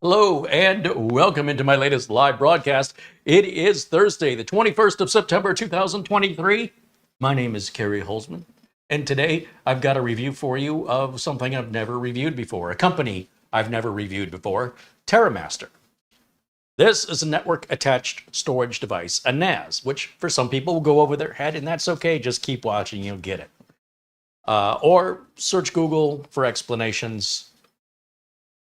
Hello and welcome into my latest live broadcast. It is Thursday, the 21st of September, 2023. My name is CareyHolzman, and today I've got a review for you of something I've never reviewed before, a company I've never reviewed before, TerraMaster. This is a network-attached storage device, a NAS, which for some people will go over their head, and that's okay. Just keep watching, you'll get it. Or search Google for explanations.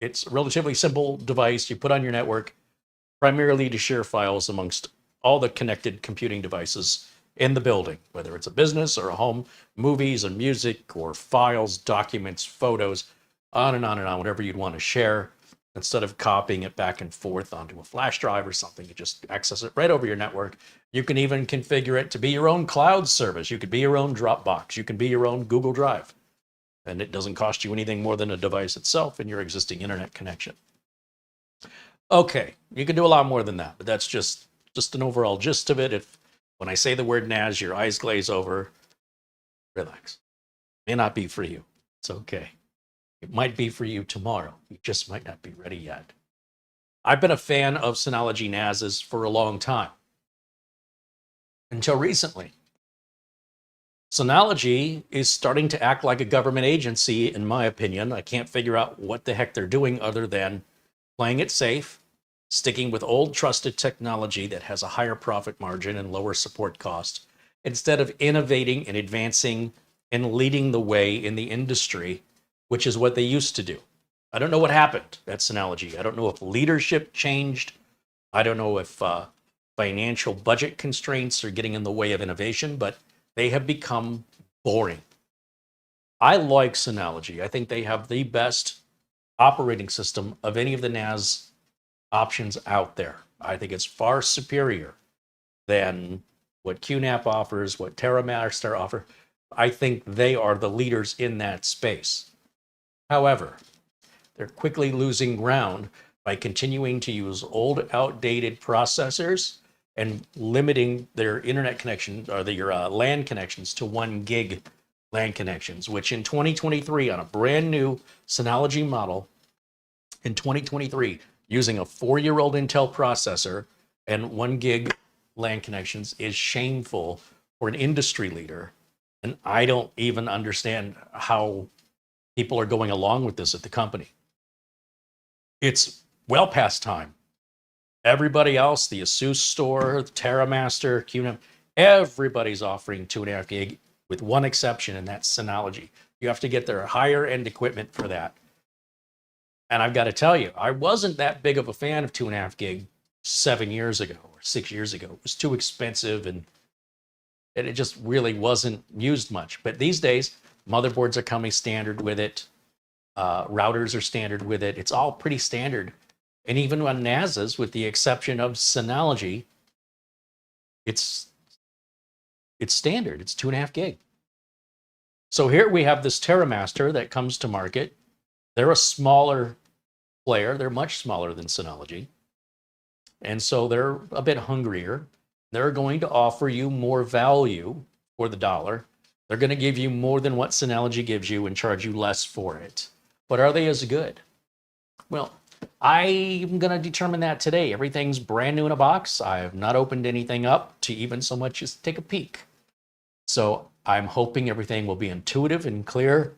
It's a relatively simple device you put on your network, primarily to share files amongst all the connected computing devices in the building, whether it's a business or a home, movies and music or files, documents, photos, on and on and on, whatever you'd want to share. Instead of copying it back and forth onto a flash drive or something, you just access it right over your network. You can even configure it to be your own cloud service. You could be your own Dropbox. You can be your own Google Drive. And it doesn't cost you anything more than a device itself and your existing internet connection. Okay, you can do a lot more than that, but that's just an overall gist of it. If when I say the word NAS, your eyes glaze over, relax. It may not be for you. It's okay. It might be for you tomorrow. You just might not be ready yet. I've been a fan of Synology NASs for a long time. Until recently. Synology is starting to act like a government agency, in my opinion. I can't figure out what the heck they're doing other than playing it safe, sticking with old trusted technology that has a higher profit margin and lower support cost, instead of innovating and advancing and leading the way in the industry, which is what they used to do. I don't know what happened at Synology. I don't know if leadership changed. I don't know if financial budget constraints are getting in the way of innovation, but they have become boring. I like Synology. I think they have the best operating system of any of the NAS options out there. I think it's far superior than what QNAP offers, what TerraMaster offers. I think they are the leaders in that space. However, they're quickly losing ground by continuing to use old, outdated processors and limiting their internet connection or their LAN connections to 1 gig LAN connections, which in 2023 on a brand new Synology model in 2023 using a 4-year-old Intel processor and 1 gig LAN connections is shameful for an industry leader. And I don't even understand how people are going along with this at the company. It's well past time. Everybody else, the ASUS store, the TerraMaster, QNAP, everybody's offering 2.5 gig with one exception, and that's Synology. You have to get their higher end equipment for that. And I've got to tell you, I wasn't that big of a fan of 2.5 gig 7 years ago or 6 years ago. It was too expensive and it just really wasn't used much. But these days, motherboards are coming standard with it. Routers are standard with it. It's all pretty standard. And even on NASs, with the exception of Synology, it's standard. It's 2.5 gig. So here we have this TerraMaster that comes to market. They're a smaller player. They're much smaller than Synology. And so they're a bit hungrier. They're going to offer you more value for the dollar. They're going to give you more than what Synology gives you and charge you less for it. But are they as good? Well, I'm going to determine that today. Everything's brand new in a box. I have not opened anything up to even so much as take a peek. So I'm hoping everything will be intuitive and clear.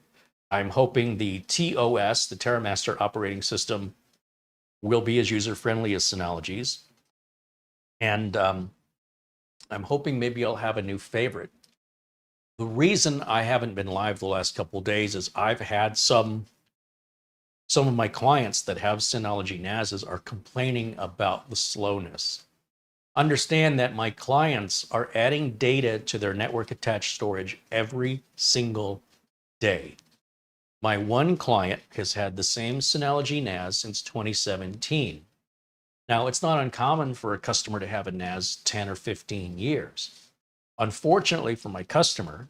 I'm hoping the TOS, the TerraMaster operating system, will be as user-friendly as Synology's. And I'm hoping maybe I'll have a new favorite. The reason I haven't been live the last couple of days is I've had some of my clients that have Synology NASs are complaining about the slowness. Understand that my clients are adding data to their network attached storage every single day. My one client has had the same Synology NAS since 2017. Now, it's not uncommon for a customer to have a NAS 10 or 15 years. Unfortunately for my customer,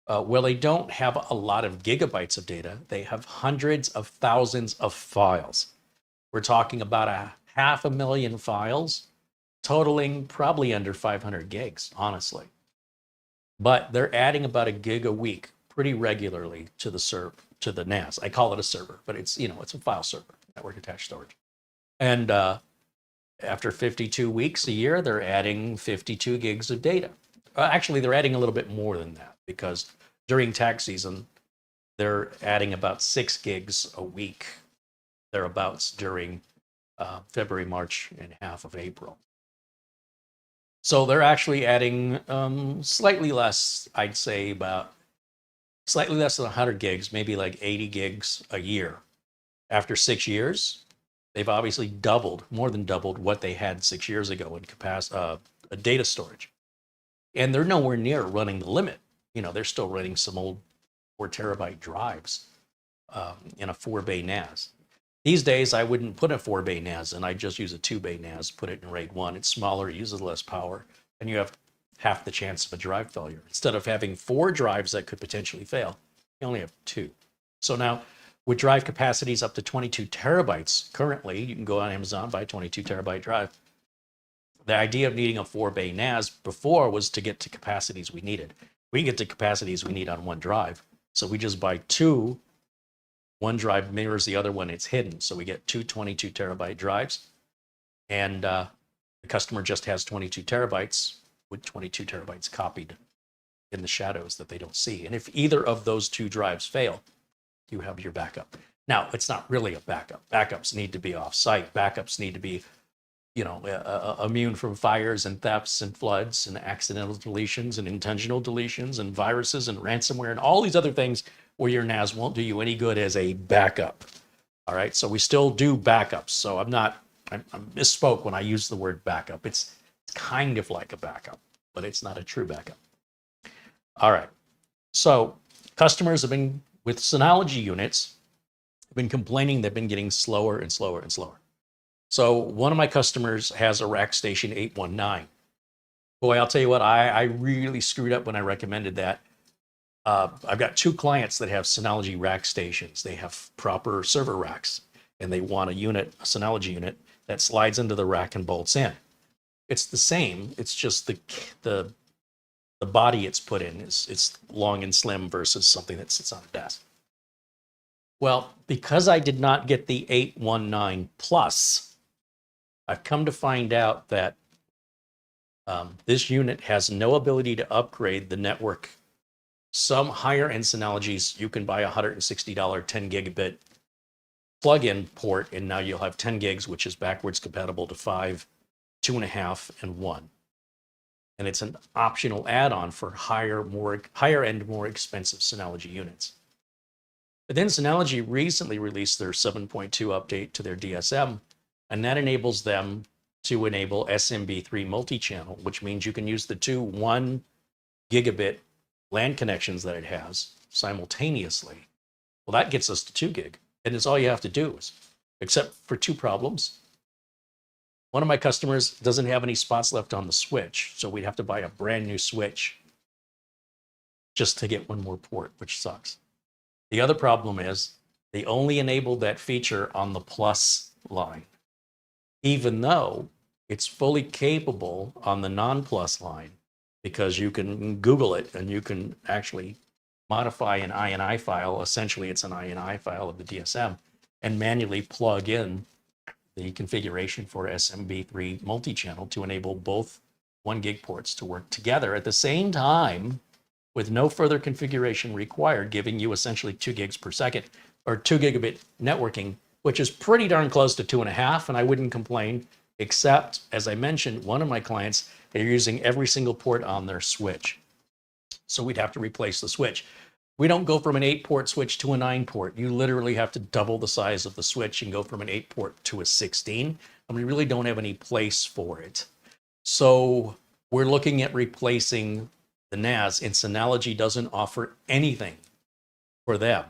well, they don't have a lot of gigabytes of data. They have hundreds of thousands of files. We're talking about 500,000 files, totaling probably under 500 gigs, honestly. But they're adding about 1 gig a week pretty regularly to the NAS. I call it a server, but it's a file server, network attached storage. And after 52 weeks a year, they're adding 52 gigs of data. Actually, they're adding a little bit more than that because during tax season, they're adding about 6 gigs a week, thereabouts, during February, March, and half of April. So they're actually adding slightly less, I'd say about slightly less than 100 gigs, maybe like 80 gigs a year. After 6 years, they've obviously doubled, more than doubled what they had 6 years ago in capacity, data storage. And they're nowhere near running the limit. You know, they're still running some old 4 terabyte drives in a 4-bay NAS. These days, I wouldn't put a 4-bay NAS in. I'd just use a 2-bay NAS, put it in RAID 1. It's smaller, uses less power, and you have half the chance of a drive failure. Instead of having 4 drives that could potentially fail, you only have 2. So now, with drive capacities up to 22 terabytes, currently, you can go on Amazon, buy a 22 terabyte drive. The idea of needing a 4-bay NAS before was to get to capacities we needed. We can get to capacities we need on 1 drive. So we just buy 2. 1 drive mirrors the other one, it's hidden. So we get 2 22 terabyte drives. And the customer just has 22 terabytes with 22 terabytes copied in the shadows that they don't see. And if either of those 2 drives fail, you have your backup. Now, it's not really a backup. Backups need to be off-site. Backups need to be, you know, immune from fires and thefts and floods and accidental deletions and intentional deletions and viruses and ransomware and all these other things where your NAS won't do you any good as a backup. All right, so we still do backups. So I misspoke when I used the word backup. It's kind of like a backup, but it's not a true backup. All right, so customers have been, with Synology units, have been complaining they've been getting slower and slower and slower. So one of my customers has a Rackstation 819. Boy, I'll tell you what, I really screwed up when I recommended that. I've got 2 clients that have Synology rack stations. They have proper server racks, and they want a unit, a Synology unit, that slides into the rack and bolts in. It's the same. It's just the body it's put in it's long and slim versus something that sits on a desk. Well, because I did not get the 819 Plus, I've come to find out that this unit has no ability to upgrade the network. Some higher end Synologies, you can buy a $160 10 gigabit plug-in port, and now you'll have 10 gigs, which is backwards compatible to 5, 2.5, and 1. And it's an optional add-on for higher end, more expensive Synology units. But then Synology recently released their 7.2 update to their DSM, and that enables them to enable SMB3 multi-channel, which means you can use the 2 1 gigabit LAN connections that it has simultaneously. Well, that gets us to 2 gig, and it's all you have to do, except for 2 problems. One of my customers doesn't have any spots left on the switch, so we'd have to buy a brand new switch just to get 1 more port, which sucks. The other problem is they only enabled that feature on the Plus line, even though it's fully capable on the non-Plus line, because you can Google it and you can actually modify an INI file. Essentially, it's an INI file of the DSM, and manually plug in the configuration for SMB3 multi-channel to enable both 1 gig ports to work together at the same time with no further configuration required, giving you essentially 2 gigs per second or 2 gigabit networking, which is pretty darn close to 2.5, and I wouldn't complain, except, as I mentioned, one of my clients, they're using every single port on their switch. So we'd have to replace the switch. We don't go from an 8-port switch to a 9-port. You literally have to double the size of the switch and go from an 8-port to a 16, and we really don't have any place for it. So we're looking at replacing the NAS, and Synology doesn't offer anything for them.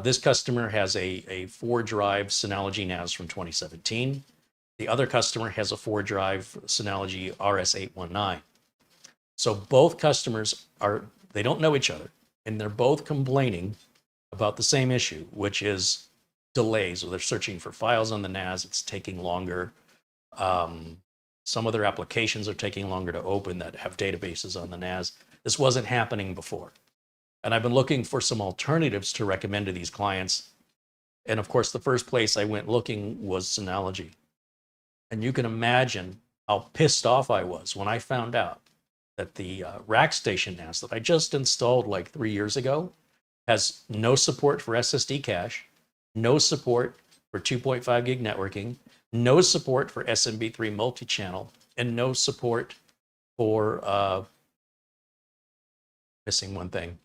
This customer has a 4-drive Synology NAS from 2017. The other customer has a 4-drive Synology RS819. So both customers they don't know each other, and they're both complaining about the same issue, which is delays. Or they're searching for files on the NAS, it's taking longer. Some other applications are taking longer to open that have databases on the NAS. This wasn't happening before. And I've been looking for some alternatives to recommend to these clients. And of course, the first place I went looking was Synology. And you can imagine how pissed off I was when I found out that the rack station NAS that I just installed like 3 years ago has no support for SSD cache, no support for 2.5 gig networking, no support for SMB3 multi-channel, and no support for, missing one thing,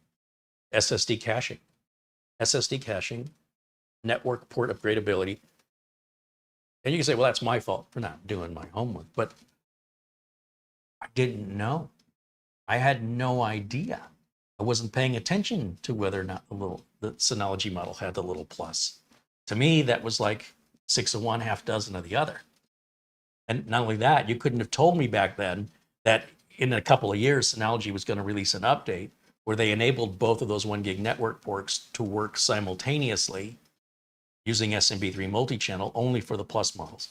SSD caching. SSD caching, network port upgradability. And you can say, well, that's my fault for not doing my homework, but I didn't know. I had no idea. I wasn't paying attention to whether or not the Synology model had the little plus. To me, that was like 6 of one, half dozen of the other. And not only that, you couldn't have told me back then that in a couple of years, Synology was going to release an update where they enabled both of those 1 gig network ports to work simultaneously using SMB3 multi-channel only for the Plus models.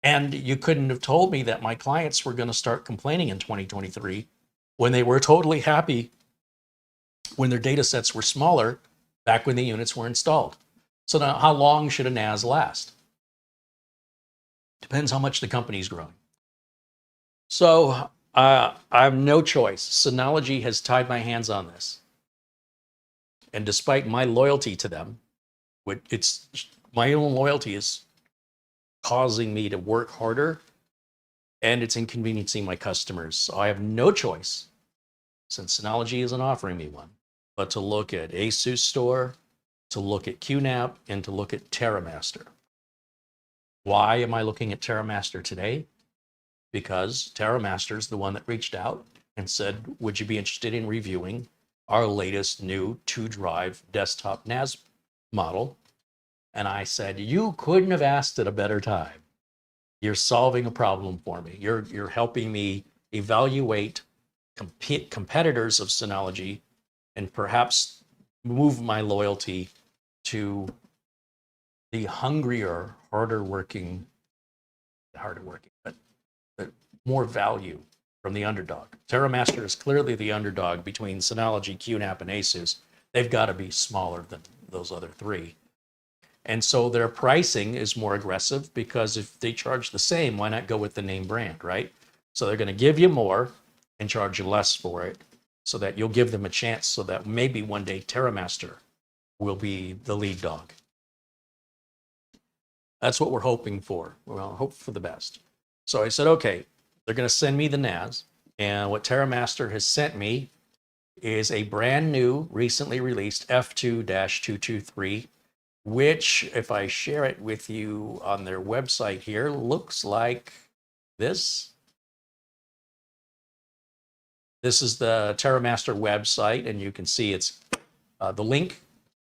And you couldn't have told me that my clients were going to start complaining in 2023 when they were totally happy when their data sets were smaller back when the units were installed. So now, how long should a NAS last? Depends how much the company's growing. So I have no choice. Synology has tied my hands on this. And despite my loyalty to them, my own loyalty is causing me to work harder, and it's inconveniencing my customers. So I have no choice, since Synology isn't offering me one, but to look at ASUS Store, to look at QNAP, and to look at TerraMaster. Why am I looking at TerraMaster today? Because TerraMaster is the one that reached out and said, would you be interested in reviewing our latest new 2-drive desktop NAS model? And I said, you couldn't have asked at a better time. You're solving a problem for me. You're helping me evaluate competitors of Synology and perhaps move my loyalty to the hungrier, harder working, but more value from the underdog. TerraMaster is clearly the underdog between Synology, QNAP, and ASUS. They've got to be smaller than those other three. And so their pricing is more aggressive because if they charge the same, why not go with the name brand, right? So they're going to give you more and charge you less for it so that you'll give them a chance so that maybe one day TerraMaster will be the lead dog. That's what we're hoping for. Well, hope for the best. So I said, okay, they're going to send me the NAS. And what TerraMaster has sent me is a brand new, recently released F2-223, which, if I share it with you on their website here, looks like this. This is the TerraMaster website, and you can see it's the link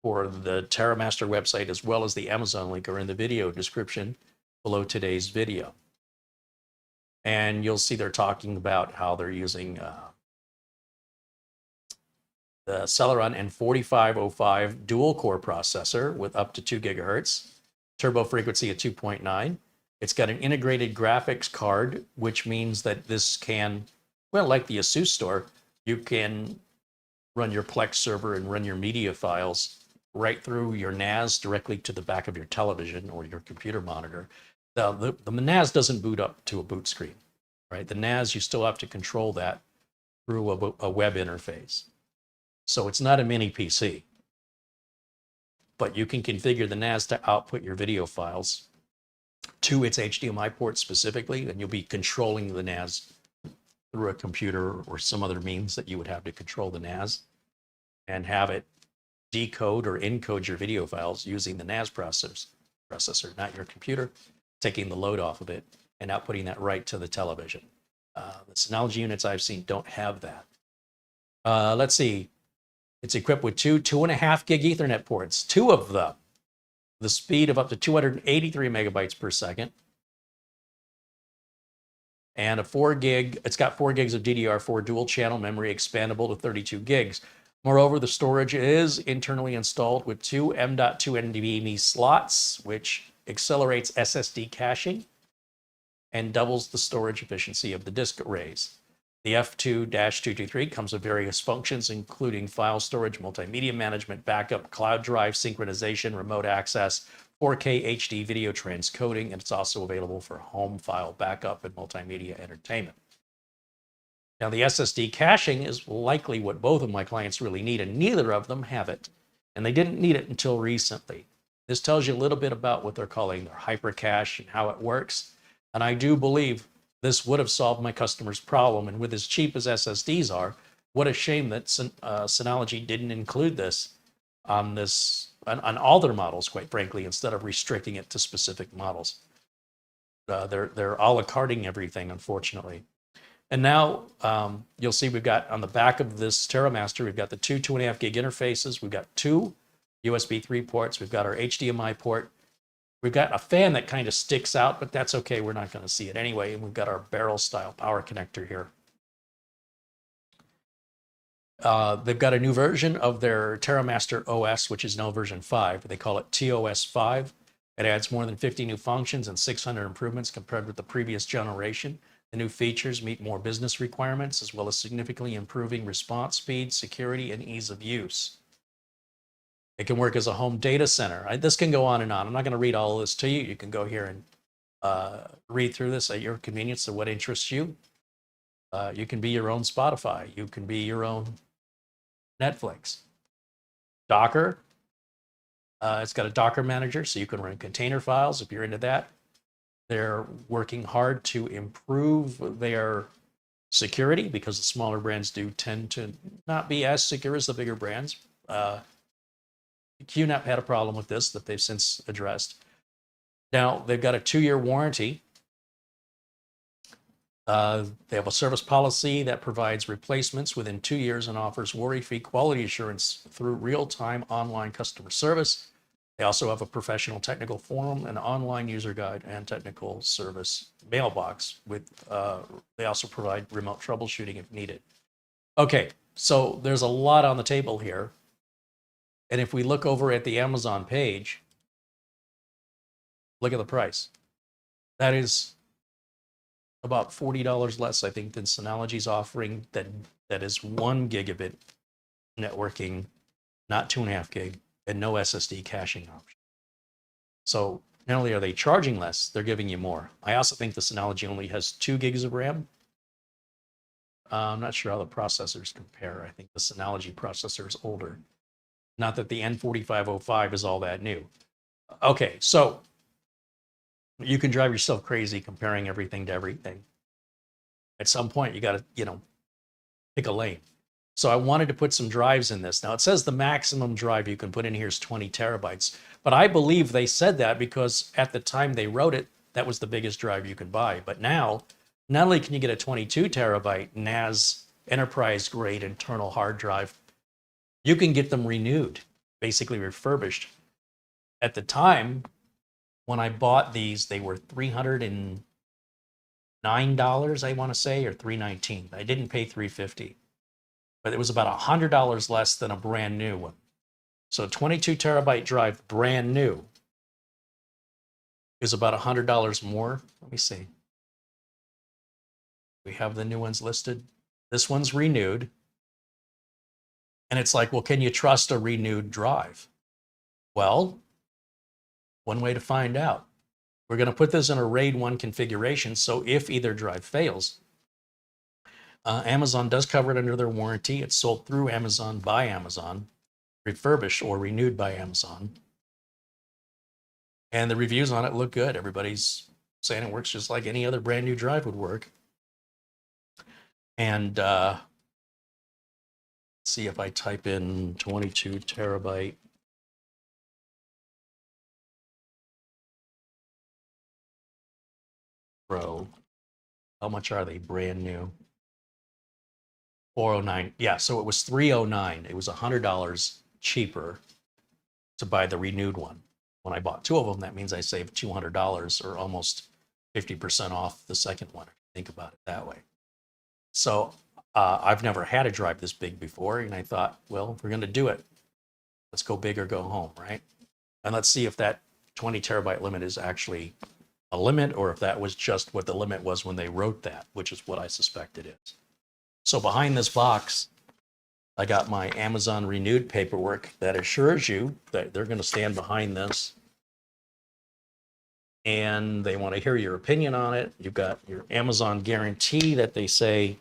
for the TerraMaster website as well as the Amazon link are in the video description below today's video. And you'll see they're talking about how they're using the Celeron N4505 dual core processor with up to 2 gigahertz, turbo frequency at 2.9. It's got an integrated graphics card, which means that this can, well, like the ASUS Store, you can run your Plex server and run your media files right through your NAS directly to the back of your television or your computer monitor. The NAS doesn't boot up to a boot screen, right? The NAS, you still have to control that through a web interface. So it's not a mini PC, but you can configure the NAS to output your video files to its HDMI port specifically, and you'll be controlling the NAS through a computer or some other means that you would have to control the NAS and have it decode or encode your video files using the NAS processor, not your computer, taking the load off of it and outputting that right to the television. The Synology units I've seen don't have that. Let's see. It's equipped with two 2.5 gig Ethernet ports, 2 of them, the speed of up to 283 megabytes per second. And a 4 gig, it's got 4 gigs of DDR4 dual channel memory expandable to 32 gigs. Moreover, the storage is internally installed with 2 M.2 NVMe slots, which accelerates SSD caching and doubles the storage efficiency of the disk arrays. The F2-223 comes with various functions, including file storage, multimedia management, backup, cloud drive, synchronization, remote access, 4K HD video transcoding, and it's also available for home file backup and multimedia entertainment. Now, the SSD caching is likely what both of my clients really need, and neither of them have it. And they didn't need it until recently. This tells you a little bit about what they're calling their hypercache and how it works. And I do believe this would have solved my customer's problem. And with as cheap as SSDs are, what a shame that Synology didn't include this on all their models, quite frankly, instead of restricting it to specific models. They're a la carting everything, unfortunately. And now you'll see we've got on the back of this TerraMaster, we've got the two 2.5 gig interfaces. We've got two USB 3 ports. We've got our HDMI port. We've got a fan that kind of sticks out, but that's okay. We're not going to see it anyway. And we've got our barrel style power connector here. They've got a new version of their TerraMaster OS, which is now version 5. They call it TOS 5. It adds more than 50 new functions and 600 improvements compared with the previous generation. The new features meet more business requirements, as well as significantly improving response speed, security, and ease of use. It can work as a home data center. This can go on and on. I'm not going to read all of this to you. You can go here and read through this at your convenience of what interests you. You can be your own Spotify. You can be your own Netflix. Docker. It's got a Docker manager, so you can run container files if you're into that. They're working hard to improve their security because the smaller brands do tend to not be as secure as the bigger brands. QNAP had a problem with this that they've since addressed. Now, they've got a 2-year warranty. They have a service policy that provides replacements within 2 years and offers worry-free quality assurance through real-time online customer service. They also have a professional technical forum, an online user guide, and technical service mailbox. They also provide remote troubleshooting if needed. Okay, so there's a lot on the table here. And if we look over at the Amazon page, look at the price. That is about $40 less, I think, than Synology's offering that is 1 gigabit networking, not 2.5 gig. And no SSD caching option. So not only are they charging less, they're giving you more. I also think the Synology only has 2 gigs of RAM. I'm not sure how the processors compare. I think the Synology processor is older. Not that the N4505 is all that new. Okay, so you can drive yourself crazy comparing everything to everything. At some point, you got to, pick a lane. So I wanted to put some drives in this. Now it says the maximum drive you can put in here is 20 terabytes, but I believe they said that because at the time they wrote it, that was the biggest drive you could buy. But now, not only can you get a 22 terabyte NAS enterprise grade internal hard drive, you can get them renewed, basically refurbished. At the time, when I bought these, they were $309, I want to say, or $319. I didn't pay $350. But it was about $100 less than a brand new one. So 22 terabyte drive, brand new, is about $100 more. Let me see. We have the new ones listed. This one's renewed. And it's like, well, can you trust a renewed drive? Well, one way to find out. We're going to put this in a RAID 1 configuration. So if either drive fails, Amazon does cover it under their warranty. It's sold through Amazon by Amazon, refurbished or renewed by Amazon. And the reviews on it look good. Everybody's saying it works just like any other brand new drive would work. And let's see if I type in 22 terabyte. Pro. How much are they brand new? 409. Yeah, so it was $309. It was $100 cheaper to buy the renewed one. When I bought 2 of them, that means I saved $200 or almost 50% off the second one, if you think about it that way. So I've never had a drive this big before, and I thought, well, if we're going to do it, let's go big or go home, right? And let's see if that 20 terabyte limit is actually a limit or if that was just what the limit was when they wrote that, which is what I suspect it is. So behind this box, I got my Amazon Renewed paperwork that assures you that they're going to stand behind this. And they want to hear your opinion on it. You've got your Amazon guarantee that they say,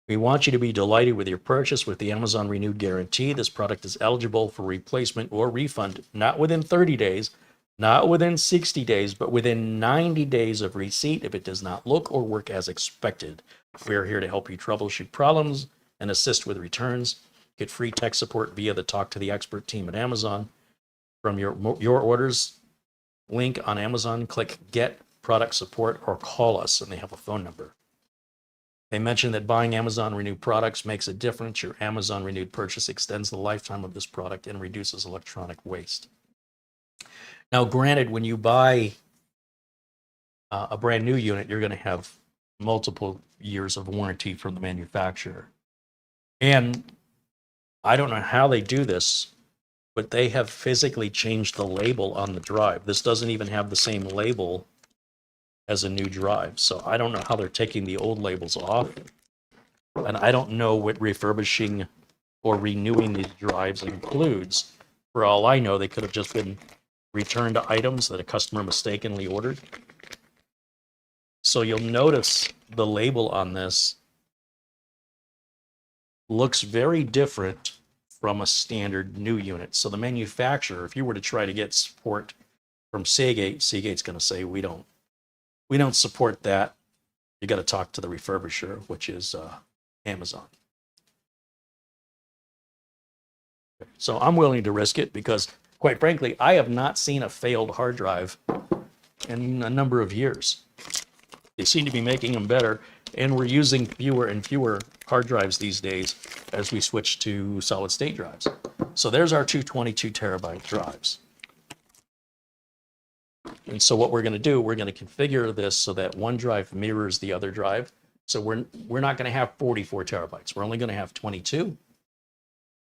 we want you to be delighted with your purchase with the Amazon Renewed guarantee. This product is eligible for replacement or refund, not within 30 days, not within 60 days, but within 90 days of receipt if it does not look or work as expected. We are here to help you troubleshoot problems and assist with returns. Get free tech support via the Talk to the Expert team at Amazon. From your orders link on Amazon, click Get Product Support or call us, and they have a phone number. They mentioned that buying Amazon Renewed products makes a difference. Your Amazon Renewed purchase extends the lifetime of this product and reduces electronic waste. Now, granted, when you buy a brand new unit, you're going to have multiple years of warranty from the manufacturer. And I don't know how they do this, but they have physically changed the label on the drive. This doesn't even have the same label as a new drive. So I don't know how they're taking the old labels off. And I don't know what refurbishing or renewing these drives includes. For all I know, they could have just been returned items that a customer mistakenly ordered. So you'll notice the label on this looks very different from a standard new unit. So the manufacturer, if you were to try to get support from Seagate, Seagate's going to say, we don't support that. You got to talk to the refurbisher, which is Amazon. So I'm willing to risk it because, quite frankly, I have not seen a failed hard drive in a number of years. They seem to be making them better, and we're using fewer and fewer hard drives these days as we switch to solid state drives. So there's our 222 terabyte drives. And so what we're going to do, we're going to configure this so that one drive mirrors the other drive. So we're not going to have 44 terabytes. We're only going to have 22,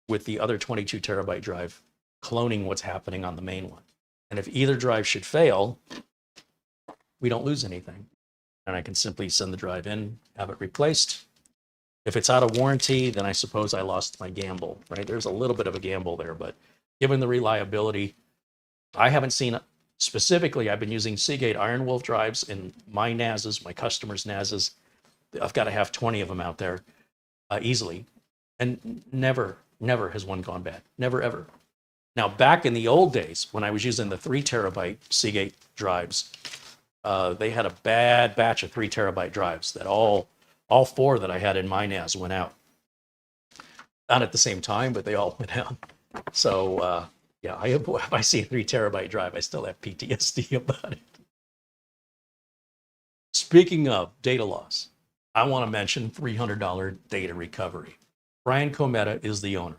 with the other 22 terabyte drive cloning what's happening on the main one. And if either drive should fail, we don't lose anything. And I can simply send the drive in, have it replaced. If it's out of warranty, then I suppose I lost my gamble, right? There's a little bit of a gamble there, but given the reliability, I haven't seen it. Specifically, I've been using Seagate Iron Wolf drives in my NASs, my customers' NASs. I've got to have 20 of them out there easily. And never has one gone bad. Never, ever. Now, back in the old days, when I was using the 3 terabyte Seagate drives, they had a bad batch of 3 terabyte drives that all 4 that I had in my NAS went out. Not at the same time, but they all went out. So, yeah, if I see a 3 terabyte drive, I still have PTSD about it. Speaking of data loss, I want to mention $300 data recovery. Brian Cometa is the owner.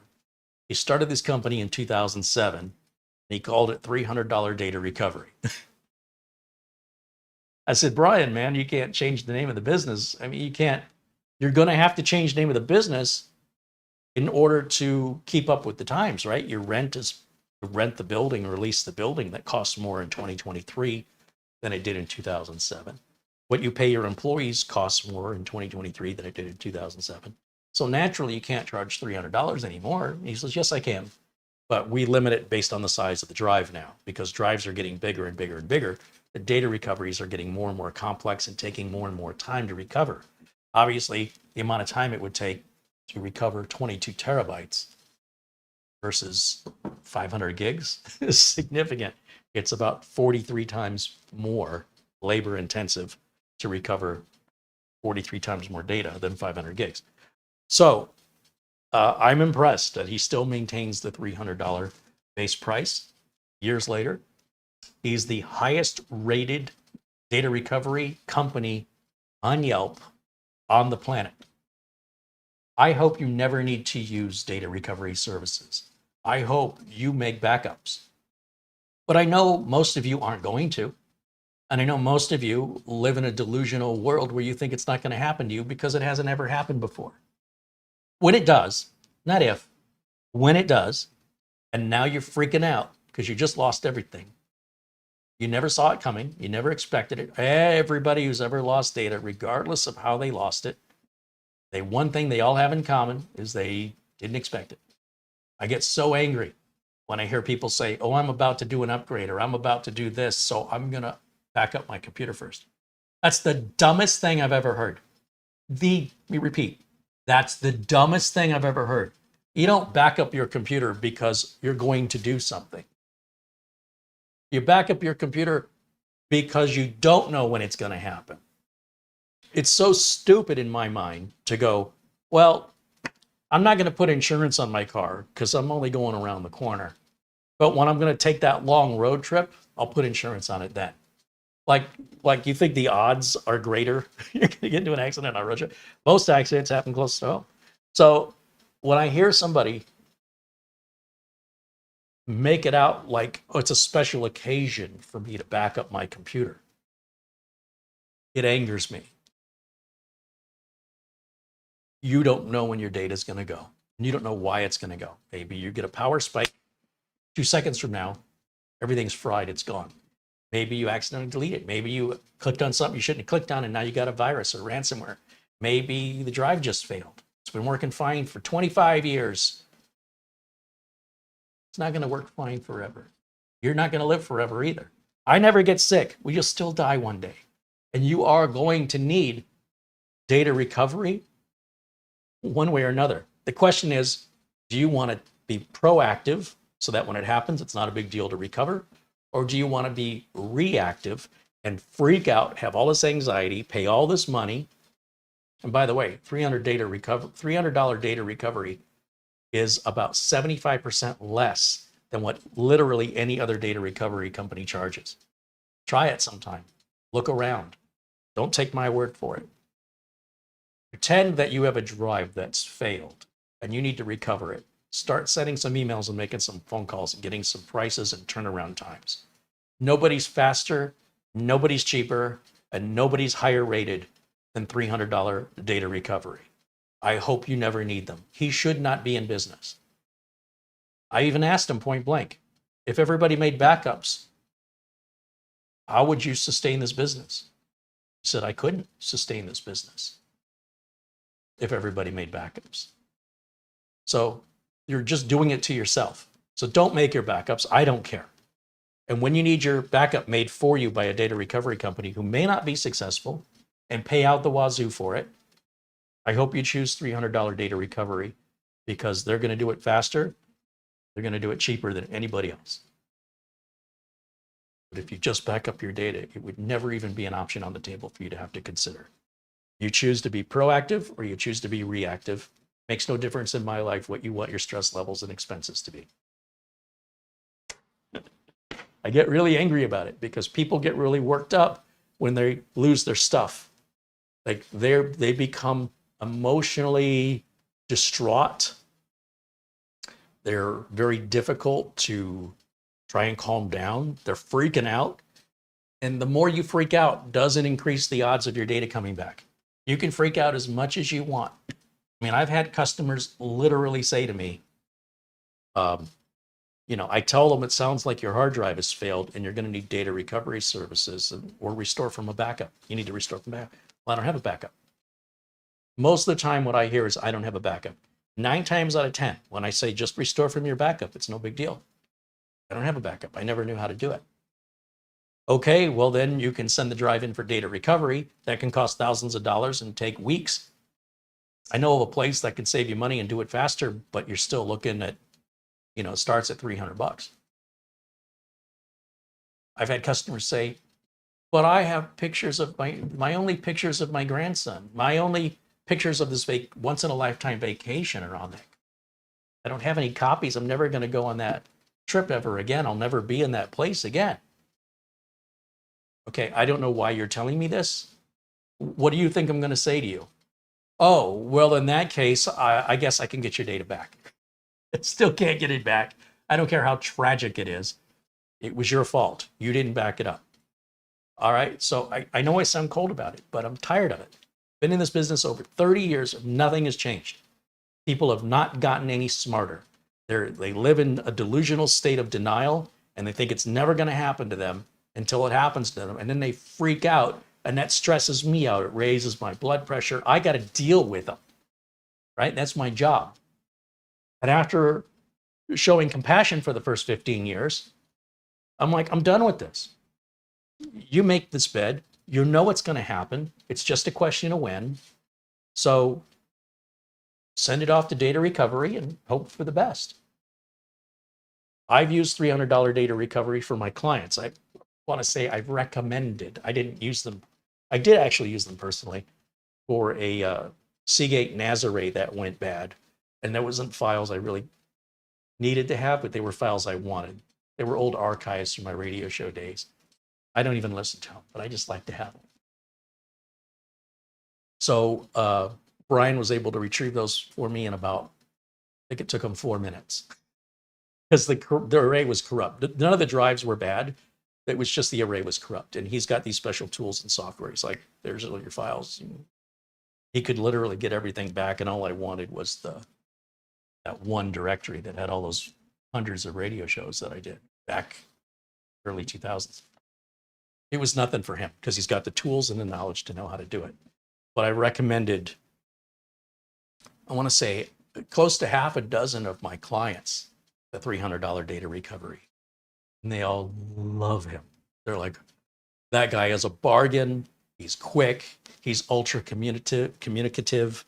He started this company in 2007, and he called it $300 data recovery. I said, Brian, man, you can't change the name of the business. I mean, you're going to have to change the name of the business in order to keep up with the times, right? Your rent is to rent the building or lease the building. That costs more in 2023 than it did in 2007. What you pay your employees costs more in 2023 than it did in 2007. So naturally, you can't charge $300 anymore. And he says, yes, I can. But we limit it based on the size of the drive now, because drives are getting bigger and bigger and bigger. The data recoveries are getting more and more complex and taking more and more time to recover. Obviously, the amount of time it would take to recover 22 terabytes versus 500 gigs is significant. It's about 43 times more labor intensive to recover 43 times more data than 500 gigs. So I'm impressed that he still maintains the $300 base price years later. He's the highest rated data recovery company on Yelp on the planet. I hope you never need to use data recovery services. I hope you make backups. But I know most of you aren't going to. And I know most of you live in a delusional world where you think it's not going to happen to you because it hasn't ever happened before. When it does, not if, when it does, and now you're freaking out because you just lost everything. You never saw it coming. You never expected it. Everybody who's ever lost data, regardless of how they lost it, One thing they all have in common is they didn't expect it. I get so angry when I hear people say, oh, I'm about to do an upgrade or I'm about to do this, so I'm going to back up my computer first. That's the dumbest thing I've ever heard. Let me repeat, that's the dumbest thing I've ever heard. You don't back up your computer because you're going to do something. You back up your computer because you don't know when it's going to happen. It's so stupid in my mind to go, well, I'm not going to put insurance on my car because I'm only going around the corner. But when I'm going to take that long road trip, I'll put insurance on it then. Like you think the odds are greater you're going to get into an accident on a road trip? Most accidents happen close to home. So when I hear somebody make it out like, oh, it's a special occasion for me to back up my computer, it angers me. You don't know when your data is going to go. And you don't know why it's going to go. Maybe you get a power spike 2 seconds from now, everything's fried, it's gone. Maybe you accidentally delete it. Maybe you clicked on something you shouldn't have clicked on and now you got a virus or ransomware. Maybe the drive just failed. It's been working fine for 25 years. It's not going to work fine forever. You're not going to live forever either. I never get sick. We just still die one day. And you are going to need data recovery one way or another. The question is, do you want to be proactive so that when it happens, it's not a big deal to recover? Or do you want to be reactive and freak out, have all this anxiety, pay all this money? And by the way, $300 data recovery is about 75% less than what literally any other data recovery company charges. Try it sometime. Look around. Don't take my word for it. Pretend that you have a drive that's failed and you need to recover it. Start sending some emails and making some phone calls and getting some prices and turnaround times. Nobody's faster, nobody's cheaper, and nobody's higher rated than $300 data recovery. I hope you never need them. He should not be in business. I even asked him point blank, if everybody made backups, how would you sustain this business? He said, I couldn't sustain this business if everybody made backups. So you're just doing it to yourself. So don't make your backups. I don't care. And when you need your backup made for you by a data recovery company who may not be successful and pay out the wazoo for it, I hope you choose $300 data recovery because they're going to do it faster. They're going to do it cheaper than anybody else. But if you just back up your data, it would never even be an option on the table for you to have to consider. You choose to be proactive or you choose to be reactive. Makes no difference in my life what you want your stress levels and expenses to be. I get really angry about it because people get really worked up when they lose their stuff. Like they become emotionally distraught. They're very difficult to try and calm down. They're freaking out. And the more you freak out doesn't increase the odds of your data coming back. You can freak out as much as you want. I mean, I've had customers literally say to me, I tell them it sounds like your hard drive has failed and you're going to need data recovery services or restore from a backup. You need to restore from backup. Well, I don't have a backup. Most of the time what I hear is I don't have a backup. 9 times out of 10, when I say just restore from your backup, it's no big deal. I don't have a backup. I never knew how to do it. Okay, well then you can send the drive in for data recovery. That can cost thousands of dollars and take weeks. I know of a place that can save you money and do it faster, but you're still looking at, it starts at $300. I've had customers say, but I have pictures of my only pictures of my grandson. My only pictures of this once in a lifetime vacation are on there. I don't have any copies. I'm never going to go on that trip ever again. I'll never be in that place again. Okay, I don't know why you're telling me this. What do you think I'm going to say to you? Oh, well, in that case, I guess I can get your data back. I still can't get it back. I don't care how tragic it is. It was your fault. You didn't back it up. All right, so I know I sound cold about it, but I'm tired of it. Been in this business over 30 years. Nothing has changed. People have not gotten any smarter. They live in a delusional state of denial, and they think it's never going to happen to them until it happens to them. And then they freak out, and that stresses me out. It raises my blood pressure. I got to deal with them. right? That's my job. And after showing compassion for the first 15 years, I'm like, I'm done with this. You make this bed. You know what's going to happen. It's just a question of when. So send it off to data recovery and hope for the best. I've used $300 data recovery for my clients. I want to say I've recommended. I didn't use them. I did actually use them personally for a Seagate NAS array that went bad. And there wasn't files I really needed to have, but they were files I wanted. They were old archives from my radio show days. I don't even listen to them, but I just like to have them. So Brian was able to retrieve those for me in about, I think it took him 4 minutes because the array was corrupt. None of the drives were bad. It was just the array was corrupt. And he's got these special tools and software. He's like, there's all your files. He could literally get everything back. And all I wanted was that one directory that had all those hundreds of radio shows that I did back early 2000s. It was nothing for him because he's got the tools and the knowledge to know how to do it. But I recommended, I want to say, close to half a dozen of my clients the $300 data recovery. And they all love him. They're like, that guy is a bargain. He's quick. He's ultra communicative.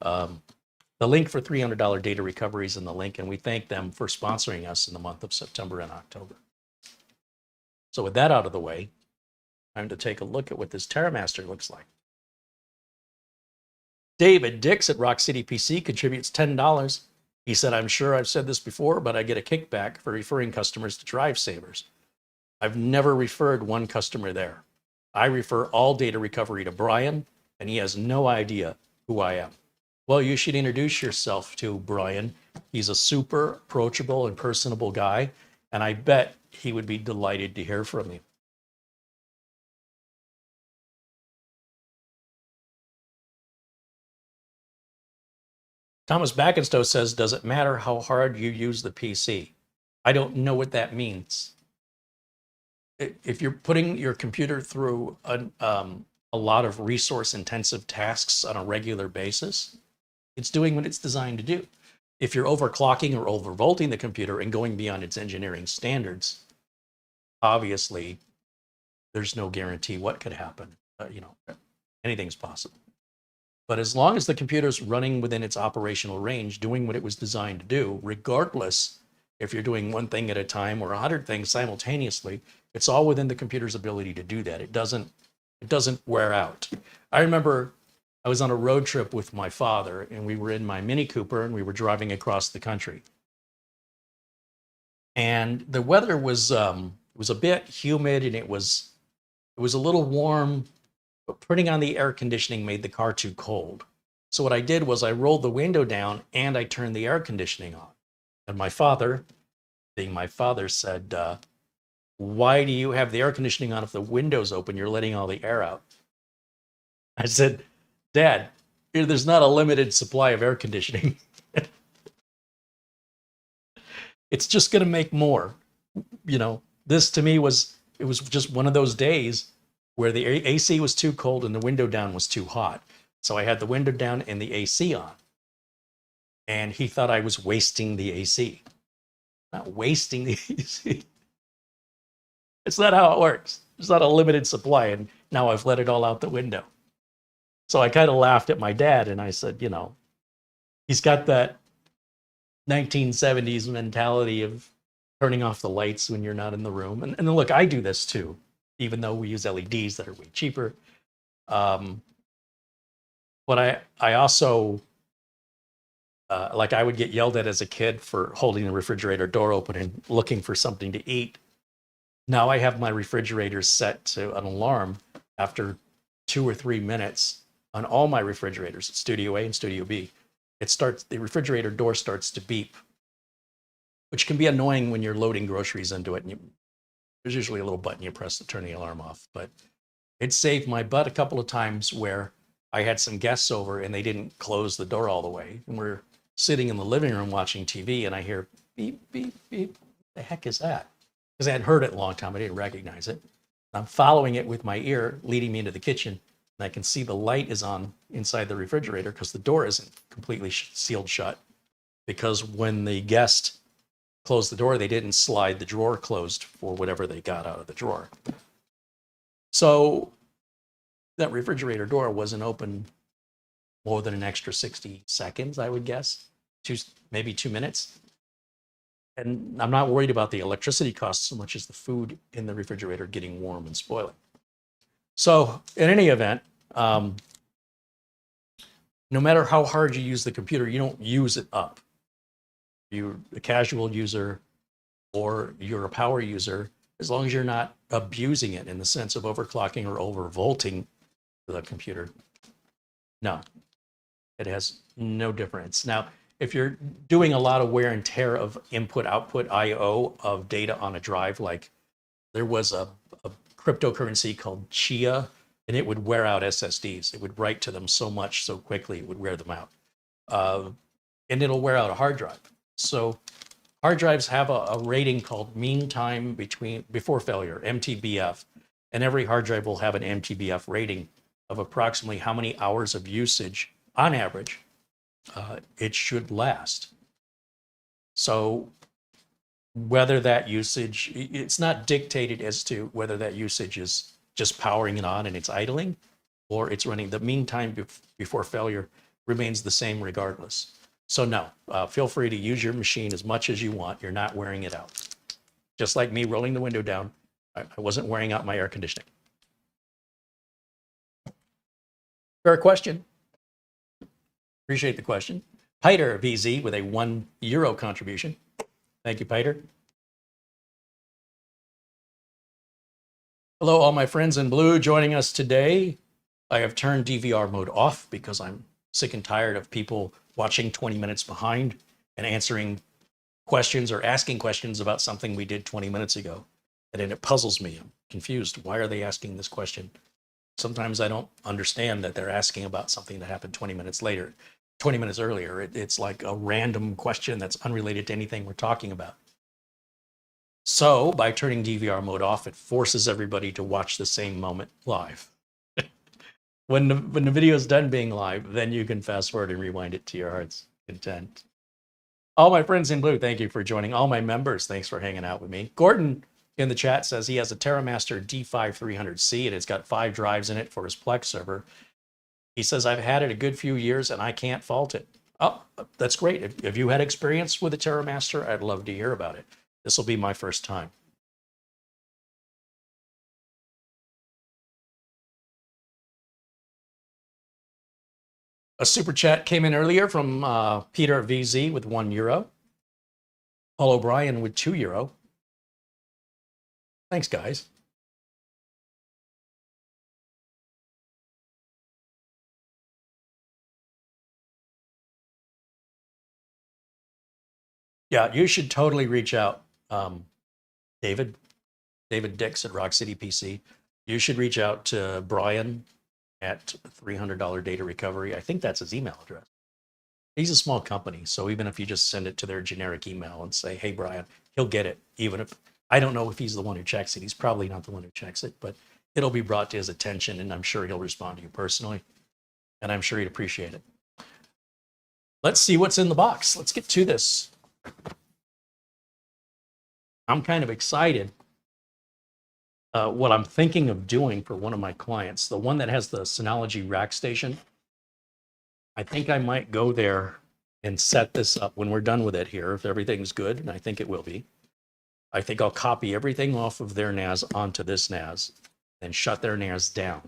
The link for $300 data recovery is in the link, and we thank them for sponsoring us in the month of September and October. So with that out of the way, time to take a look at what this TerraMaster looks like. David Dix at Rock City PC contributes $10. He said, I'm sure I've said this before, but I get a kickback for referring customers to Drive Savers. I've never referred one customer there. I refer all data recovery to Brian, and he has no idea who I am. Well, you should introduce yourself to Brian. He's a super approachable and personable guy, and I bet he would be delighted to hear from you. Thomas Backenstow says, does it matter how hard you use the PC? I don't know what that means. If you're putting your computer through a lot of resource-intensive tasks on a regular basis, it's doing what it's designed to do. If you're overclocking or overvolting the computer and going beyond its engineering standards, obviously, there's no guarantee what could happen. Anything's possible. But as long as the computer's running within its operational range, doing what it was designed to do, regardless if you're doing one thing at a time or 100 things simultaneously, it's all within the computer's ability to do that. It doesn't wear out. I remember I was on a road trip with my father, and we were in my Mini Cooper, and we were driving across the country. And the weather was a bit humid, and it was a little warm. But putting on the air conditioning made the car too cold. So what I did was I rolled the window down and I turned the air conditioning on. And my father, being my father, said, why do you have the air conditioning on if the window's open? You're letting all the air out. I said, Dad, there's not a limited supply of air conditioning. It's just going to make more. This to me it was just one of those days where the AC was too cold and the window down was too hot. So I had the window down and the AC on. And he thought I was wasting the AC. Not wasting the AC. It's not how it works. It's not a limited supply, and now I've let it all out the window. So I kind of laughed at my dad, and I said, he's got that 1970s mentality of turning off the lights when you're not in the room. And look, I do this too, even though we use LEDs that are way cheaper. But I also, like I would get yelled at as a kid for holding the refrigerator door open and looking for something to eat. Now I have my refrigerator set to an alarm after 2 or 3 minutes on all my refrigerators, Studio A and Studio B. The refrigerator door starts to beep, which can be annoying when you're loading groceries into it. And there's usually a little button you press to turn the alarm off, but it saved my butt a couple of times where I had some guests over and they didn't close the door all the way. And we're sitting in the living room watching TV and I hear beep, beep, beep. What the heck is that? Because I hadn't heard it in a long time. I didn't recognize it. I'm following it with my ear, leading me into the kitchen. And I can see the light is on inside the refrigerator because the door isn't completely sealed shut. Because when the guest closed the door, they didn't slide the drawer closed for whatever they got out of the drawer. So that refrigerator door wasn't open more than an extra 60 seconds, I would guess, maybe 2 minutes. And I'm not worried about the electricity costs so much as the food in the refrigerator getting warm and spoiling. So in any event, no matter how hard you use the computer, you don't use it up. You're a casual user or you're a power user, as long as you're not abusing it in the sense of overclocking or overvolting the computer, no, it has no difference. Now, if you're doing a lot of wear and tear of input, output, IO of data on a drive, like there was a cryptocurrency called Chia, and it would wear out SSDs. It would write to them so much so quickly, it would wear them out. And it'll wear out a hard drive. So hard drives have a rating called mean time before failure, MTBF. And every hard drive will have an MTBF rating of approximately how many hours of usage, on average, it should last. So whether that usage, it's not dictated as to whether that usage is just powering it on and it's idling, or it's running. The mean time before failure remains the same regardless. So no, feel free to use your machine as much as you want. You're not wearing it out. Just like me rolling the window down, I wasn't wearing out my air conditioning. Fair question. Appreciate the question. Peter VZ with a €1 contribution. Thank you, Peter. Hello, all my friends in blue joining us today. I have turned DVR mode off because I'm sick and tired of people watching 20 minutes behind and answering questions or asking questions about something we did 20 minutes ago. And then it puzzles me. I'm confused. Why are they asking this question? Sometimes I don't understand that they're asking about something that happened 20 minutes later, 20 minutes earlier. It's like a random question that's unrelated to anything we're talking about. So by turning DVR mode off, it forces everybody to watch the same moment live. When the video is done being live, then you can fast forward and rewind it to your heart's content. All my friends in blue, thank you for joining. All my members, thanks for hanging out with me. Gordon in the chat says he has a TerraMaster D5300C and it's got 5 drives in it for his Plex server. He says, I've had it a good few years and I can't fault it. Oh, that's great. If you had experience with a TerraMaster, I'd love to hear about it. This will be my first time. A super chat came in earlier from Peter VZ with €1. Paul O'Brien with €2. Thanks, guys. Yeah, you should totally reach out, David Dix at Rock City PC. You should reach out to Brian at $300 Data Recovery. I think that's his email address. He's a small company, so even if you just send it to their generic email and say, hey, Brian, he'll get it. Even if, I don't know if he's the one who checks it. He's probably not the one who checks it, but it'll be brought to his attention, and I'm sure he'll respond to you personally, and I'm sure he'd appreciate it. Let's see what's in the box. Let's get to this. I'm kind of excited. What I'm thinking of doing for one of my clients, the one that has the Synology rack station, I think I might go there and set this up when we're done with it here. If everything's good, and I think it will be, I think I'll copy everything off of their NAS onto this NAS and shut their NAS down.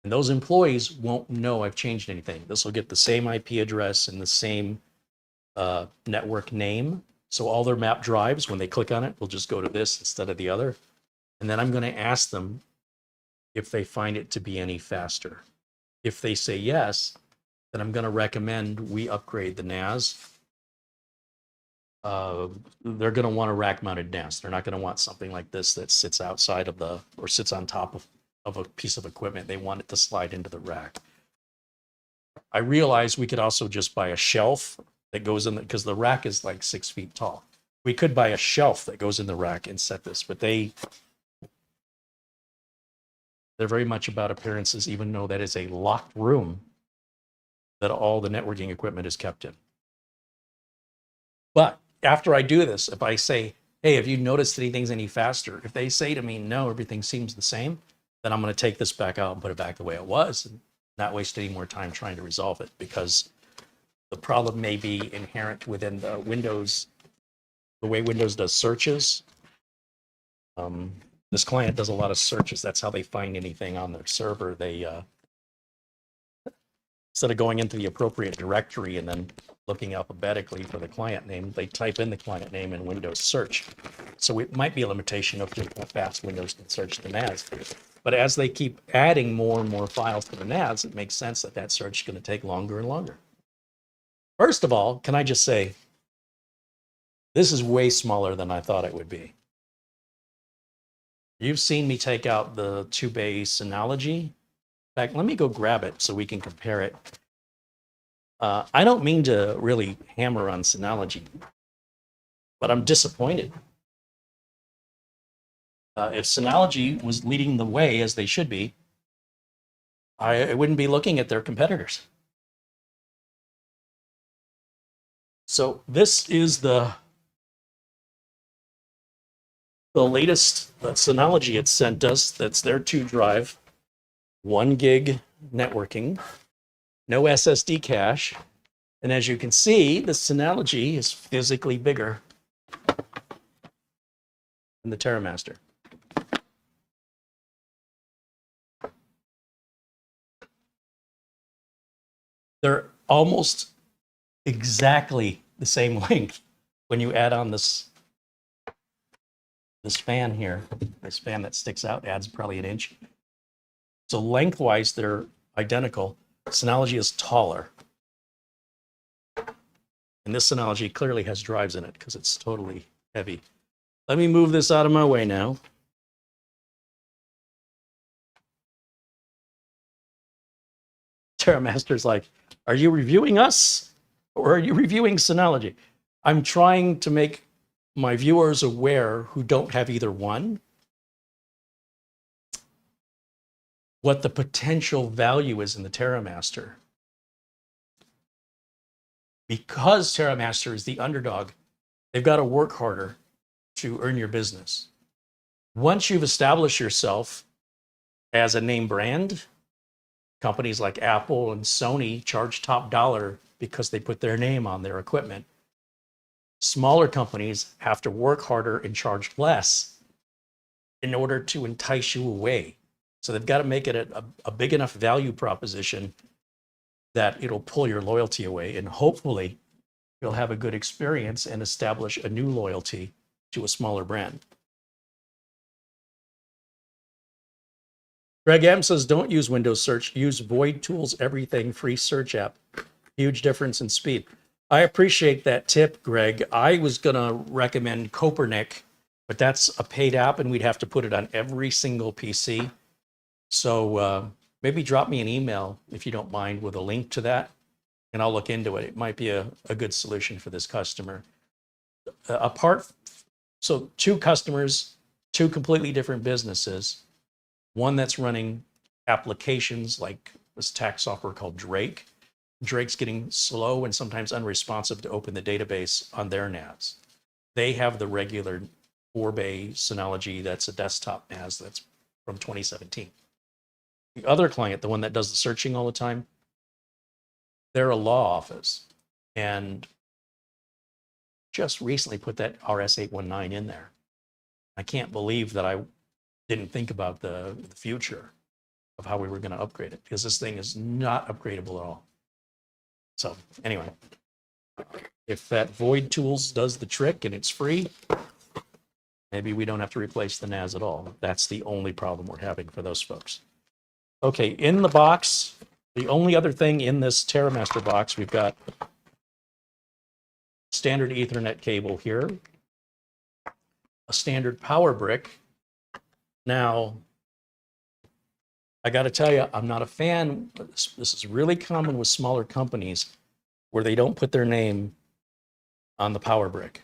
And those employees won't know I've changed anything. This will get the same IP address and the same network name. So all their map drives, when they click on it, will just go to this instead of the other. And then I'm going to ask them if they find it to be any faster. If they say yes, then I'm going to recommend we upgrade the NAS. They're going to want a rack-mounted NAS. They're not going to want something like this that sits outside of the, or sits on top of a piece of equipment. They want it to slide into the rack. I realize we could also just buy a shelf that goes in, because the rack is like 6 feet tall. We could buy a shelf that goes in the rack and set this, but they They're very much about appearances, even though that is a locked room that all the networking equipment is kept in. But after I do this, if I say, hey, have you noticed anything's any faster? If they say to me, no, everything seems the same, then I'm going to take this back out and put it back the way it was and not waste any more time trying to resolve it, because the problem may be inherent within the Windows, the way Windows does searches. This client does a lot of searches. That's how they find anything on their server. They, instead of going into the appropriate directory and then looking alphabetically for the client name, they type in the client name in Windows search. So it might be a limitation of just how fast Windows can search the NAS. But as they keep adding more and more files to the NAS, it makes sense that that search is going to take longer and longer. First of all, can I just say, this is way smaller than I thought it would be. You've seen me take out the 2-bay Synology. In fact, let me go grab it so we can compare it. I don't mean to really hammer on Synology, but I'm disappointed. If Synology was leading the way, as they should be, I wouldn't be looking at their competitors. So this is the latest that Synology had sent us. That's their 2 drive, 1 gig networking, no SSD cache. And as you can see, the Synology is physically bigger than the TerraMaster. They're almost exactly the same length when you add on this fan here. This fan that sticks out adds probably an inch. So lengthwise, they're identical. Synology is taller. And this Synology clearly has drives in it because it's totally heavy. Let me move this out of my way now. TerraMaster's like, are you reviewing us or are you reviewing Synology? I'm trying to make my viewers aware who don't have either one, what the potential value is in the TerraMaster. Because TerraMaster is the underdog, they've got to work harder to earn your business. Once you've established yourself as a name brand, companies like Apple and Sony charge top dollar because they put their name on their equipment. Smaller companies have to work harder and charge less in order to entice you away. So they've got to make it a big enough value proposition that it'll pull your loyalty away, and hopefully you'll have a good experience and establish a new loyalty to a smaller brand. Greg M says, don't use Windows search, use Void Tools Everything free search app. Huge difference in speed. I appreciate that tip, Greg. I was gonna recommend Copernic, but that's a paid app and we'd have to put it on every single PC. So maybe drop me an email if you don't mind with a link to that and I'll look into it. It might be a good solution for this customer. So 2 customers, 2 completely different businesses. One that's running applications like this tax software called Drake. Drake's getting slow and sometimes unresponsive to open the database on their NAS. They have the regular 4-bay Synology that's a desktop NAS that's from 2017. The other client, the one that does the searching all the time, they're a law office and just recently put that RS-819 in there. I can't believe that I didn't think about the future of how we were going to upgrade it, because this thing is not upgradable at all. So anyway, if that Void Tools does the trick and it's free, maybe we don't have to replace the NAS at all. That's the only problem we're having for those folks. Okay, in the box, the only other thing in this TerraMaster box, we've got standard Ethernet cable here, a standard power brick. Now, I got to tell you, I'm not a fan. This is really common with smaller companies where they don't put their name on the power brick.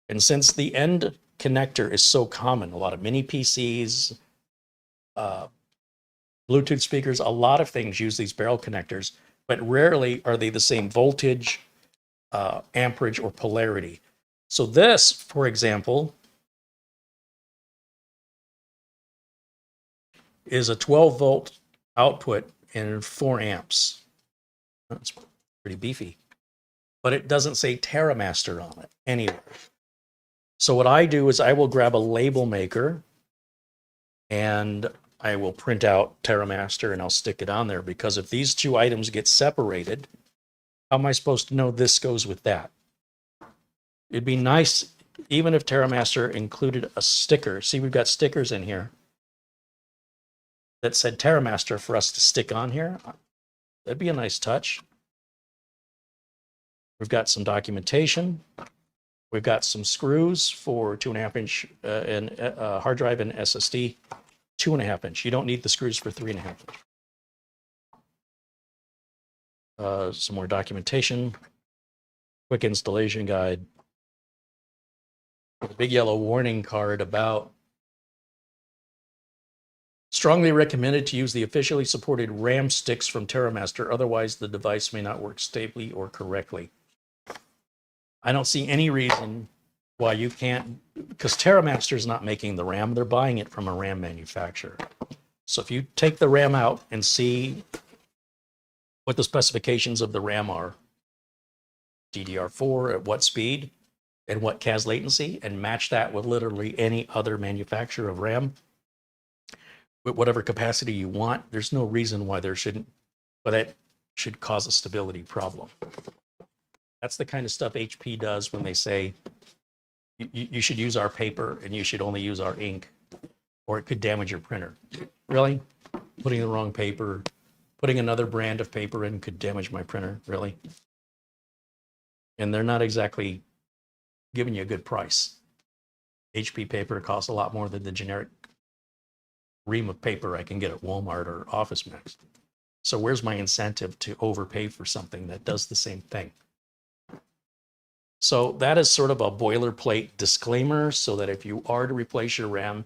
And since the end connector is so common, a lot of mini PCs, Bluetooth speakers, a lot of things use these barrel connectors, but rarely are they the same voltage, amperage, or polarity. So this, for example, is a 12-volt output and 4 amps. That's pretty beefy. But it doesn't say TerraMaster on it anywhere. So what I do is I will grab a label maker and I will print out TerraMaster and I'll stick it on there, because if these two items get separated, how am I supposed to know this goes with that? It'd be nice even if TerraMaster included a sticker. See, we've got stickers in here that said TerraMaster for us to stick on here. That'd be a nice touch. We've got some documentation. We've got some screws for 2.5 inch and hard drive and SSD, 2.5 inch. You don't need the screws for 3.5 inch. Some more documentation, quick installation guide, a big yellow warning card about strongly recommended to use the officially supported RAM sticks from TerraMaster, otherwise the device may not work stably or correctly. I don't see any reason why you can't, because TerraMaster is not making the RAM, they're buying it from a RAM manufacturer. So if you take the RAM out and see what the specifications of the RAM are, DDR4 at what speed and what CAS latency, and match that with literally any other manufacturer of RAM with whatever capacity you want, there's no reason why that should cause a stability problem. That's the kind of stuff HP does when they say you should use our paper and you should only use our ink, or it could damage your printer. Really? Putting the wrong paper, putting another brand of paper in could damage my printer, really? And they're not exactly giving you a good price. HP paper costs a lot more than the generic ream of paper I can get at Walmart or Office Max. So where's my incentive to overpay for something that does the same thing? So that is sort of a boilerplate disclaimer, so that if you are to replace your RAM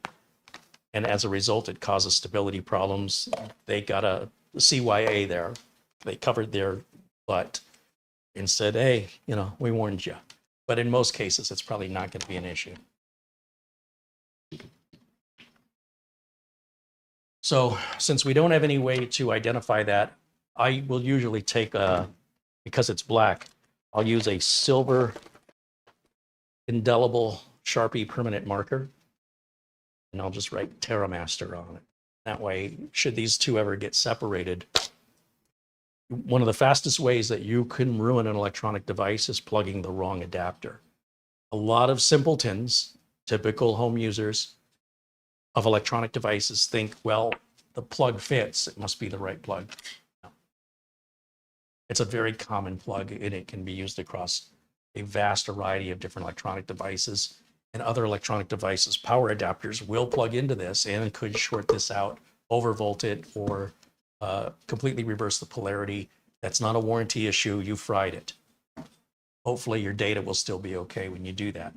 and as a result it causes stability problems, they got a CYA there. They covered their butt and said, hey, we warned you. But in most cases, it's probably not going to be an issue. So since we don't have any way to identify that, I will usually take because it's black, I'll use a silver indelible Sharpie permanent marker, and I'll just write TerraMaster on it. That way, should these two ever get separated, one of the fastest ways that you can ruin an electronic device is plugging the wrong adapter. A lot of simpletons, typical home users of electronic devices, think, well, the plug fits, it must be the right plug. No. It's a very common plug, and it can be used across a vast variety of different electronic devices. And other electronic devices, power adapters will plug into this and could short this out, overvolt it, or completely reverse the polarity. That's not a warranty issue. You fried it. Hopefully your data will still be okay when you do that.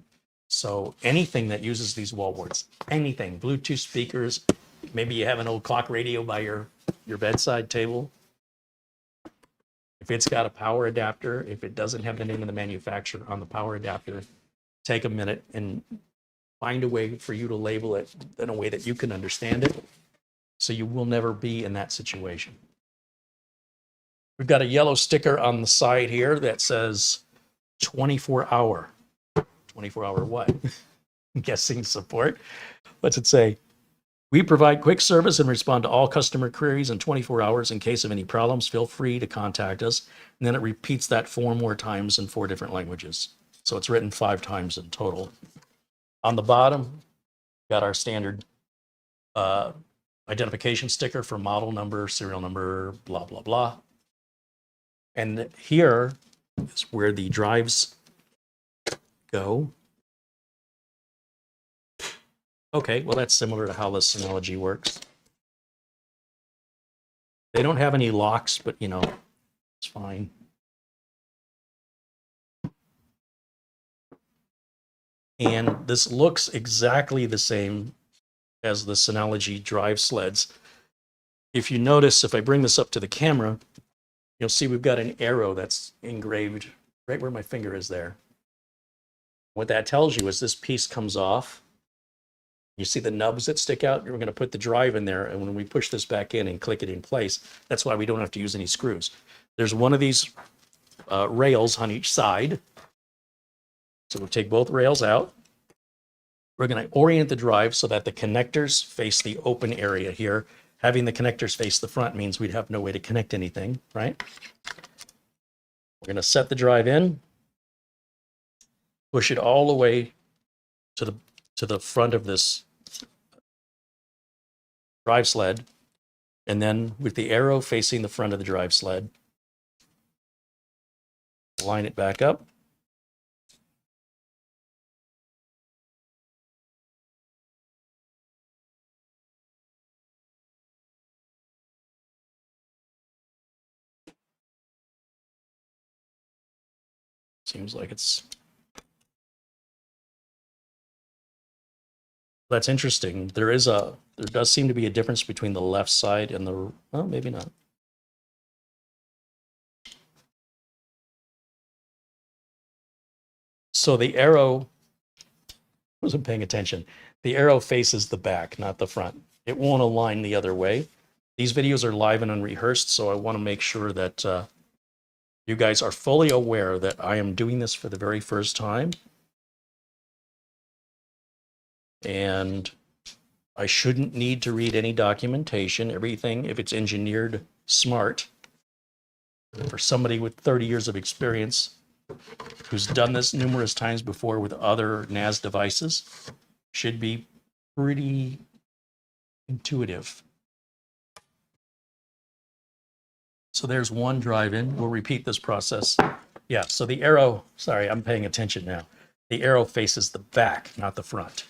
So anything that uses these wall boards, anything, Bluetooth speakers, maybe you have an old clock radio by your bedside table. If it's got a power adapter, if it doesn't have the name of the manufacturer on the power adapter, take a minute and find a way for you to label it in a way that you can understand it, so you will never be in that situation. We've got a yellow sticker on the side here that says 24-hour. 24-hour what? I'm guessing support. What's it say? We provide quick service and respond to all customer queries in 24 hours. In case of any problems, feel free to contact us. And then it repeats that 4 more times in 4 different languages. So it's written 5 times in total. On the bottom, got our standard identification sticker for model number, serial number, blah, blah, blah. And here is where the drives go. Okay, well, that's similar to how the Synology works. They don't have any locks, but it's fine. And this looks exactly the same as the Synology drive sleds. If you notice, if I bring this up to the camera, you'll see we've got an arrow that's engraved right where my finger is there. What that tells you is this piece comes off. You see the nubs that stick out? We're going to put the drive in there, and when we push this back in and click it in place, that's why we don't have to use any screws. There's one of these rails on each side. So we'll take both rails out. We're going to orient the drive so that the connectors face the open area here. Having the connectors face the front means we'd have no way to connect anything, right? We're going to set the drive in, push it all the way to the front of this drive sled, and then with the arrow facing the front of the drive sled, line it back up. Seems like it's... That's interesting. There does seem to be a difference between the left side and the... Well, maybe not. So the arrow... I wasn't paying attention. The arrow faces the back, not the front. It won't align the other way. These videos are live and unrehearsed, so I want to make sure that you guys are fully aware that I am doing this for the very first time. And I shouldn't need to read any documentation. Everything, if it's engineered smart, for somebody with 30 years of experience who's done this numerous times before with other NAS devices, should be pretty intuitive. So there's one drive in. We'll repeat this process. Yeah, so the arrow, sorry, I'm paying attention now. The arrow faces the back, not the front.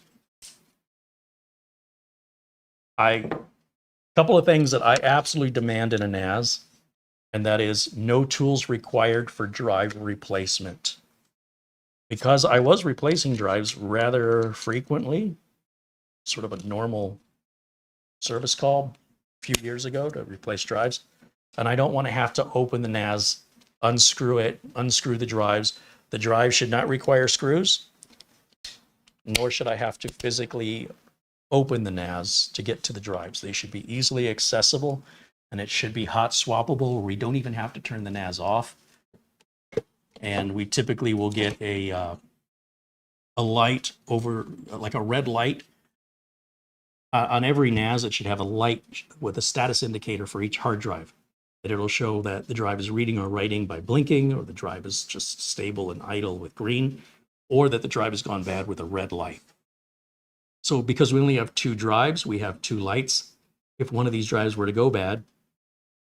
A couple of things that I absolutely demand in a NAS, and that is no tools required for drive replacement. Because I was replacing drives rather frequently, sort of a normal service call a few years ago to replace drives, and I don't want to have to open the NAS, unscrew it, unscrew the drives. The drive should not require screws, nor should I have to physically open the NAS to get to the drives. They should be easily accessible, and it should be hot swappable, where we don't even have to turn the NAS off. And we typically will get a light over, like a red light. On every NAS, it should have a light with a status indicator for each hard drive. That it'll show that the drive is reading or writing by blinking, or the drive is just stable and idle with green, or that the drive has gone bad with a red light. So because we only have two drives, we have two lights. If one of these drives were to go bad,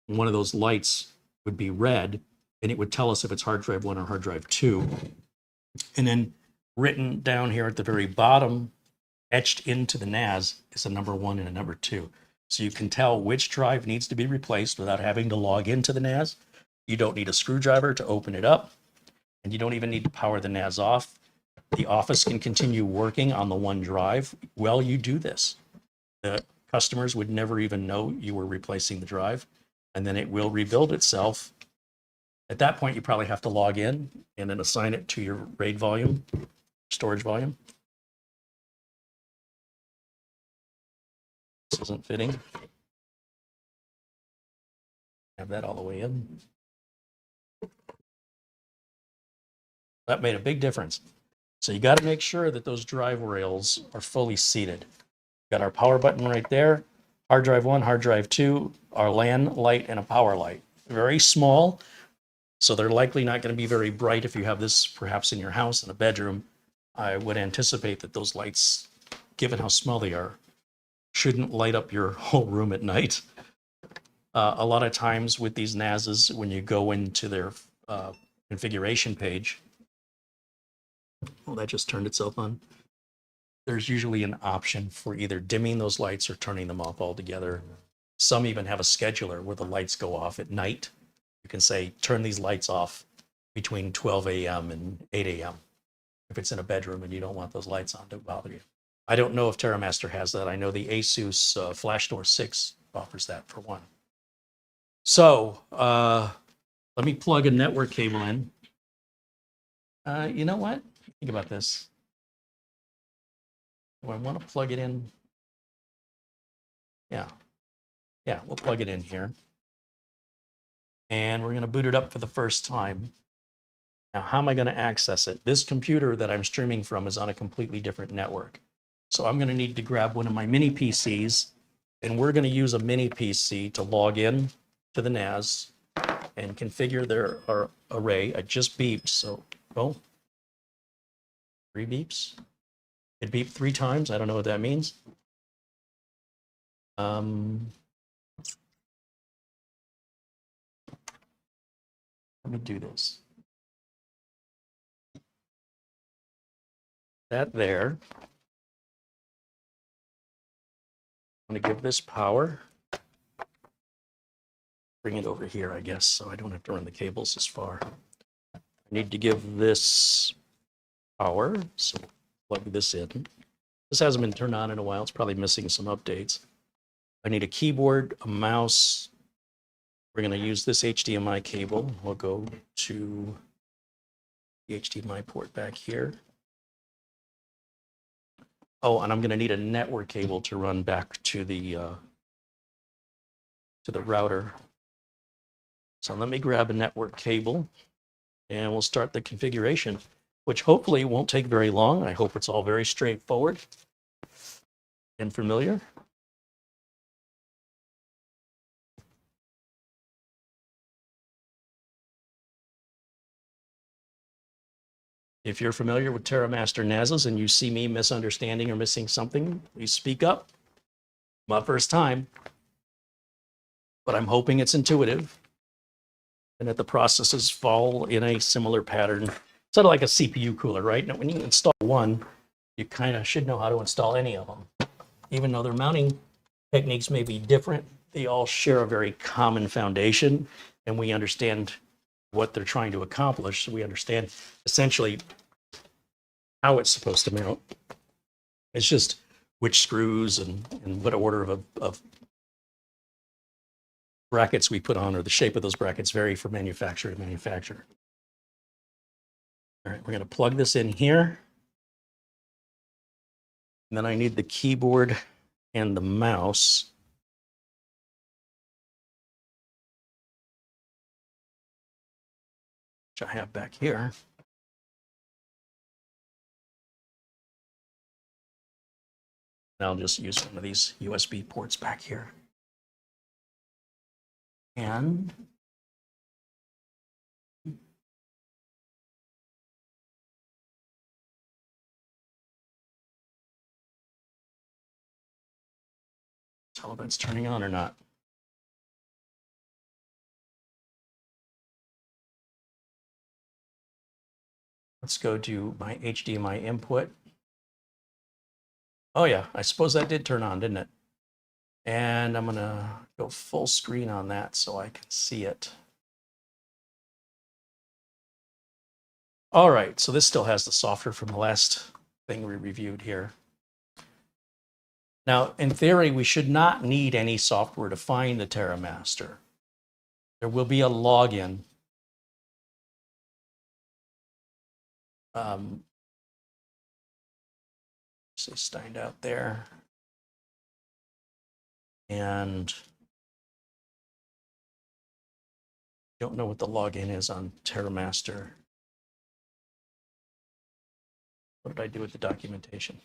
one of those lights would be red, and it would tell us if it's hard drive 1 or hard drive 2. And then written down here at the very bottom, etched into the NAS, is a number 1 and a number 2. So you can tell which drive needs to be replaced without having to log into the NAS. You don't need a screwdriver to open it up, and you don't even need to power the NAS off. The office can continue working on the one drive while you do this. The customers would never even know you were replacing the drive, and then it will rebuild itself. At that point, you probably have to log in and then assign it to your RAID volume, storage volume. This isn't fitting. Have that all the way in. That made a big difference. So you got to make sure that those drive rails are fully seated. Got our power button right there. Hard drive 1, hard drive 2, our LAN light, and a power light. Very small, so they're likely not going to be very bright if you have this perhaps in your house in a bedroom. I would anticipate that those lights, given how small they are, shouldn't light up your whole room at night. A lot of times with these NASs, when you go into their configuration page, well, that just turned itself on. There's usually an option for either dimming those lights or turning them off altogether. Some even have a scheduler where the lights go off at night. You can say, turn these lights off between 12 a.m. and 8 a.m. if it's in a bedroom and you don't want those lights on to bother you. I don't know if TerraMaster has that. I know the Asus FlashStore 6 offers that for one. So let me plug a network cable in. You know what? Think about this. Do I want to plug it in? Yeah, we'll plug it in here. And we're going to boot it up for the first time. Now, how am I going to access it? This computer that I'm streaming from is on a completely different network. So I'm going to need to grab one of my mini PCs, and we're going to use a mini PC to log in to the NAS and configure their array. I just beeped, so, oh, 3 beeps. It beeped 3 times. I don't know what that means. Let me do this. That there. I'm going to give this power. Bring it over here, I guess, so I don't have to run the cables as far. I need to give this power, so plug this in. This hasn't been turned on in a while. It's probably missing some updates. I need a keyboard, a mouse. We're going to use this HDMI cable. We'll go to the HDMI port back here. Oh, and I'm going to need a network cable to run back to the router. So let me grab a network cable and we'll start the configuration, which hopefully won't take very long. I hope it's all very straightforward and familiar. If you're familiar with TerramasterNas's and you see me misunderstanding or missing something, please speak up. My first time, but I'm hoping it's intuitive and that the processes fall in a similar pattern. Sort of like a CPU cooler, right? Now, when you install one, you kind of should know how to install any of them. Even though their mounting techniques may be different, they all share a very common foundation, and we understand what they're trying to accomplish. So we understand essentially how it's supposed to mount. It's just which screws and what order of brackets we put on, or the shape of those brackets vary from manufacturer to manufacturer. All right, we're going to plug this in here. And then I need the keyboard and the mouse. Which I have back here. And I'll just use one of these USB ports back here. And tell if it's turning on or not. Let's go to my HDMI input. Oh yeah, I suppose that did turn on, didn't it? And I'm gonna go full screen on that so I can see it. All right, so this still has the software from the last thing we reviewed here. Now, in theory, we should not need any software to find the TerraMaster. There will be a login. Say signed out there. And don't know what the login is on TerraMaster. What did I do with the documentation?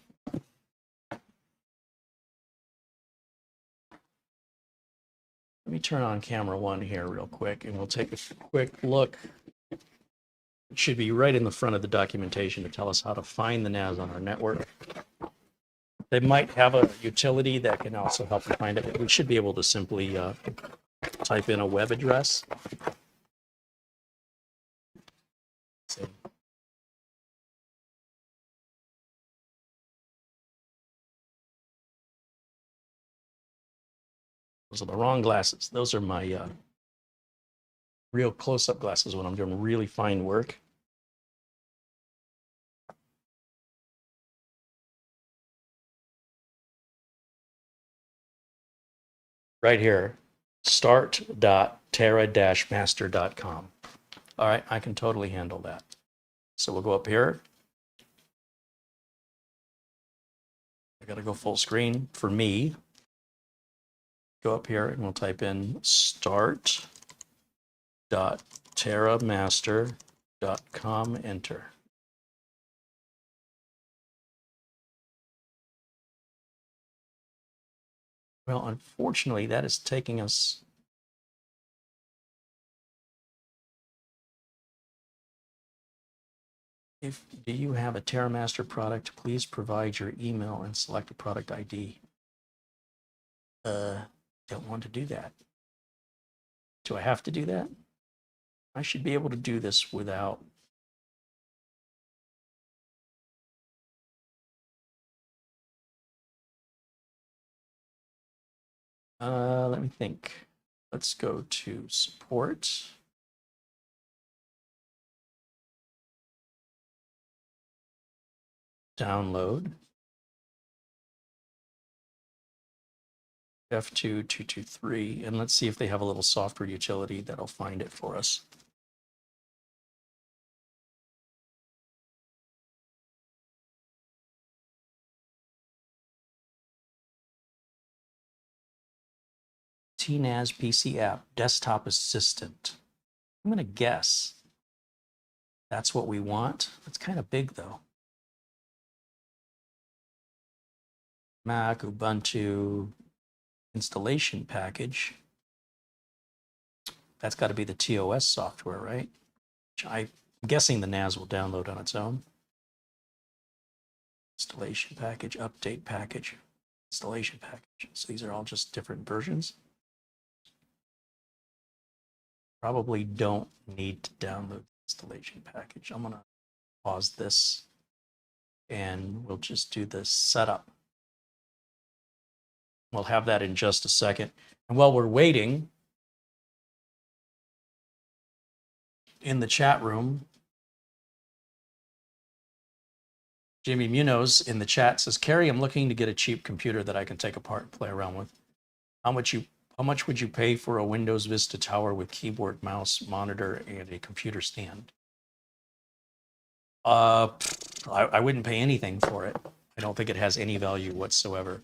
Let me turn on camera 1 here real quick, and we'll take a quick look. It should be right in the front of the documentation to tell us how to find the NAS on our network. They might have a utility that can also help you find it, but we should be able to simply type in a web address. See. Those are the wrong glasses. Those are my real close-up glasses when I'm doing really fine work. right here, start.terra-master.com. All right, I can totally handle that. So we'll go up here. I got to go full screen for me. Go up here and we'll type in start.terramaster.com, enter. Well, unfortunately, that is taking us. Do you have a TerraMaster product? Please provide your email and select a product ID. Don't want to do that. Do I have to do that? I should be able to do this without. Let me think. Let's go to support. Download. F2-223, and let's see if they have a little software utility that'll find it for us. NAS PC app, desktop assistant. I'm going to guess that's what we want. It's kind of big though. Mac, Ubuntu, installation package. That's got to be the TOS software, right? I'm guessing the NAS will download on its own. Installation package, update package, installation package. So these are all just different versions. Probably don't need to download the installation package. I'm going to pause this and we'll just do the setup. We'll have that in just a second. And while we're waiting, in the chat room, Jimmy Munoz in the chat says, Carey, I'm looking to get a cheap computer that I can take apart and play around with. How much would you pay for a Windows Vista Tower with keyboard, mouse, monitor, and a computer stand? I wouldn't pay anything for it. I don't think it has any value whatsoever.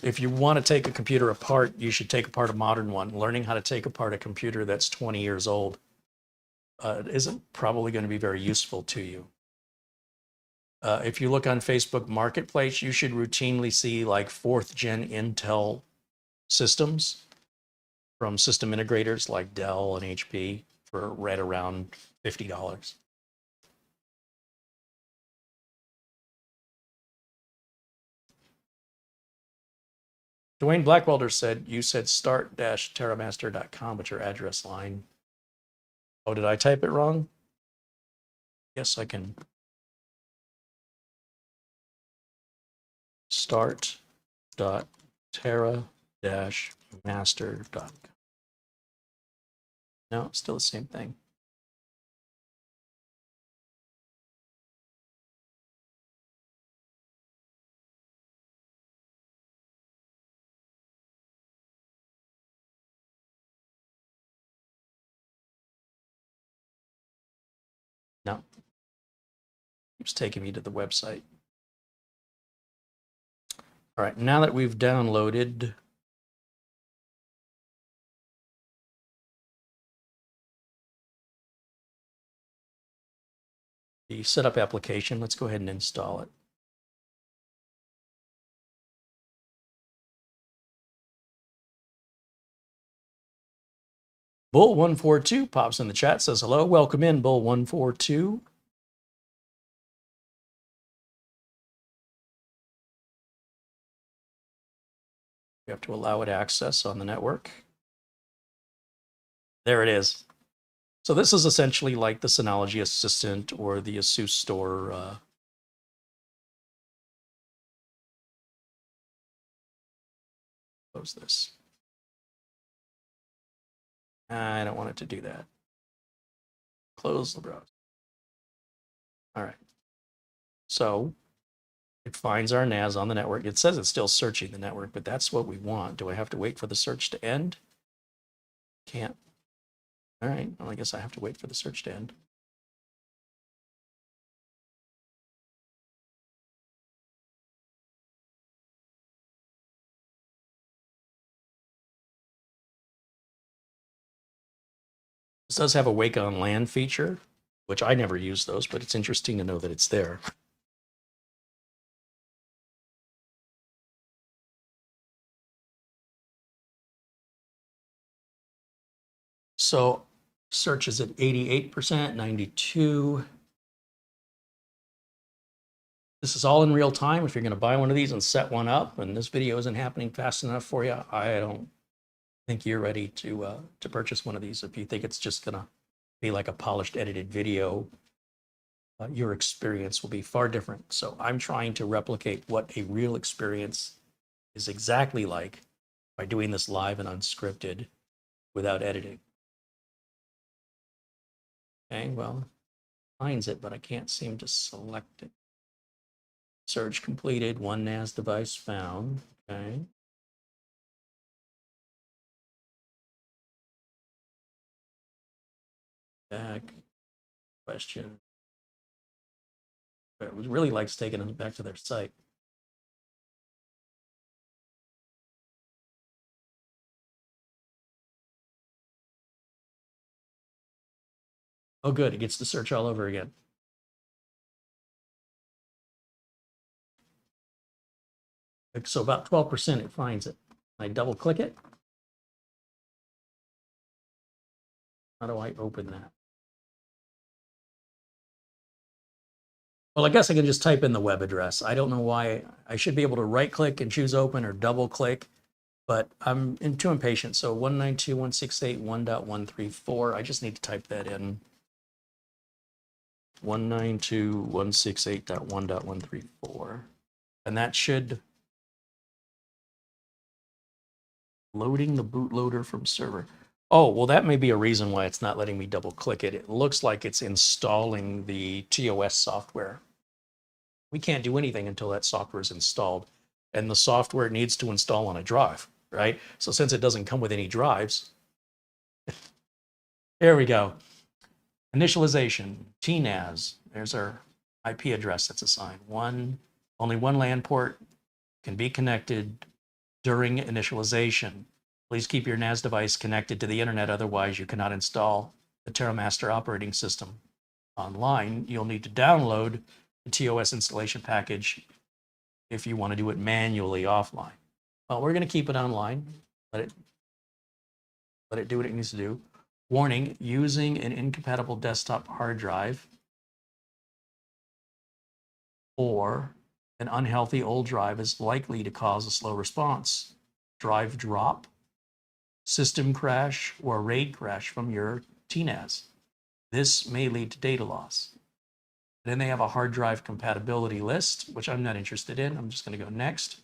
If you want to take a computer apart, you should take apart a modern one. Learning how to take apart a computer that's 20 years old isn't probably going to be very useful to you. If you look on Facebook Marketplace, you should routinely see like 4th gen Intel systems from system integrators like Dell and HP for right around $50. Dwayne Blackwelder said, you said start-terramaster.com with your address line. Oh, did I type it wrong? Yes, I can. Start.terra-master.com. No, it's still the same thing. No. It's taking me to the website. All right, now that we've downloaded the setup application, let's go ahead and install it. Bull142 pops in the chat, says hello. Welcome in, Bull142. We have to allow it access on the network. There it is. So this is essentially like the Synology Assistant or the ASUS Store. Close this. I don't want it to do that. Close the browser. All right. So It finds our NAS on the network. It says it's still searching the network, but that's what we want. Do I have to wait for the search to end? Can't. All right, well, I guess I have to wait for the search to end. This does have a wake on LAN feature, which I never use those, but it's interesting to know that it's there. So search is at 88%, 92. This is all in real time. If you're going to buy one of these and set one up, and this video isn't happening fast enough for you, I don't think you're ready to purchase one of these. If you think it's just going to be like a polished, edited video, your experience will be far different. So I'm trying to replicate what a real experience is exactly like by doing this live and unscripted without editing. Okay, well, finds it, but I can't seem to select it. Search completed, one NAS device found. Okay. Back. Question. But it really likes taking them back to their site. Oh, good. It gets to search all over again. So about 12% it finds it. I double click it. How do I open that? Well, I guess I can just type in the web address. I don't know why. I should be able to right click and choose open or double click, but I'm too impatient. So 192.168.1.134. I just need to type that in. 192.168.1.134. And that should loading the bootloader from server. Oh, well, that may be a reason why it's not letting me double click it. It looks like it's installing the TOS software. We can't do anything until that software is installed. And the software needs to install on a drive, right? So since it doesn't come with any drives, there we go. Initialization, TNAS. There's our IP address that's assigned. Only one LAN port can be connected during initialization. Please keep your NAS device connected to the internet, otherwise you cannot install the TerraMaster operating system online. You'll need to download the TOS installation package if you want to do it manually offline. Well, we're going to keep it online. Let it do what it needs to do. Warning, using an incompatible desktop hard drive or an unhealthy old drive is likely to cause a slow response, drive drop, system crash, or RAID crash from your TNAS. This may lead to data loss. Then they have a hard drive compatibility list, which I'm not interested in. I'm just going to go next.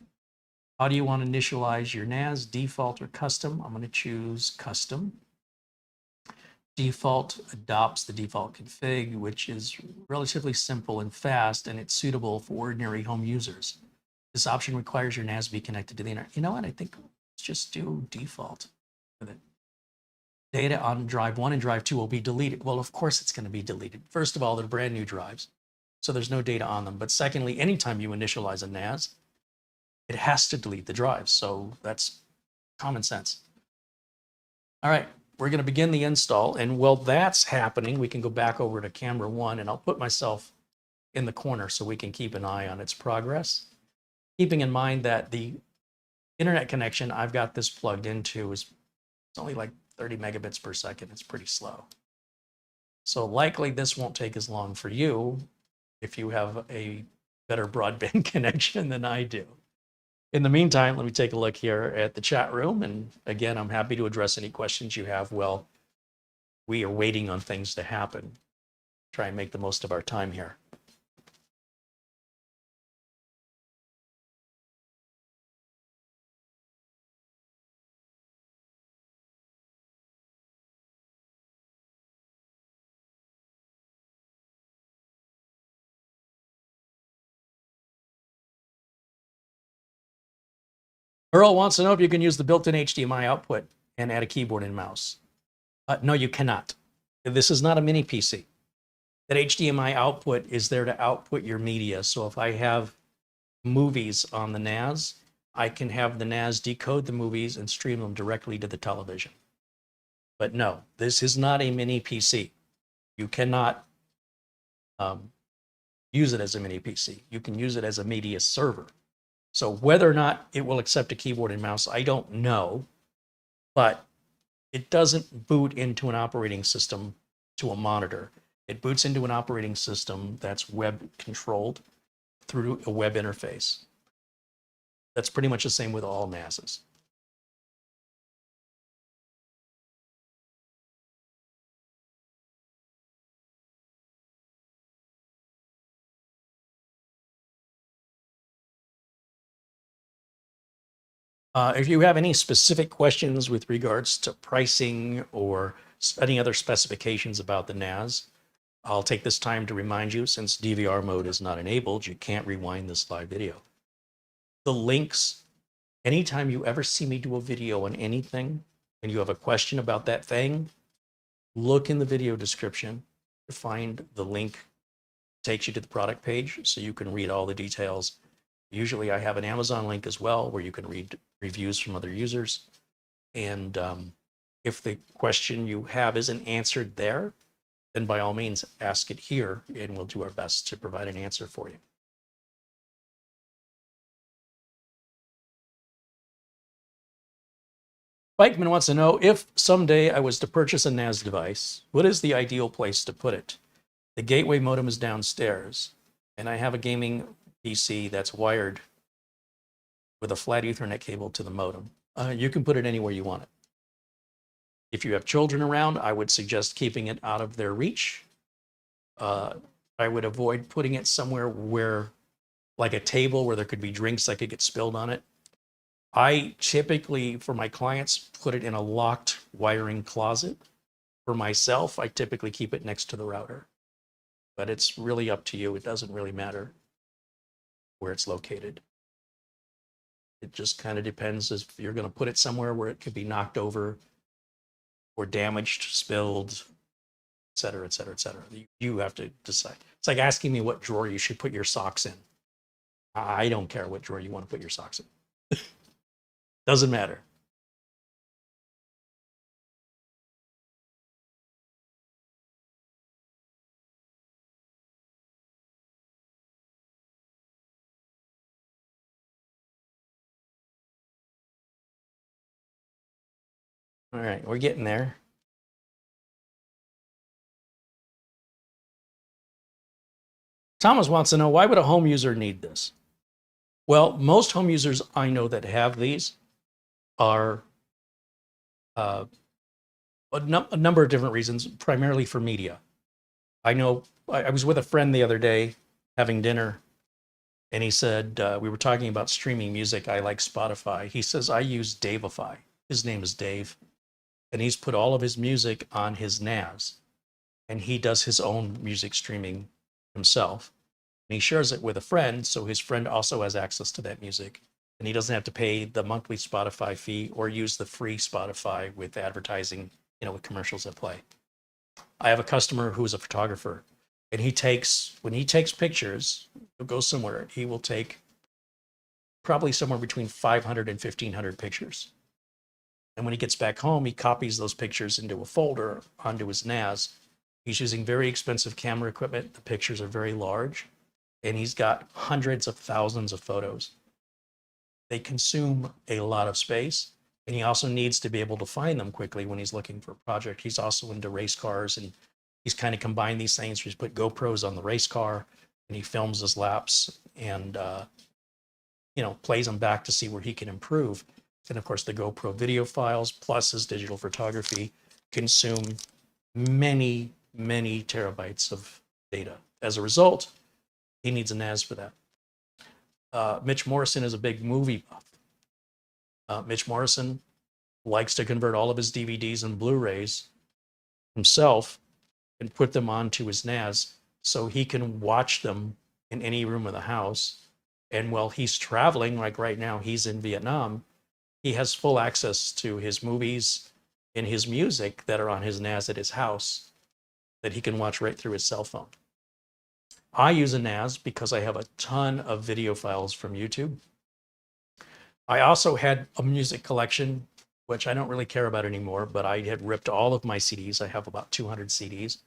How do you want to initialize your NAS, default or custom? I'm going to choose custom. Default adopts the default config, which is relatively simple and fast, and it's suitable for ordinary home users. This option requires your NAS be connected to the internet. You know what? I think let's just do default with it. Data on drive 1 and drive 2 will be deleted. Well, of course it's going to be deleted. First of all, they're brand new drives, so there's no data on them. But secondly, anytime you initialize a NAS, it has to delete the drives. So that's common sense. All right, we're going to begin the install. And while that's happening, we can go back over to camera 1, and I'll put myself in the corner so we can keep an eye on its progress. Keeping in mind that the internet connection I've got this plugged into is only like 30 megabits per second. It's pretty slow. So likely this won't take as long for you if you have a better broadband connection than I do. In the meantime, let me take a look here at the chat room. And again, I'm happy to address any questions you have while we are waiting on things to happen. Try and make the most of our time here. Earl wants to know if you can use the built-in HDMI output and add a keyboard and mouse. No, you cannot. This is not a mini PC. That HDMI output is there to output your media. So if I have movies on the NAS, I can have the NAS decode the movies and stream them directly to the television. But no, this is not a mini PC. You cannot use it as a mini PC. You can use it as a media server. So whether or not it will accept a keyboard and mouse, I don't know, but it doesn't boot into an operating system to a monitor. It boots into an operating system that's web controlled through a web interface. That's pretty much the same with all NASs. If you have any specific questions with regards to pricing or any other specifications about the NAS, I'll take this time to remind you, since DVR mode is not enabled, you can't rewind this live video. The links, anytime you ever see me do a video on anything and you have a question about that thing, look in the video description to find the link that takes you to the product page so you can read all the details. Usually I have an Amazon link as well where you can read reviews from other users. And if the question you have isn't answered there, then by all means ask it here and we'll do our best to provide an answer for you. Bikeman wants to know, if someday I was to purchase a NAS device, what is the ideal place to put it? The gateway modem is downstairs, and I have a gaming PC that's wired with a flat Ethernet cable to the modem. You can put it anywhere you want it. If you have children around, I would suggest keeping it out of their reach. I would avoid putting it somewhere where, like a table where there could be drinks that could get spilled on it. I typically, for my clients, put it in a locked wiring closet. For myself, I typically keep it next to the router. But it's really up to you. It doesn't really matter where it's located. It just kind of depends if you're going to put it somewhere where it could be knocked over or damaged, spilled, et cetera, et cetera, et cetera. You have to decide. It's like asking me what drawer you should put your socks in. I don't care what drawer you want to put your socks in. Doesn't matter. All right, we're getting there. Thomas wants to know, why would a home user need this? Well, most home users I know that have these are a number of different reasons, primarily for media. I know I was with a friend the other day having dinner, and he said, we were talking about streaming music. I like Spotify. He says, I use Davify. His name is Dave. And he's put all of his music on his NAS. And he does his own music streaming himself. And he shares it with a friend, so his friend also has access to that music. And he doesn't have to pay the monthly Spotify fee or use the free Spotify with advertising, with commercials that play. I have a customer who's a photographer, and when he takes pictures, he'll go somewhere, he will take probably somewhere between 500 and 1,500 pictures. And when he gets back home, he copies those pictures into a folder onto his NAS. He's using very expensive camera equipment. The pictures are very large, and he's got hundreds of thousands of photos. They consume a lot of space, and he also needs to be able to find them quickly when he's looking for a project. He's also into race cars, and he's kind of combined these things. He's put GoPros on the race car, and he films his laps and plays them back to see where he can improve. And of course, the GoPro video files plus his digital photography consume many, many terabytes of data. As a result, he needs a NAS for that. Mitch Morrison is a big movie buff. Mitch Morrison likes to convert all of his DVDs and Blu-rays himself and put them onto his NAS so he can watch them in any room of the house. And while he's traveling, like right now, he's in Vietnam, he has full access to his movies and his music that are on his NAS at his house that he can watch right through his cell phone. I use a NAS because I have a ton of video files from YouTube. I also had a music collection, which I don't really care about anymore, but I had ripped all of my CDs. I have about 200 CDs.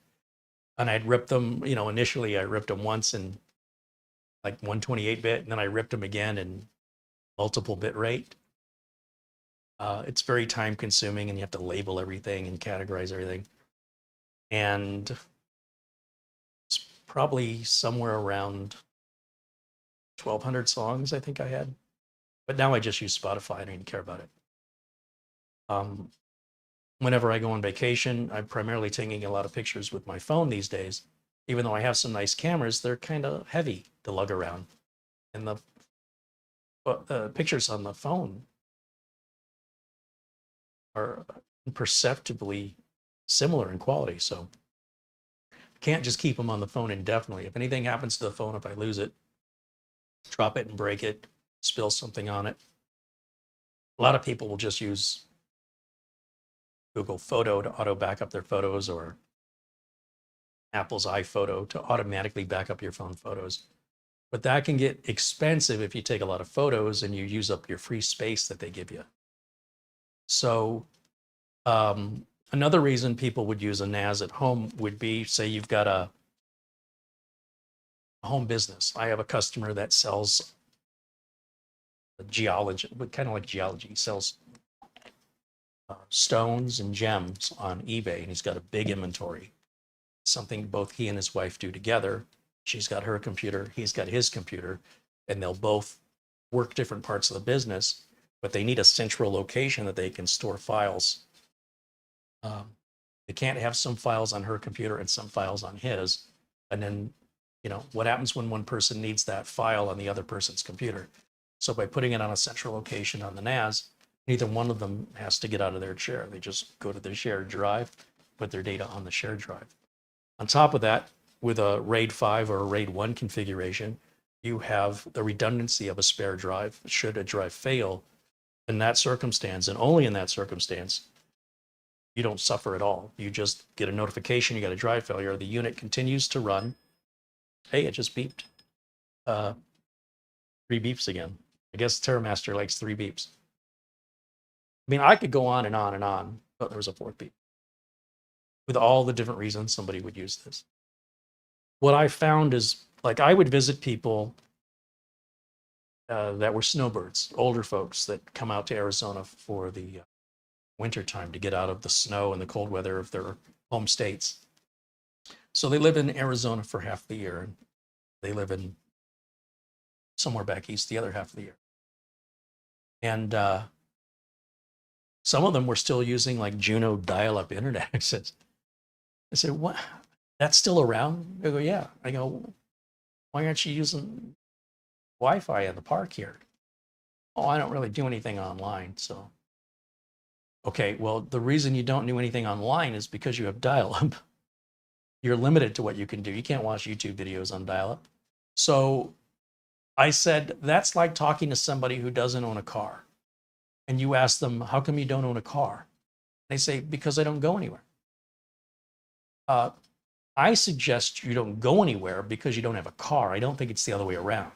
And I'd ripped them, initially I ripped them once in like 128-bit, and then I ripped them again in multiple bit rate. It's very time consuming, and you have to label everything and categorize everything. And it's probably somewhere around 1,200 songs I think I had. But now I just use Spotify. I don't even care about it. Whenever I go on vacation, I'm primarily taking a lot of pictures with my phone these days. Even though I have some nice cameras, they're kind of heavy to lug around. And the pictures on the phone are imperceptibly similar in quality. So I can't just keep them on the phone indefinitely. If anything happens to the phone, if I lose it, drop it and break it, spill something on it. A lot of people will just use Google Photo to auto backup their photos, or Apple's iPhoto to automatically back up your phone photos. But that can get expensive if you take a lot of photos and you use up your free space that they give you. So another reason people would use a NAS at home would be, say you've got a home business. I have a customer that sells geology, but kind of like geology. He sells stones and gems on eBay, and he's got a big inventory. Something both he and his wife do together. She's got her computer, he's got his computer, and they'll both work different parts of the business, but they need a central location that they can store files. They can't have some files on her computer and some files on his. And then, what happens when one person needs that file on the other person's computer? So by putting it on a central location on the NAS, neither one of them has to get out of their chair. They just go to the shared drive, put their data on the shared drive. On top of that, with a RAID 5 or a RAID 1 configuration, you have the redundancy of a spare drive. Should a drive fail, in that circumstance, and only in that circumstance, you don't suffer at all. You just get a notification you got a drive failure. The unit continues to run. Hey, it just beeped. 3 beeps again. I guess TerraMaster likes 3 beeps. I mean, I could go on and on and on, but there was a 4th beep. With all the different reasons somebody would use this. What I found is, like, I would visit people that were snowbirds, older folks that come out to Arizona for the winter time to get out of the snow and the cold weather of their home states. So they live in Arizona for half the year, and they live in somewhere back east the other half of the year. And some of them were still using like Juno dial-up internet access. I said, what? That's still around? They go, yeah. I go, why aren't you using Wi-Fi in the park here? Oh, I don't really do anything online, so. Okay, well, the reason you don't do anything online is because you have dial-up. You're limited to what you can do. You can't watch YouTube videos on dial-up. So I said, that's like talking to somebody who doesn't own a car. And you ask them, how come you don't own a car? They say, because I don't go anywhere. I suggest you don't go anywhere because you don't have a car. I don't think it's the other way around.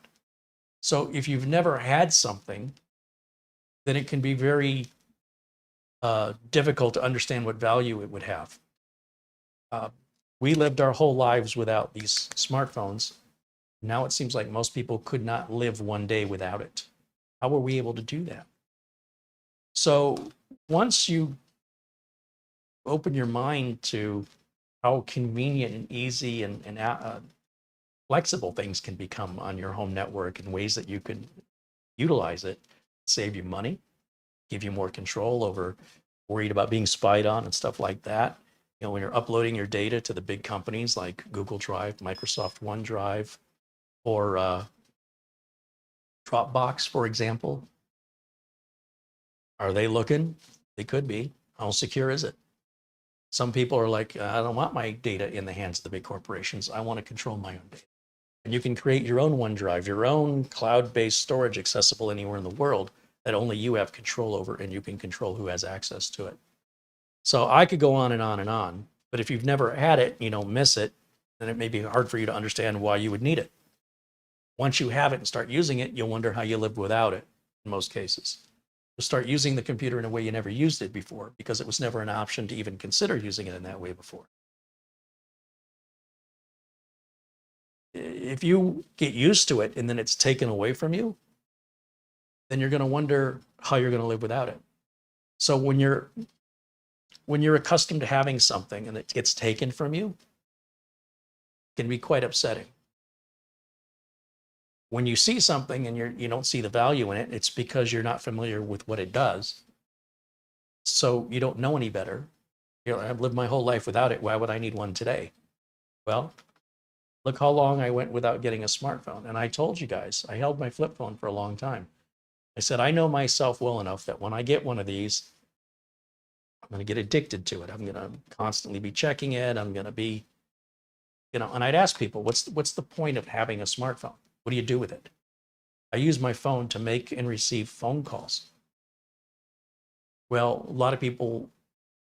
So if you've never had something, then it can be very difficult to understand what value it would have. We lived our whole lives without these smartphones. Now it seems like most people could not live one day without it. How were we able to do that? So once you open your mind to how convenient and easy and flexible things can become on your home network in ways that you can utilize it, save you money, give you more control over worried about being spied on and stuff like that. When you're uploading your data to the big companies like Google Drive, Microsoft OneDrive, or Dropbox, for example, are they looking? They could be. How secure is it? Some people are like, I don't want my data in the hands of the big corporations. I want to control my own data. And you can create your own OneDrive, your own cloud-based storage accessible anywhere in the world that only you have control over, and you can control who has access to it. So I could go on and on and on, but if you've never had it, you don't miss it, then it may be hard for you to understand why you would need it. Once you have it and start using it, you'll wonder how you lived without it in most cases. You'll start using the computer in a way you never used it before because it was never an option to even consider using it in that way before. If you get used to it and then it's taken away from you, then you're going to wonder how you're going to live without it. So when you're accustomed to having something and it gets taken from you, it can be quite upsetting. When you see something and you don't see the value in it, it's because you're not familiar with what it does. So you don't know any better. You know, I've lived my whole life without it. Why would I need one today? Well, look how long I went without getting a smartphone. And I told you guys, I held my flip phone for a long time. I said, I know myself well enough that when I get one of these, I'm going to get addicted to it. I'm going to constantly be checking it. I'm going to be, and I'd ask people, what's the point of having a smartphone? What do you do with it? I use my phone to make and receive phone calls. Well, a lot of people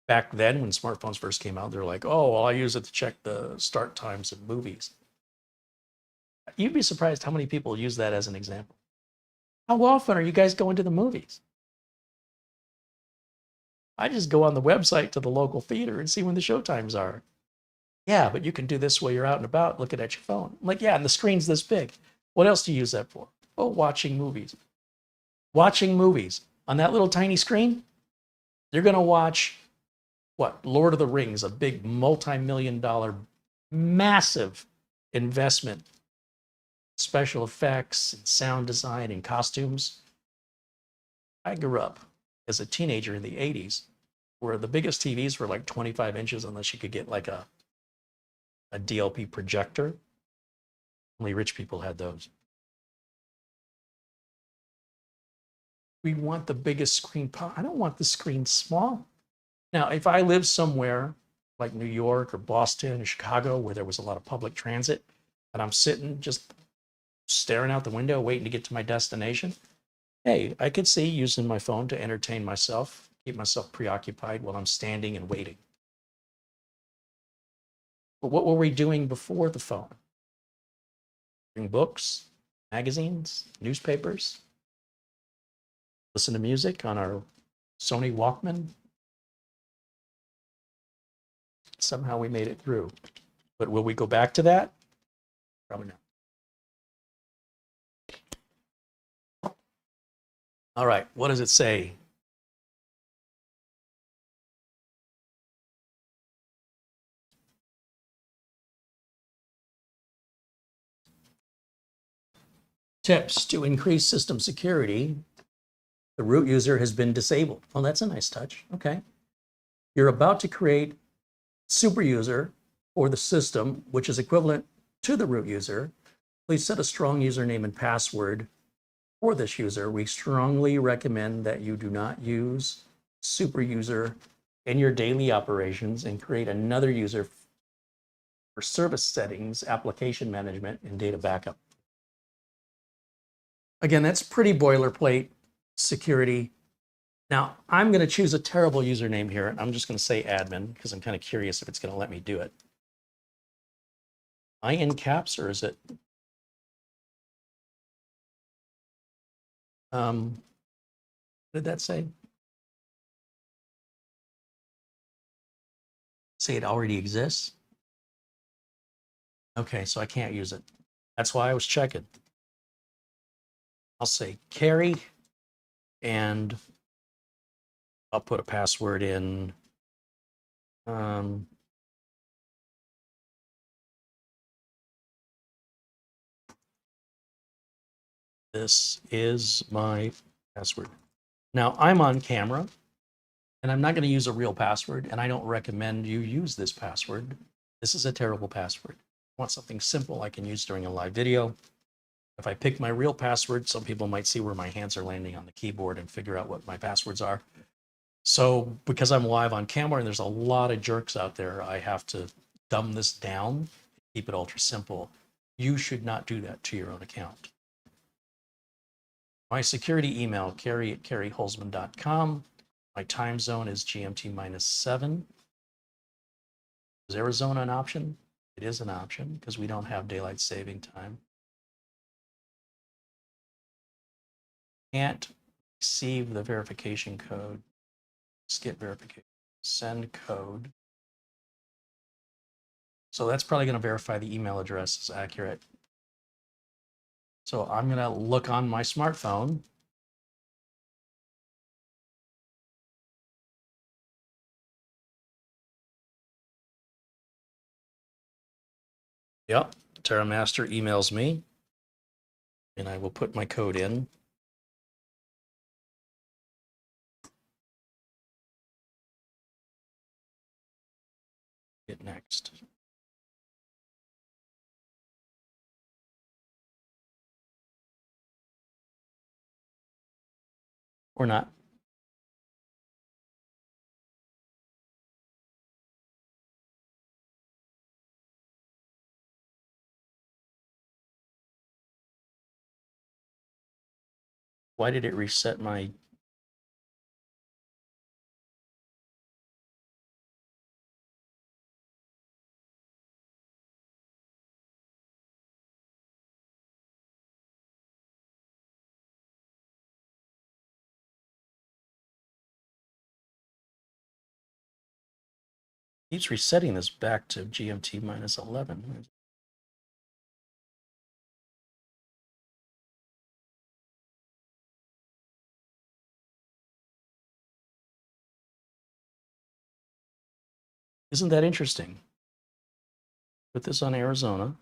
back then when smartphones first came out, they're like, oh, well, I use it to check the start times of movies. You'd be surprised how many people use that as an example. How often are you guys going to the movies? I just go on the website to the local theater and see when the show times are. Yeah, but you can do this while you're out and about looking at your phone. I'm like, yeah, and the screen's this big. What else do you use that for? Oh, watching movies. Watching movies. On that little tiny screen, you're going to watch, what, Lord of the Rings, a big multi-million-dollar, massive investment, special effects and sound design and costumes. I grew up as a teenager in the 80s, where the biggest TVs were like 25 inches unless you could get like a DLP projector. Only rich people had those. We want the biggest screen. I don't want the screen small. Now, if I live somewhere like New York or Boston or Chicago where there was a lot of public transit, and I'm sitting just staring out the window waiting to get to my destination, hey, I could see using my phone to entertain myself, keep myself preoccupied while I'm standing and waiting. But what were we doing before the phone? Reading books, magazines, newspapers, listen to music on our Sony Walkman. Somehow we made it through. But will we go back to that? Probably not. All right, what does it say? Tips to increase system security. The root user has been disabled. Well, that's a nice touch. Okay. You're about to create super user for the system, which is equivalent to the root user. Please set a strong username and password for this user. We strongly recommend that you do not use super user in your daily operations and create another user for service settings, application management, and data backup. Again, that's pretty boilerplate security. Now, I'm going to choose a terrible username here, and I'm just going to say admin because I'm kind of curious if it's going to let me do it. Am I in caps or is it? What did that say? Say it already exists? Okay, so I can't use it. That's why I was checking. I'll say Carey, and I'll put a password in. This is my password. Now I'm on camera and I'm not going to use a real password, and I don't recommend you use this password. This is a terrible password. I want something simple I can use during a live video. If I pick my real password, some people might see where my hands are landing on the keyboard and figure out what my passwords are. So because I'm live on camera and there's a lot of jerks out there, I have to dumb this down, keep it ultra simple. You should not do that to your own account. My security email, carey@careyholzman.com. My time zone is GMT-7. Is Arizona an option? It is an option because we don't have daylight saving time. Can't receive the verification code. Skip verification. Send code. So that's probably going to verify the email address is accurate. So I'm going to look on my smartphone. Yep, TerraMaster emails me, and I will put my code in. Hit next. Or not. Why did it reset my... Keeps resetting this back to GMT-11. Isn't that interesting? Put this on Arizona.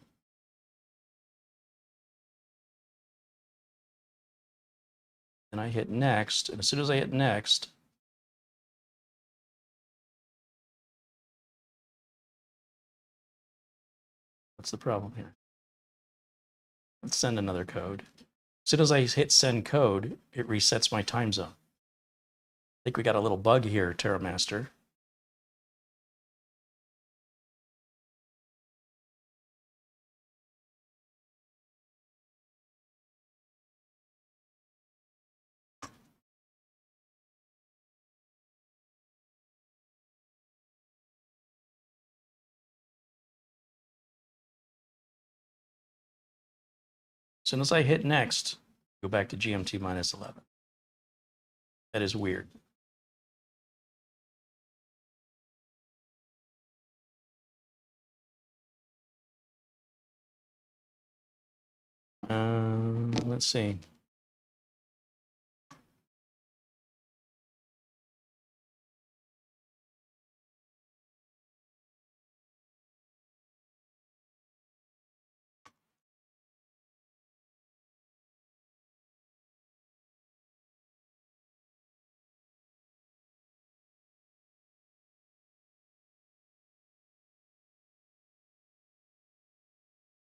And I hit next, and as soon as I hit next, what's the problem here? Let's send another code. As soon as I hit send code, it resets my time zone. I think we got a little bug here, TerraMaster. As soon as I hit next, go back to GMT-11. That is weird. Let's see.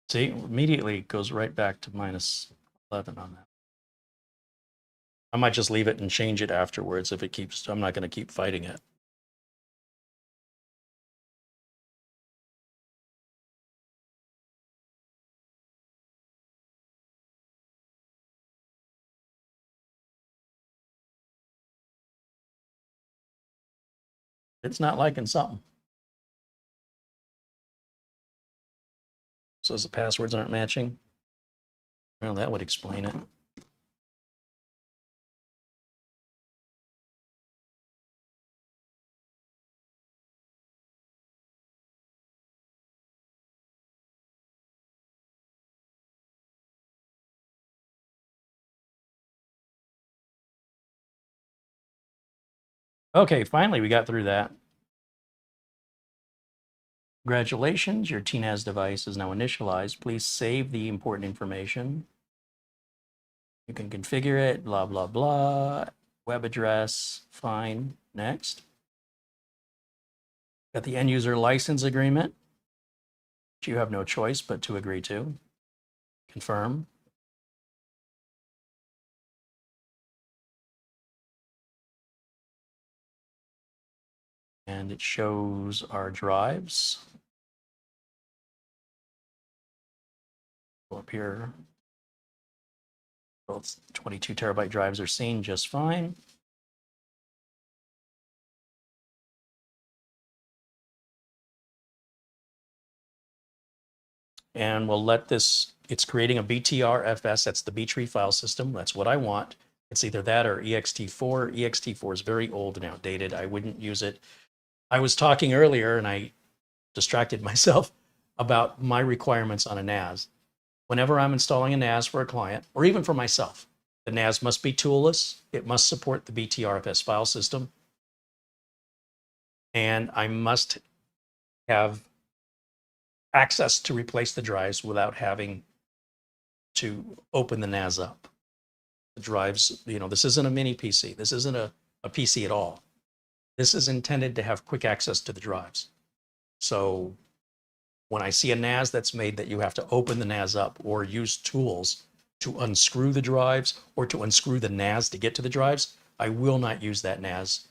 See, immediately it goes right back to -11 on that. I might just leave it and change it afterwards if it keeps, I'm not going to keep fighting it. It's not liking something. So the passwords aren't matching. Well, that would explain it. Okay, finally we got through that. Congratulations, your TNAS device is now initialized. Please save the important information. You can configure it, blah, blah, blah. Web address, fine. Next. Got the end user license agreement, which you have no choice but to agree to. Confirm. And it shows our drives. Go up here. Both 22 terabyte drives are seen just fine. And we'll let this, it's creating a BTRFS, that's the B-tree file system. That's what I want. It's either that or ext4. ext4 is very old and outdated. I wouldn't use it. I was talking earlier and I distracted myself about my requirements on a NAS. Whenever I'm installing a NAS for a client, or even for myself, the NAS must be toolless. It must support the BTRFS file system. And I must have access to replace the drives without having to open the NAS up. The drives, you know, this isn't a mini PC. This isn't a PC at all. This is intended to have quick access to the drives. So when I see a NAS that's made that you have to open the NAS up or use tools to unscrew the drives or to unscrew the NAS to get to the drives, I will not use that NAS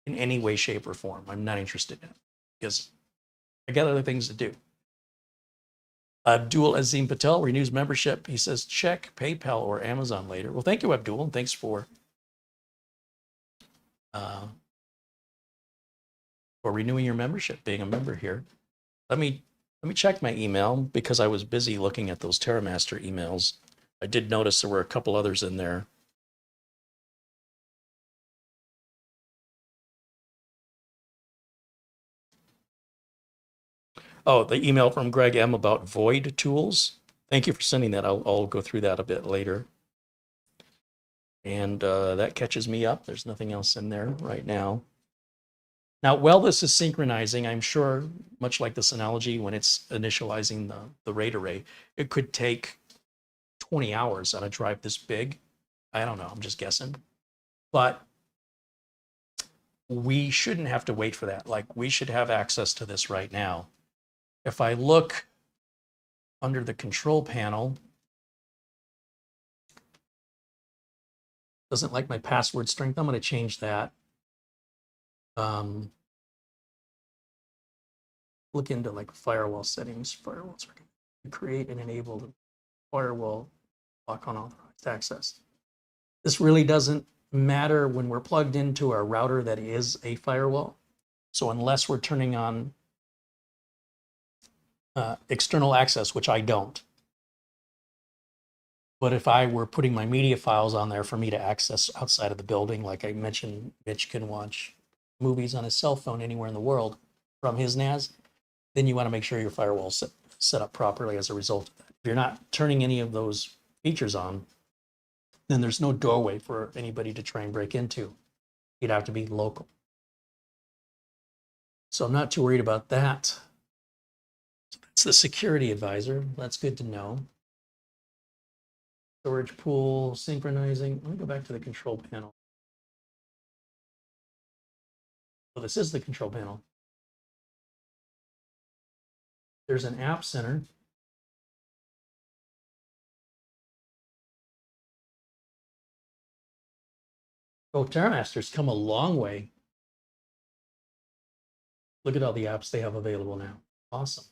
in any way, shape, or form. I'm not interested in it because I got other things to do. Abdul Azim Patel renews membership. He says, check PayPal or Amazon later. Well, thank you, Abdul, and thanks for renewing your membership, being a member here. Let me check my email because I was busy looking at those TerraMaster emails. I did notice there were a couple others in there. Oh, the email from Greg M about void tools. Thank you for sending that. I'll go through that a bit later. And that catches me up. There's nothing else in there right now. Now, while this is synchronizing, I'm sure, much like the Synology, when it's initializing the RAID array, it could take 20 hours on a drive this big. I don't know, I'm just guessing. But we shouldn't have to wait for that. Like, we should have access to this right now. If I look under the control panel, doesn't like my password strength. I'm going to change that. Look into like firewall settings, firewalls, create and enable firewall lock on authorized access. This really doesn't matter when we're plugged into our router that is a firewall. So unless we're turning on external access, which I don't. But if I were putting my media files on there for me to access outside of the building, like I mentioned, Mitch can watch movies on his cell phone anywhere in the world from his NAS, then you want to make sure your firewall's set up properly as a result of that. If you're not turning any of those features on, then there's no doorway for anybody to try and break into. You'd have to be local. So I'm not too worried about that. So that's the security advisor. That's good to know. Storage pool, synchronizing. Let me go back to the control panel. Well, this is the control panel. There's an app center. Oh, TerraMaster's come a long way. Look at all the apps they have available now. Awesome.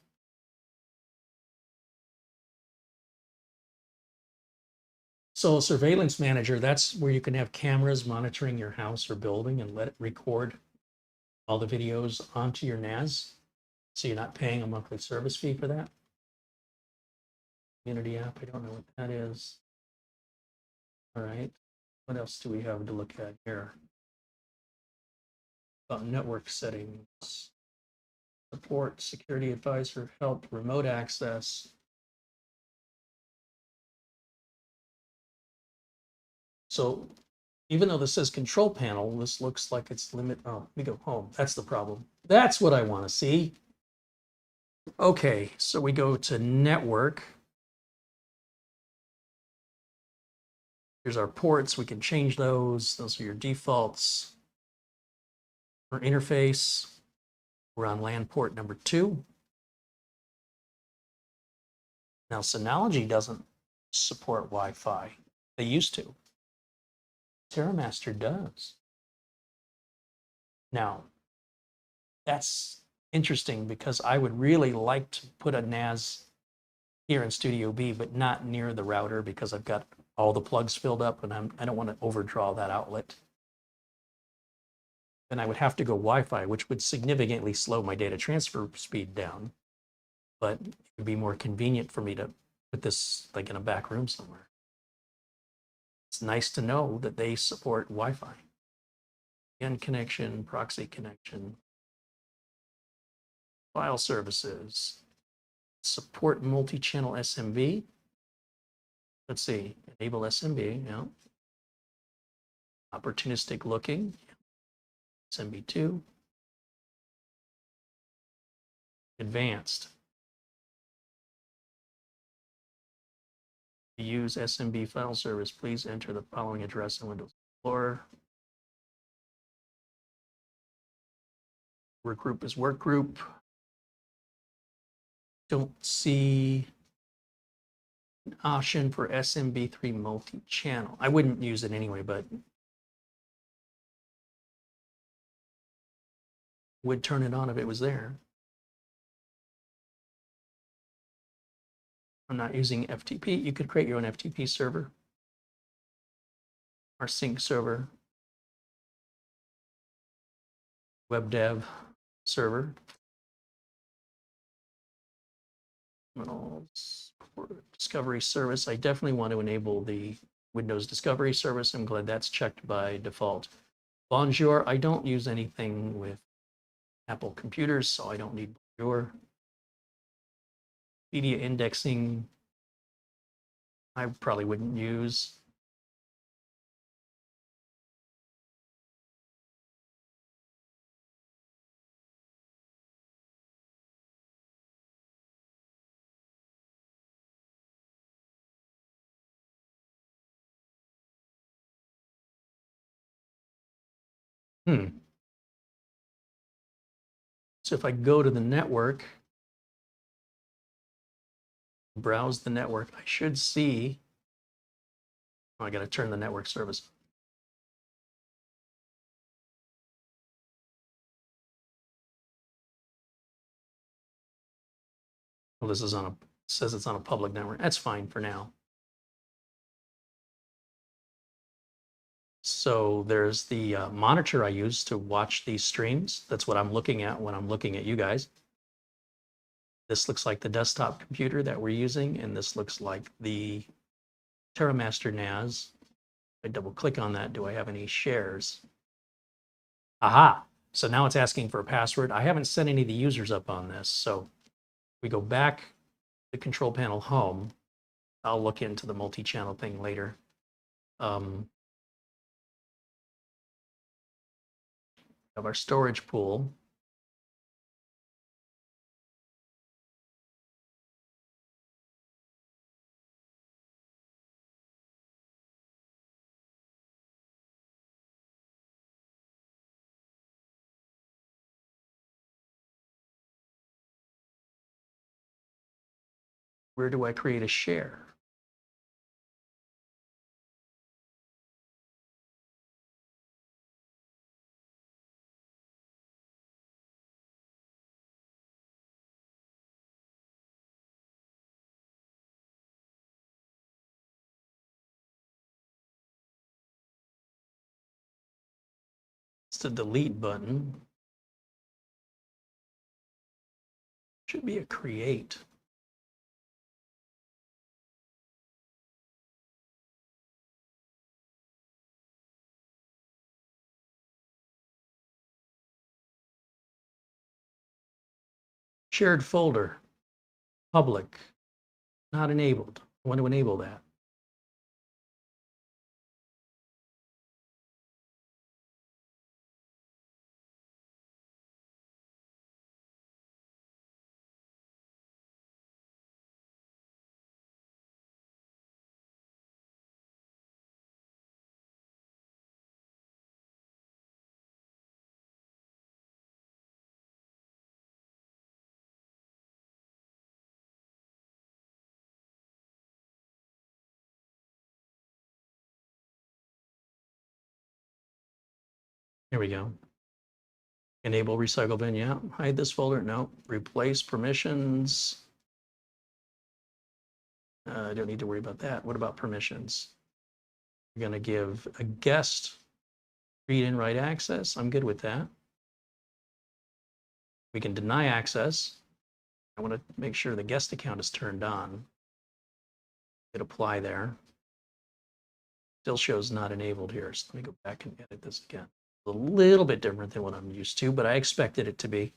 So surveillance manager, that's where you can have cameras monitoring your house or building and let it record all the videos onto your NAS. So you're not paying a monthly service fee for that. Community app, I don't know what that is. All right, what else do we have to look at here? Network settings, support, security advisor, help, remote access. So even though this says control panel, this looks like it's limit. Oh, let me go home. That's the problem. That's what I want to see. Okay, so we go to network. Here's our ports. We can change those. Those are your defaults. For interface, we're on LAN port number 2. Now, Synology doesn't support Wi-Fi. They used to. TerraMaster does. Now, that's interesting because I would really like to put a NAS here in Studio B, but not near the router because I've got all the plugs filled up and I don't want to overdraw that outlet. And I would have to go Wi-Fi, which would significantly slow my data transfer speed down. But it would be more convenient for me to put this like in a back room somewhere. It's nice to know that they support Wi-Fi. VPN connection, proxy connection, file services, support multi-channel SMB. Let's see, enable SMB, yeah. Opportunistic looking, SMB2. Advanced. To use SMB file service, please enter the following address in Windows Explorer. Work group is work group. Don't see an option for SMB3 multi-channel. I wouldn't use it anyway, but would turn it on if it was there. I'm not using FTP. You could create your own FTP server. Our sync server. Web dev server. Discovery service. I definitely want to enable the Windows Discovery service. I'm glad that's checked by default. Bonjour. I don't use anything with Apple computers, so I don't need Bonjour. Media indexing, I probably wouldn't use. So if I go to the network, browse the network, I should see, oh, I got to turn the network service. Well, this is on a, says it's on a public network. That's fine for now. So there's the monitor I use to watch these streams. That's what I'm looking at when I'm looking at you guys. This looks like the desktop computer that we're using, and this looks like the TerraMaster NAS. I double click on that. Do I have any shares? Aha. So now it's asking for a password. I haven't set any of the users up on this. So we go back to the control panel home. I'll look into the multi-channel thing later. Of our storage pool. Where do I create a share? It's the delete button. Should be a create. Shared folder, public, not enabled. I want to enable that. Here we go. Enable recycle bin, yeah. Hide this folder, no. Replace permissions. I don't need to worry about that. What about permissions? We're going to give a guest read and write access. I'm good with that. We can deny access. I want to make sure the guest account is turned on. Hit apply there. Still shows not enabled here. So let me go back and edit this again. A little bit different than what I'm used to, but I expected it to be.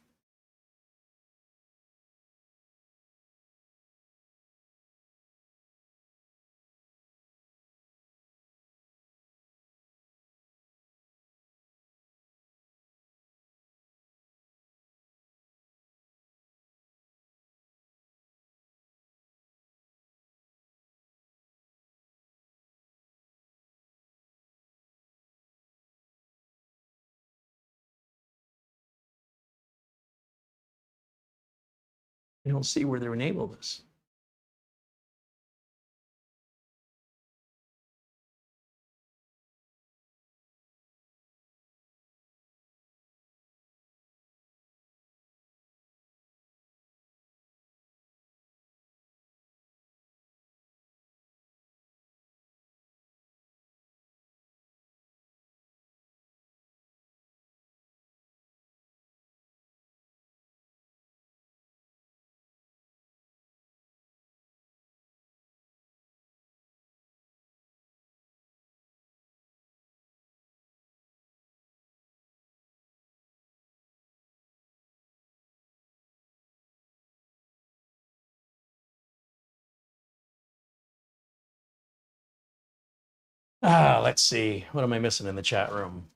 You don't see where they enable this. Let's see. What am I missing in the chat room?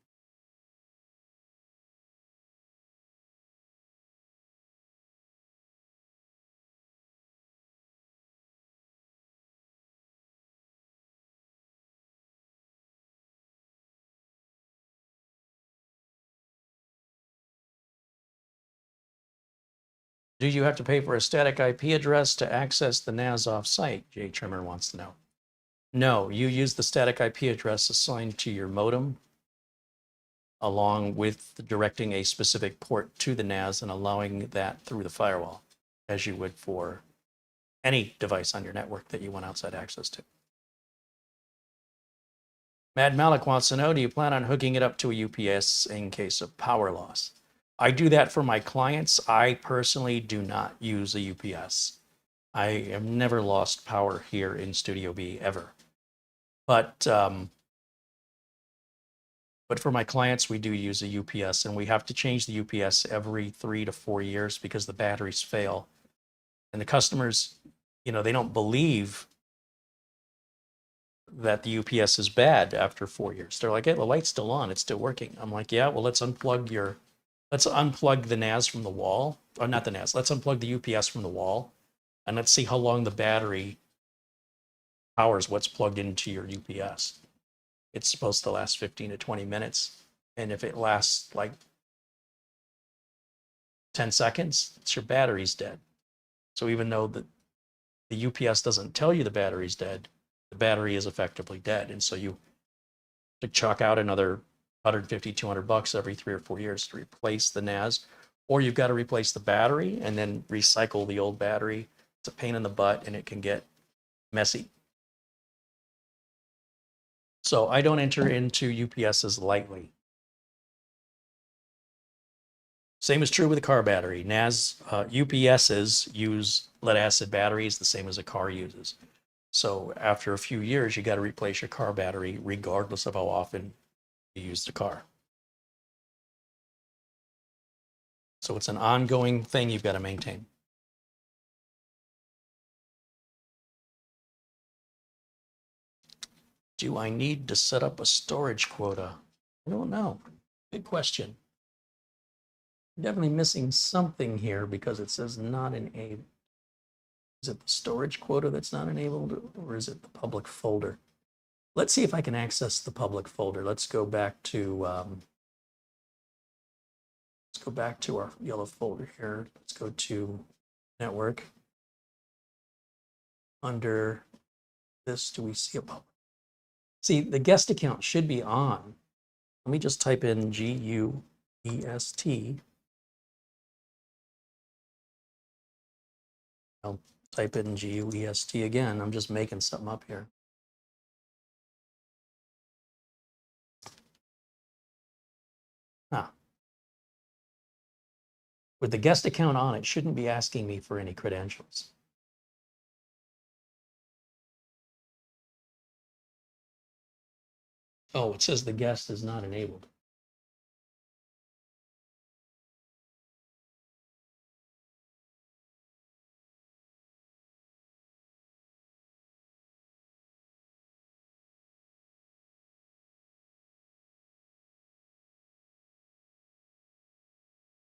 Do you have to pay for a static IP address to access the NAS off-site? Jay Trimmer wants to know. No, you use the static IP address assigned to your modem along with directing a specific port to the NAS and allowing that through the firewall, as you would for any device on your network that you want outside access to. Mad Malik wants to know, do you plan on hooking it up to a UPS in case of power loss? I do that for my clients. I personally do not use a UPS. I have never lost power here in Studio B ever. But for my clients, we do use a UPS, and we have to change the UPS every 3 to 4 years because the batteries fail. And the customers, you know, they don't believe that the UPS is bad after 4 years. They're like, hey, the light's still on, it's still working. I'm like, yeah, well, let's unplug the NAS from the wall, or not the NAS, let's unplug the UPS from the wall, and let's see how long the battery powers what's plugged into your UPS. It's supposed to last 15 to 20 minutes. And if it lasts like 10 seconds, it's your battery's dead. So even though the UPS doesn't tell you the battery's dead, the battery is effectively dead. And so you have to chalk out another 150, 200 bucks every 3 or 4 years to replace the NAS, or you've got to replace the battery and then recycle the old battery. It's a pain in the butt and it can get messy. So I don't enter into UPSs lightly. Same is true with a car battery. NAS UPSs use lead acid batteries the same as a car uses. So after a few years, you got to replace your car battery regardless of how often you use the car. So it's an ongoing thing you've got to maintain. Do I need to set up a storage quota? I don't know. Good question. I'm definitely missing something here because it says not enabled. Is it the storage quota that's not enabled, or is it the public folder? Let's see if I can access the public folder. Let's go back to our yellow folder here. Let's go to network. Under this, do we see a public? See, the guest account should be on. Let me just type in GUEST. I'll type in GUEST again. I'm just making something up here. Huh. With the guest account on, it shouldn't be asking me for any credentials. Oh, it says the guest is not enabled.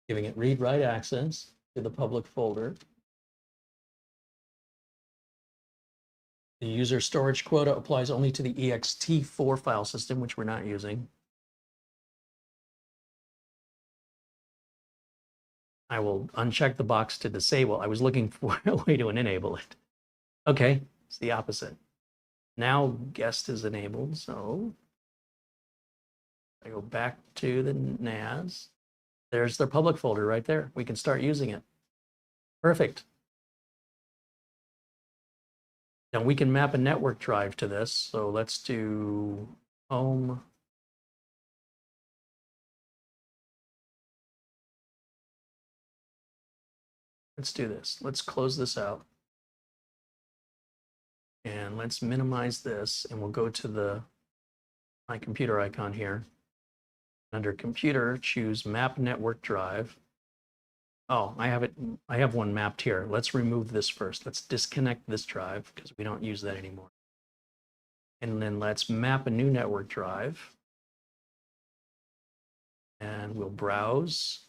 Giving it read-write access to the public folder. The user storage quota applies only to the ext4 file system, which we're not using. I will uncheck the box to disable. I was looking for a way to enable it. Okay, it's the opposite. Now guest is enabled, so I go back to the NAS. There's their public folder right there. We can start using it. Perfect. Now we can map a network drive to this. So let's do home. Let's do this. Let's close this out. And let's minimize this, and we'll go to my computer icon here. Under computer, choose map network drive. Oh, I have one mapped here. Let's remove this first. Let's disconnect this drive because we don't use that anymore. And then let's map a new network drive. And we'll browse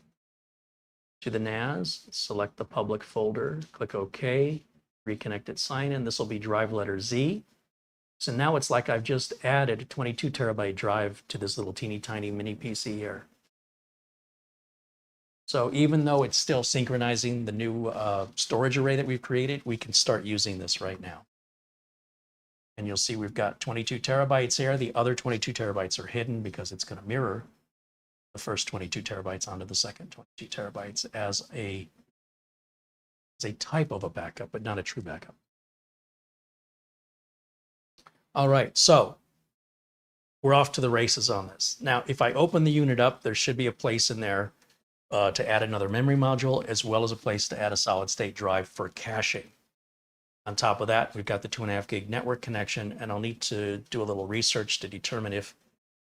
to the NAS, select the public folder, click OK, reconnect it, sign in. This will be drive letter Z. So now it's like I've just added a 22 terabyte drive to this little teeny tiny mini PC here. So even though it's still synchronizing the new storage array that we've created, we can start using this right now. And you'll see we've got 22 terabytes here. The other 22 terabytes are hidden because it's going to mirror the first 22 terabytes onto the second 22 terabytes as a type of a backup, but not a true backup. All right, so we're off to the races on this. Now, if I open the unit up, there should be a place in there to add another memory module, as well as a place to add a solid state drive for caching. On top of that, we've got the 2.5 gig network connection, and I'll need to do a little research to determine if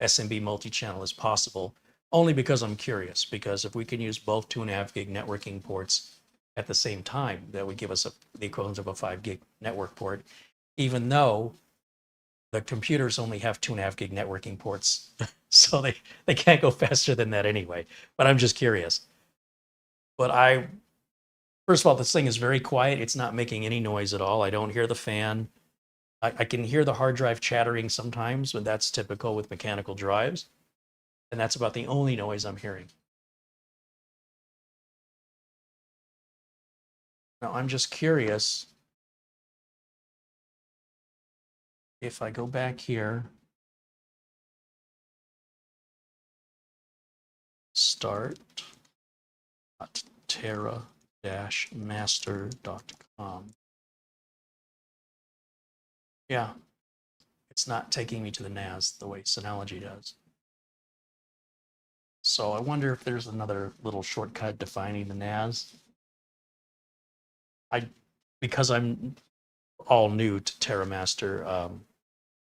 SMB multi-channel is possible, only because I'm curious, because if we can use both 2.5 gig networking ports at the same time, that would give us the equivalent of a 5 gig network port, even though the computers only have 2.5 gig networking ports, so they can't go faster than that anyway. But I'm just curious. But first of all, this thing is very quiet. It's not making any noise at all. I don't hear the fan. I can hear the hard drive chattering sometimes, but that's typical with mechanical drives. And that's about the only noise I'm hearing. Now, I'm just curious. If I go back here, start terra-master.com. Yeah, it's not taking me to the NAS the way Synology does. So I wonder if there's another little shortcut defining the NAS. Because I'm all new to TerraMaster,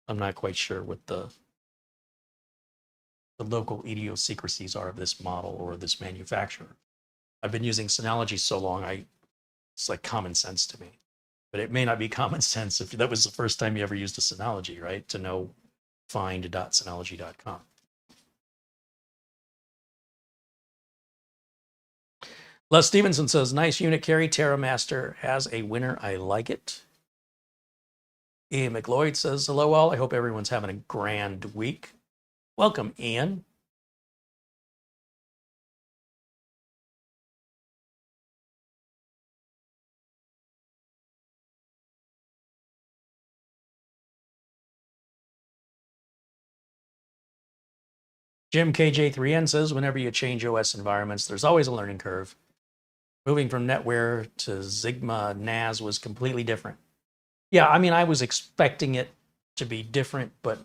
I'm not quite sure what the local idiosyncrasies are of this model or this manufacturer. I've been using Synology so long, it's like common sense to me. But it may not be common sense if that was the first time you ever used a Synology, right? To know find.synology.com. Les Stevenson says, nice unit, Carey. TerraMaster has a winner. I like it. Ian McLeod says, hello all. I hope everyone's having a grand week. Welcome, Ian. Jim KJ3N says, whenever you change OS environments, there's always a learning curve. moving from NetWare to Sigma NAS was completely different. Yeah, I mean, I was expecting it to be different, but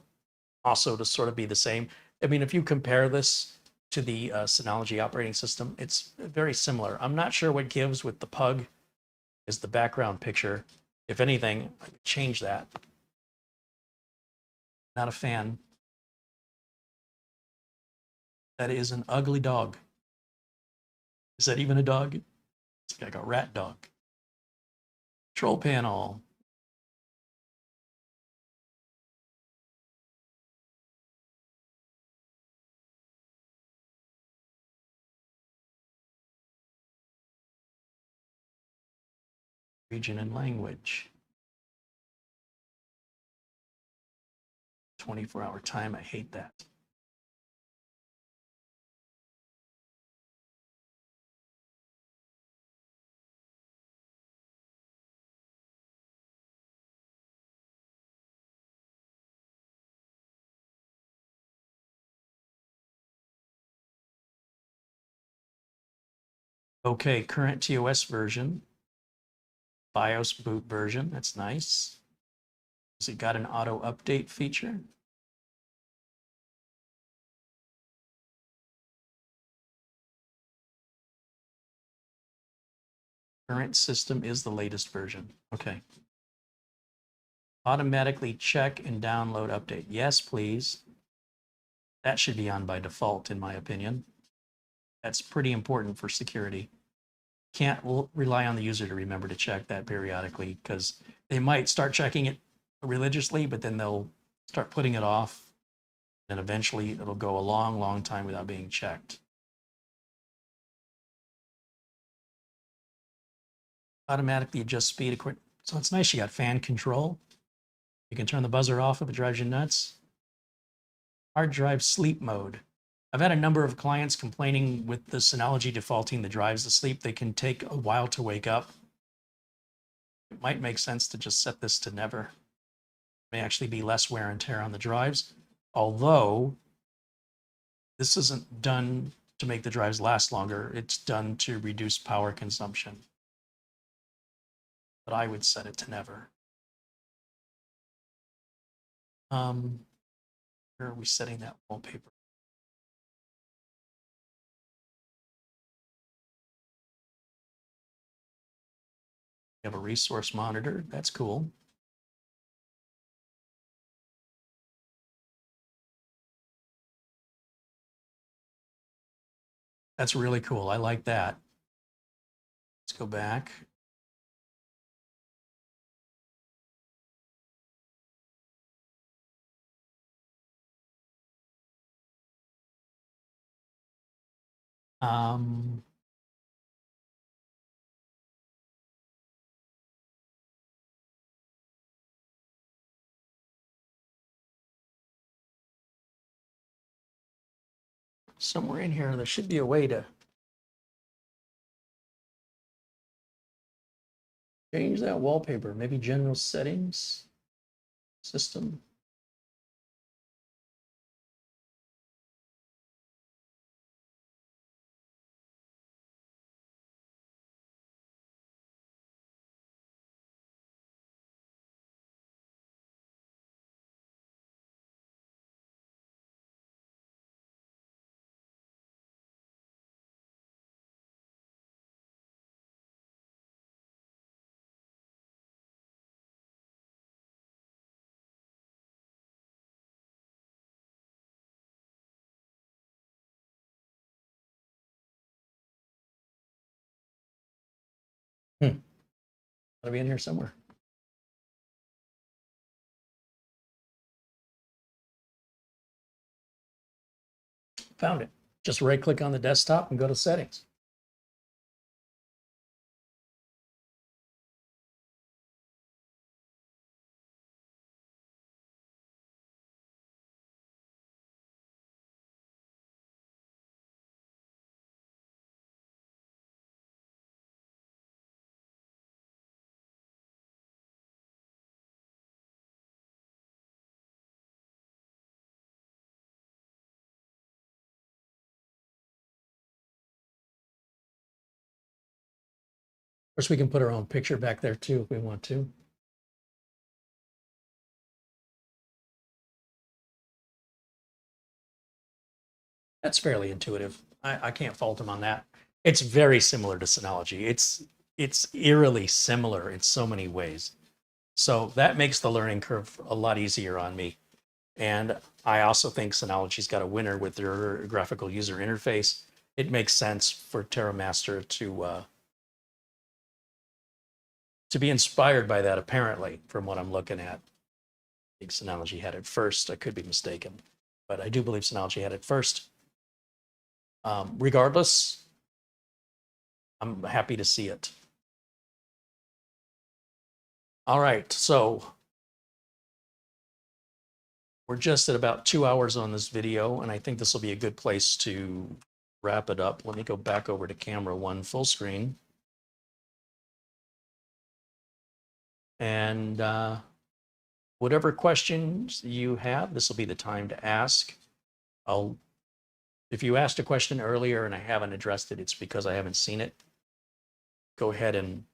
also to sort of be the same. I mean, if you compare this to the Synology operating system, it's very similar. I'm not sure what gives with the pug is the background picture. If anything, I could change that. Not a fan. That is an ugly dog. Is that even a dog? It's like a rat dog. Control panel. Region and language. 24-hour time. I hate that. Okay, current TOS version. BIOS boot version. That's nice. Has it got an auto update feature? Current system is the latest version. Okay. Automatically check and download update. Yes, please. That should be on by default, in my opinion. That's pretty important for security. Can't rely on the user to remember to check that periodically because they might start checking it religiously, but then they'll start putting it off. And eventually it'll go a long, long time without being checked. Automatically adjust speed according. So it's nice you got fan control. You can turn the buzzer off if it drives you nuts. Hard drive sleep mode. I've had a number of clients complaining with the Synology defaulting the drives to sleep. They can take a while to wake up. It might make sense to just set this to never. It may actually be less wear and tear on the drives. Although this isn't done to make the drives last longer. It's done to reduce power consumption. But I would set it to never. Where are we setting that wallpaper? We have a resource monitor. That's cool. That's really cool. I like that. Let's go back. Somewhere in here, there should be a way to change that wallpaper. Maybe general settings, system. Gotta be in here somewhere. Found it. Just right click on the desktop and go to settings. course, we can put our own picture back there too if we want to. That's fairly intuitive. I can't fault him on that. It's very similar to Synology. It's eerily similar in so many ways. So that makes the learning curve a lot easier on me. And I also think Synology's got a winner with their graphical user interface. It makes sense for TerraMaster to be inspired by that, apparently, from what I'm looking at. I think Synology had it first. I could be mistaken, but I do believe Synology had it first. Regardless, I'm happy to see it. All right, so we're just at about 2 hours on this video, and I think this will be a good place to wrap it up. Let me go back over to camera 1 full screen. And whatever questions you have, this will be the time to ask. If you asked a question earlier and I haven't addressed it, it's because I haven't seen it. Go ahead and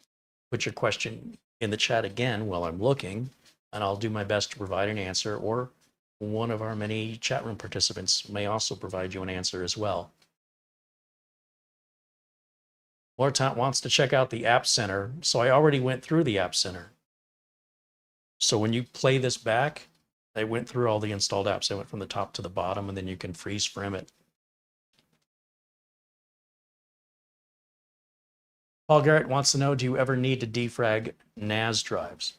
put your question in the chat again while I'm looking, and I'll do my best to provide an answer, or one of our many chat room participants may also provide you an answer as well. Lortant wants to check out the App Center. So I already went through the App Center. So when you play this back, I went through all the installed apps. I went from the top to the bottom, and then you can freeze frame it. Paul Garrett wants to know, do you ever need to defrag NAS drives?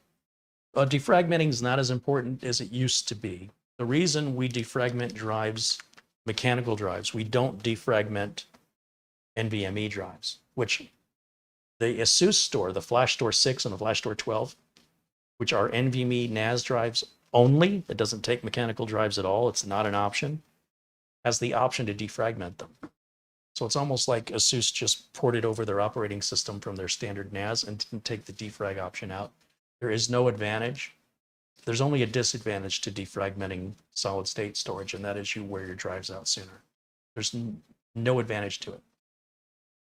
Well, defragmenting is not as important as it used to be. The reason we defragment drives, mechanical drives, we don't defragment NVMe drives, which the ASUS store, the Flash Store 6 and the Flash Store 12, which are NVMe NAS drives only, it doesn't take mechanical drives at all, it's not an option, has the option to defragment them. So it's almost like ASUS just ported over their operating system from their standard NAS and didn't take the defrag option out. There is no advantage. There's only a disadvantage to defragmenting solid state storage, and that is you wear your drives out sooner. There's no advantage to it.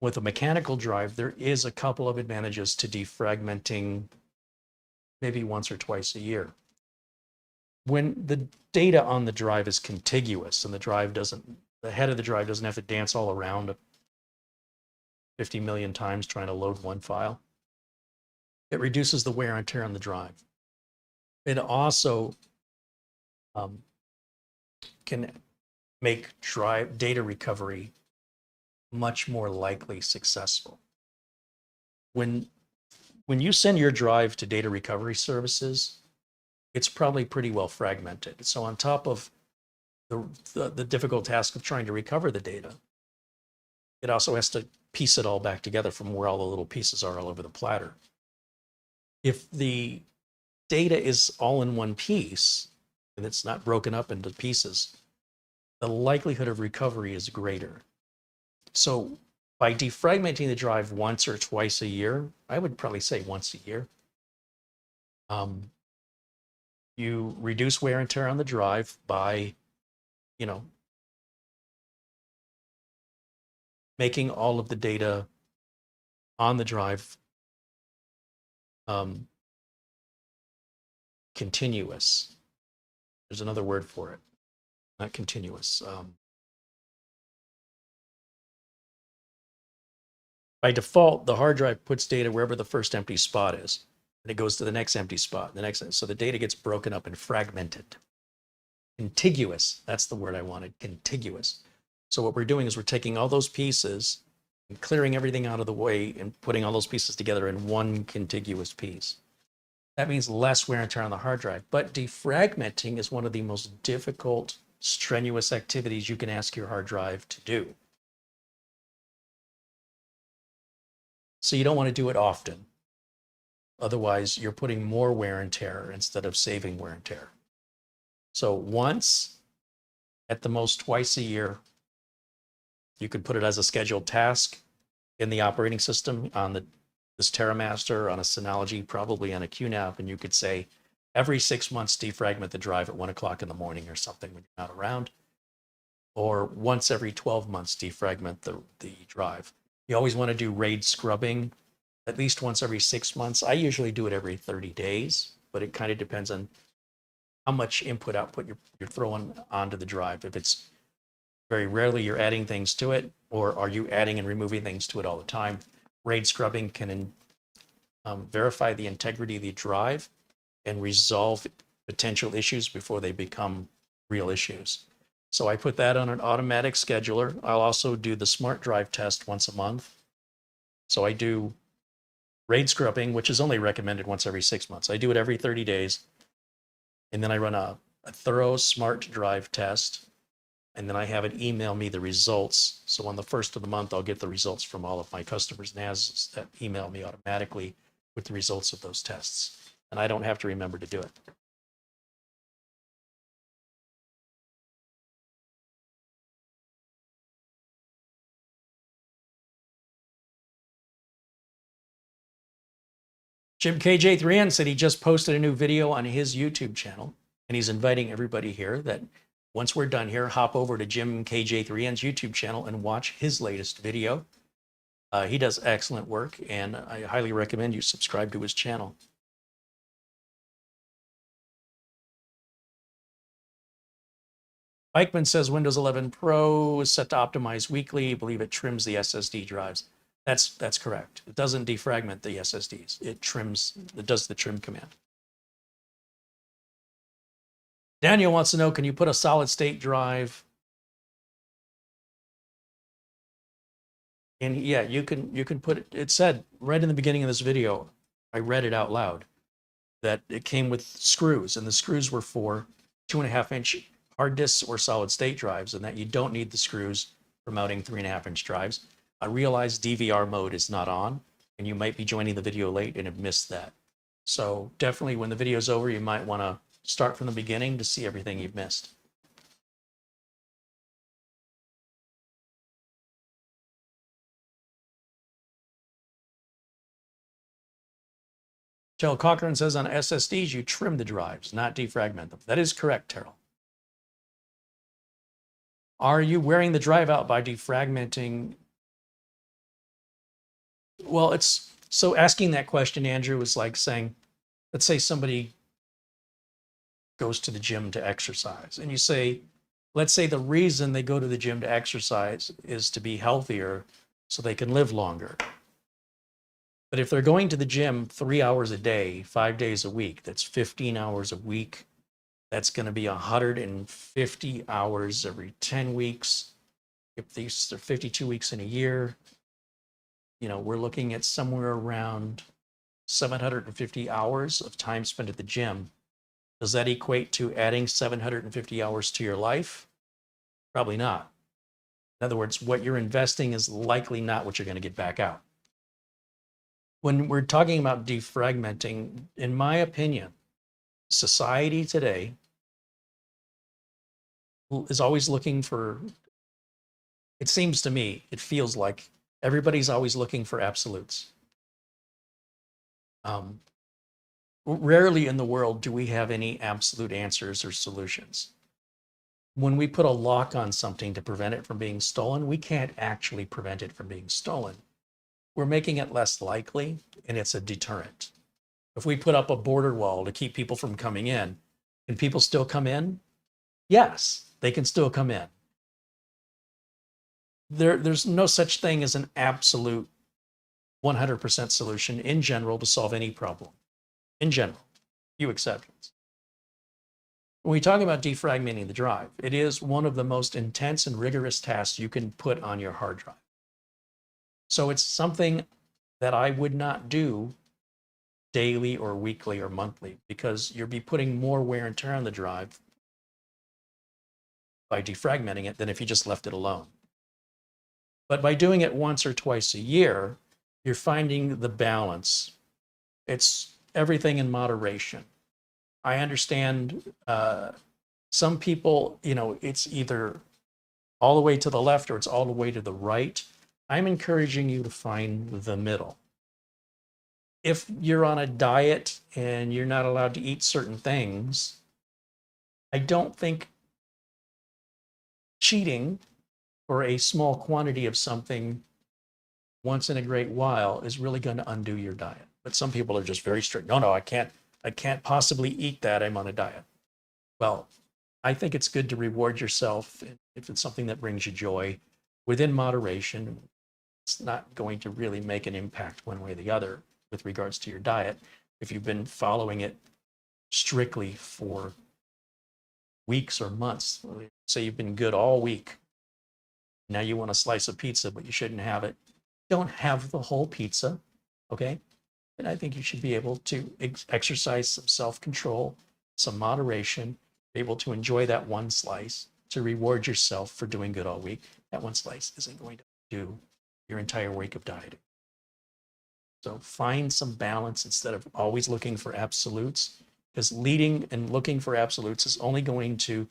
With a mechanical drive, there is a couple of advantages to defragmenting maybe once or twice a year. When the data on the drive is contiguous and the head of the drive doesn't have to dance all around 50 million times trying to load one file, it reduces the wear and tear on the drive. It also can make drive data recovery much more likely successful. When you send your drive to data recovery services, it's probably pretty well fragmented. So on top of the difficult task of trying to recover the data, it also has to piece it all back together from where all the little pieces are all over the platter. If the data is all in one piece and it's not broken up into pieces, the likelihood of recovery is greater. So by defragmenting the drive once or twice a year, I would probably say once a year, you reduce wear and tear on the drive by, making all of the data on the drive continuous. There's another word for it, not continuous. By default, the hard drive puts data wherever the first empty spot is, and it goes to the next empty spot, so the data gets broken up and fragmented. Contiguous, that's the word I wanted, contiguous. So what we're doing is we're taking all those pieces and clearing everything out of the way and putting all those pieces together in one contiguous piece. That means less wear and tear on the hard drive, but defragmenting is one of the most difficult, strenuous activities you can ask your hard drive to do. So you don't want to do it often. Otherwise, you're putting more wear and tear instead of saving wear and tear. So once, at the most twice a year, you could put it as a scheduled task in the operating system on this TerraMaster, on a Synology, probably on a QNAP, and you could say, every 6 months, defragment the drive at 1 o'clock in the morning or something when you're not around. Or once every 12 months, defragment the drive. You always want to do RAID scrubbing at least once every 6 months. I usually do it every 30 days, but it kind of depends on how much input output you're throwing onto the drive. If it's very rarely you're adding things to it, or are you adding and removing things to it all the time? RAID scrubbing can verify the integrity of the drive and resolve potential issues before they become real issues. So I put that on an automatic scheduler. I'll also do the smart drive test once a month. So I do RAID scrubbing, which is only recommended once every 6 months. I do it every 30 days. And then I run a thorough smart drive test. And then I have it email me the results. So on the first of the month, I'll get the results from all of my customers' NAS that email me automatically with the results of those tests. And I don't have to remember to do it. Jim KJ3N said he just posted a new video on his YouTube channel, and he's inviting everybody here that once we're done here, hop over to Jim KJ3N's YouTube channel and watch his latest video. He does excellent work, and I highly recommend you subscribe to his channel. Eichmann says Windows 11 Pro is set to optimize weekly. I believe it trims the SSD drives. That's correct. It doesn't defragment the SSDs. It trims, it does the trim command. Daniel wants to know, can you put a solid state drive? And yeah, you can put it, it said right in the beginning of this video, I read it out loud, that it came with screws, and the screws were for 2.5-inch hard disks or solid state drives, and that you don't need the screws for mounting 3.5-inch drives. I realize DVR mode is not on, and you might be joining the video late and have missed that. So definitely when the video's over, you might want to start from the beginning to see everything you've missed. Terrell Cochran says on SSDs, you trim the drives, not defragment them. That is correct, Terrell. Are you wearing the drive out by defragmenting? Well, it's so asking that question, Andrew, is like saying, let's say somebody goes to the gym to exercise, and you say, let's say the reason they go to the gym to exercise is to be healthier so they can live longer. But if they're going to the gym 3 hours a day, 5 days a week, that's 15 hours a week. That's going to be 150 hours every 10 weeks. If these are 52 weeks in a year, you know, we're looking at somewhere around 750 hours of time spent at the gym. Does that equate to adding 750 hours to your life? Probably not. In other words, what you're investing is likely not what you're going to get back out. When we're talking about defragmenting, in my opinion, society today is always looking for, it seems to me, it feels like everybody's always looking for absolutes. Rarely in the world do we have any absolute answers or solutions. When we put a lock on something to prevent it from being stolen, we can't actually prevent it from being stolen. We're making it less likely, and it's a deterrent. If we put up a border wall to keep people from coming in, can people still come in? Yes, they can still come in. There's no such thing as an absolute 100% solution in general to solve any problem. In general, few exceptions. When we talk about defragmenting the drive, it is one of the most intense and rigorous tasks you can put on your hard drive. So it's something that I would not do daily or weekly or monthly, because you'll be putting more wear and tear on the drive by defragmenting it than if you just left it alone. But by doing it once or twice a year, you're finding the balance. It's everything in moderation. I understand some people, you know, it's either all the way to the left or it's all the way to the right. I'm encouraging you to find the middle. If you're on a diet and you're not allowed to eat certain things, I don't think cheating for a small quantity of something once in a great while is really going to undo your diet. But some people are just very strict. No, I can't possibly eat that. I'm on a diet. Well, I think it's good to reward yourself if it's something that brings you joy within moderation. It's not going to really make an impact one way or the other with regards to your diet. If you've been following it strictly for weeks or months, say you've been good all week, now you want a slice of pizza, but you shouldn't have it. Don't have the whole pizza, okay? And I think you should be able to exercise some self-control, some moderation, be able to enjoy that one slice, to reward yourself for doing good all week. That one slice isn't going to do your entire week of dieting. So find some balance instead of always looking for absolutes, because leading and looking for absolutes is only going to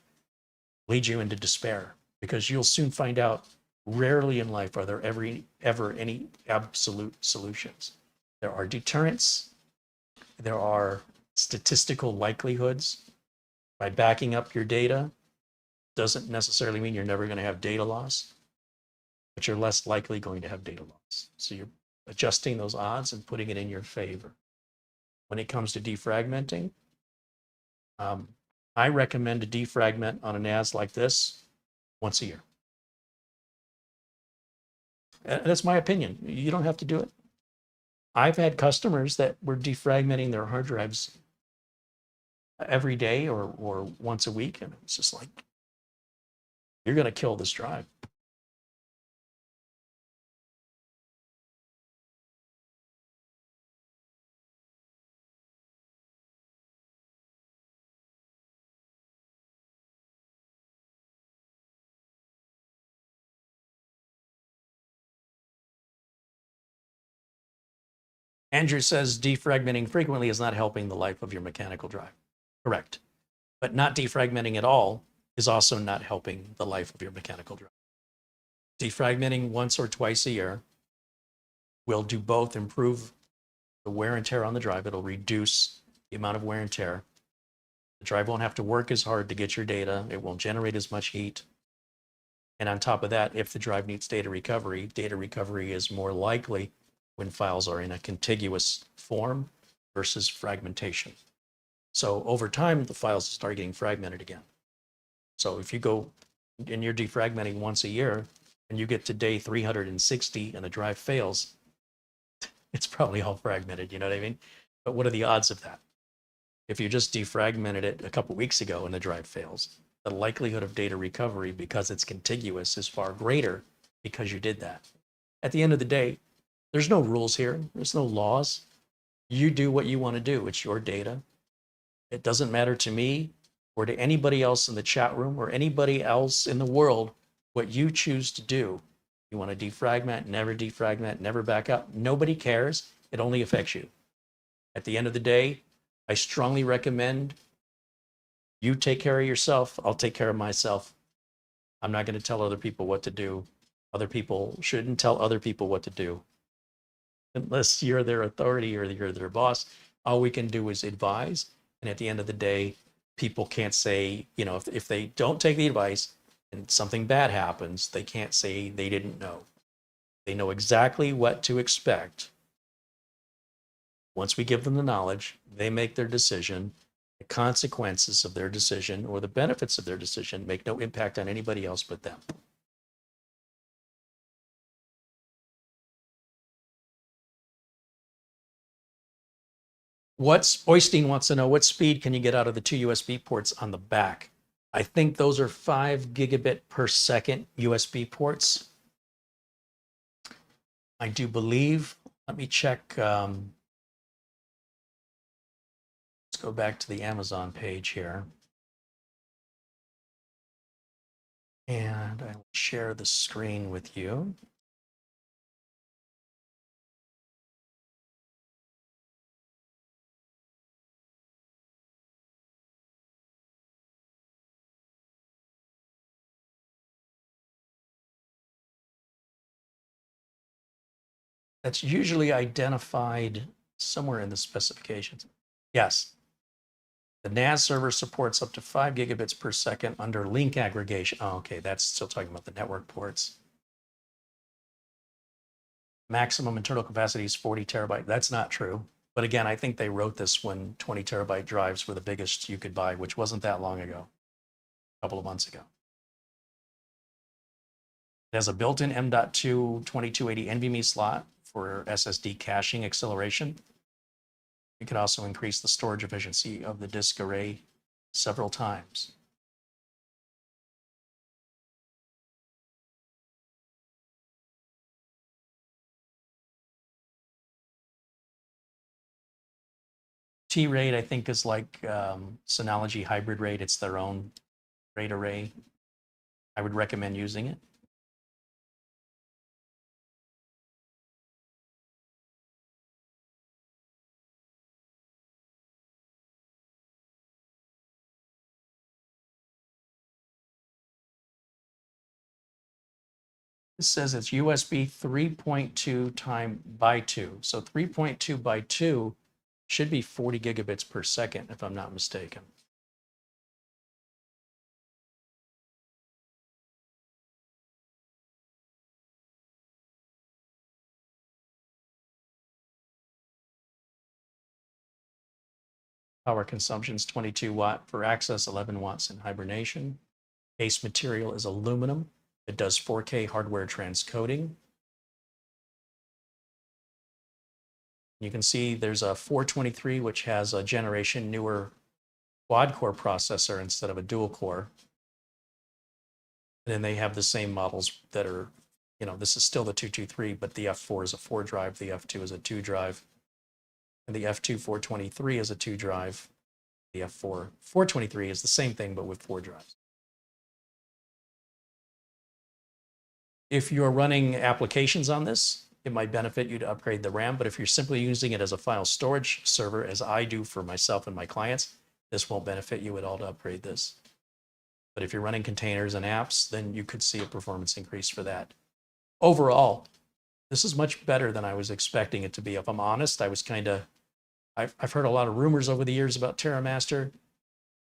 lead you into despair, because you'll soon find out rarely in life are there ever any absolute solutions. There are deterrents. There are statistical likelihoods. By backing up your data doesn't necessarily mean you're never going to have data loss, but you're less likely going to have data loss. So you're adjusting those odds and putting it in your favor. When it comes to defragmenting, I recommend to defragment on a NAS like this once a year. And that's my opinion. You don't have to do it. I've had customers that were defragmenting their hard drives every day or once a week, and it's just like, you're going to kill this drive. Andrew says defragmenting frequently is not helping the life of your mechanical drive. Correct. But not defragmenting at all is also not helping the life of your mechanical drive. Defragmenting once or twice a year will do both improve the wear and tear on the drive. It'll reduce the amount of wear and tear. The drive won't have to work as hard to get your data. It won't generate as much heat. And on top of that, if the drive needs data recovery is more likely when files are in a contiguous form versus fragmentation. So over time, the files start getting fragmented again. So if you go and you're defragmenting once a year and you get to day 360 and the drive fails, it's probably all fragmented, you know what I mean? But what are the odds of that? If you just defragmented it a couple weeks ago and the drive fails, the likelihood of data recovery because it's contiguous is far greater because you did that. At the end of the day, there's no rules here. There's no laws. You do what you want to do. It's your data. It doesn't matter to me or to anybody else in the chat room or anybody else in the world what you choose to do. You want to defragment, never back up. Nobody cares. It only affects you. At the end of the day, I strongly recommend you take care of yourself. I'll take care of myself. I'm not going to tell other people what to do. Other people shouldn't tell other people what to do. Unless you're their authority or you're their boss, all we can do is advise. And at the end of the day, people can't say, you know, if they don't take the advice and something bad happens, they can't say they didn't know. They know exactly what to expect. Once we give them the knowledge, they make their decision. The consequences of their decision or the benefits of their decision make no impact on anybody else but them. Oystein wants to know, what speed can you get out of the two USB ports on the back? I think those are 5 gigabit per second USB ports. I do believe, let me check. Let's go back to the Amazon page here. And I will share the screen with you. That's usually identified somewhere in the specifications. Yes. The NAS server supports up to 5 gigabits per second under link aggregation. Oh, okay, that's still talking about the network ports. maximum internal capacity is 40 terabyte. That's not true. But again, I think they wrote this when 20 terabyte drives were the biggest you could buy, which wasn't that long ago, a couple of months ago. It has a built-in M.2 2280 NVMe slot for SSD caching acceleration. You can also increase the storage efficiency of the disk array several times. TRAID, I think, is like Synology hybrid RAID. It's their own RAID array. I would recommend using it. This says it's USB 3.2 by 2. So 3.2 by 2 should be 40 gigabits per second, if I'm not mistaken. Power consumption is 22 watt for access, 11 watts in hibernation. Base material is aluminum. It does 4K hardware transcoding. You can see there's a 423, which has a generation newer quad-core processor instead of a dual-core. And then they have the same models that are, you know, this is still the 223, but the F4 is a 4 drive, the F2 is a 2 drive, and the F2 423 is a 2 drive. The F4 423 is the same thing, but with 4 drives. If you're running applications on this, it might benefit you to upgrade the RAM, but if you're simply using it as a file storage server, as I do for myself and my clients, this won't benefit you at all to upgrade this. But if you're running containers and apps, then you could see a performance increase for that. Overall, this is much better than I was expecting it to be. If I'm honest, I was kind of, I've heard a lot of rumors over the years about TerraMaster,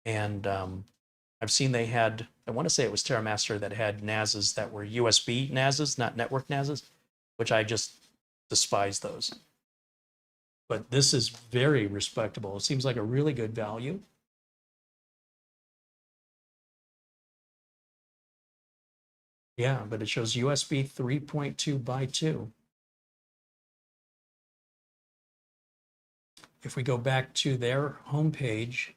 and I've seen they had, I want to say it was TerraMaster that had NASs that were USB NASs, not network NASs, which I just despise those. But this is very respectable. It seems like a really good value. Yeah, but it shows USB 3.2 by 2. If we go back to their homepage,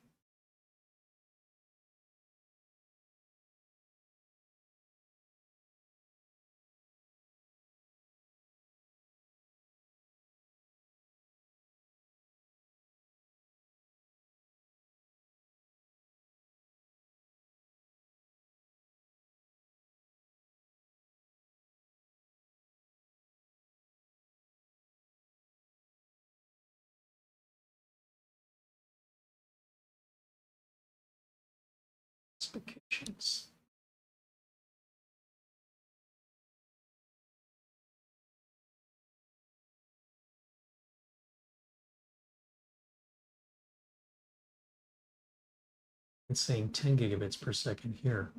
specifications. It's saying 10 gigabits per second here.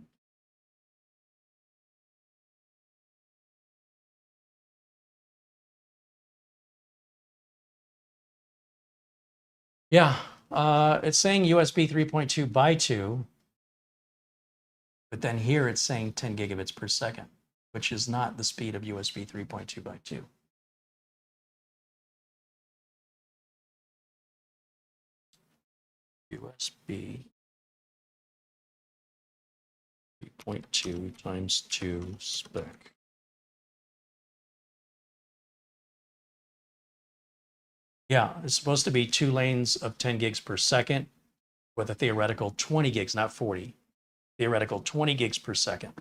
Yeah, it's saying USB 3.2 by 2, but then here it's saying 10 gigabits per second, which is not the speed of USB 3.2 by 2. USB 3.2 times 2 spec. Yeah, it's supposed to be 2 lanes of 10 gigs per second with a theoretical 20 gigs, not 40. Theoretical 20 gigs per second.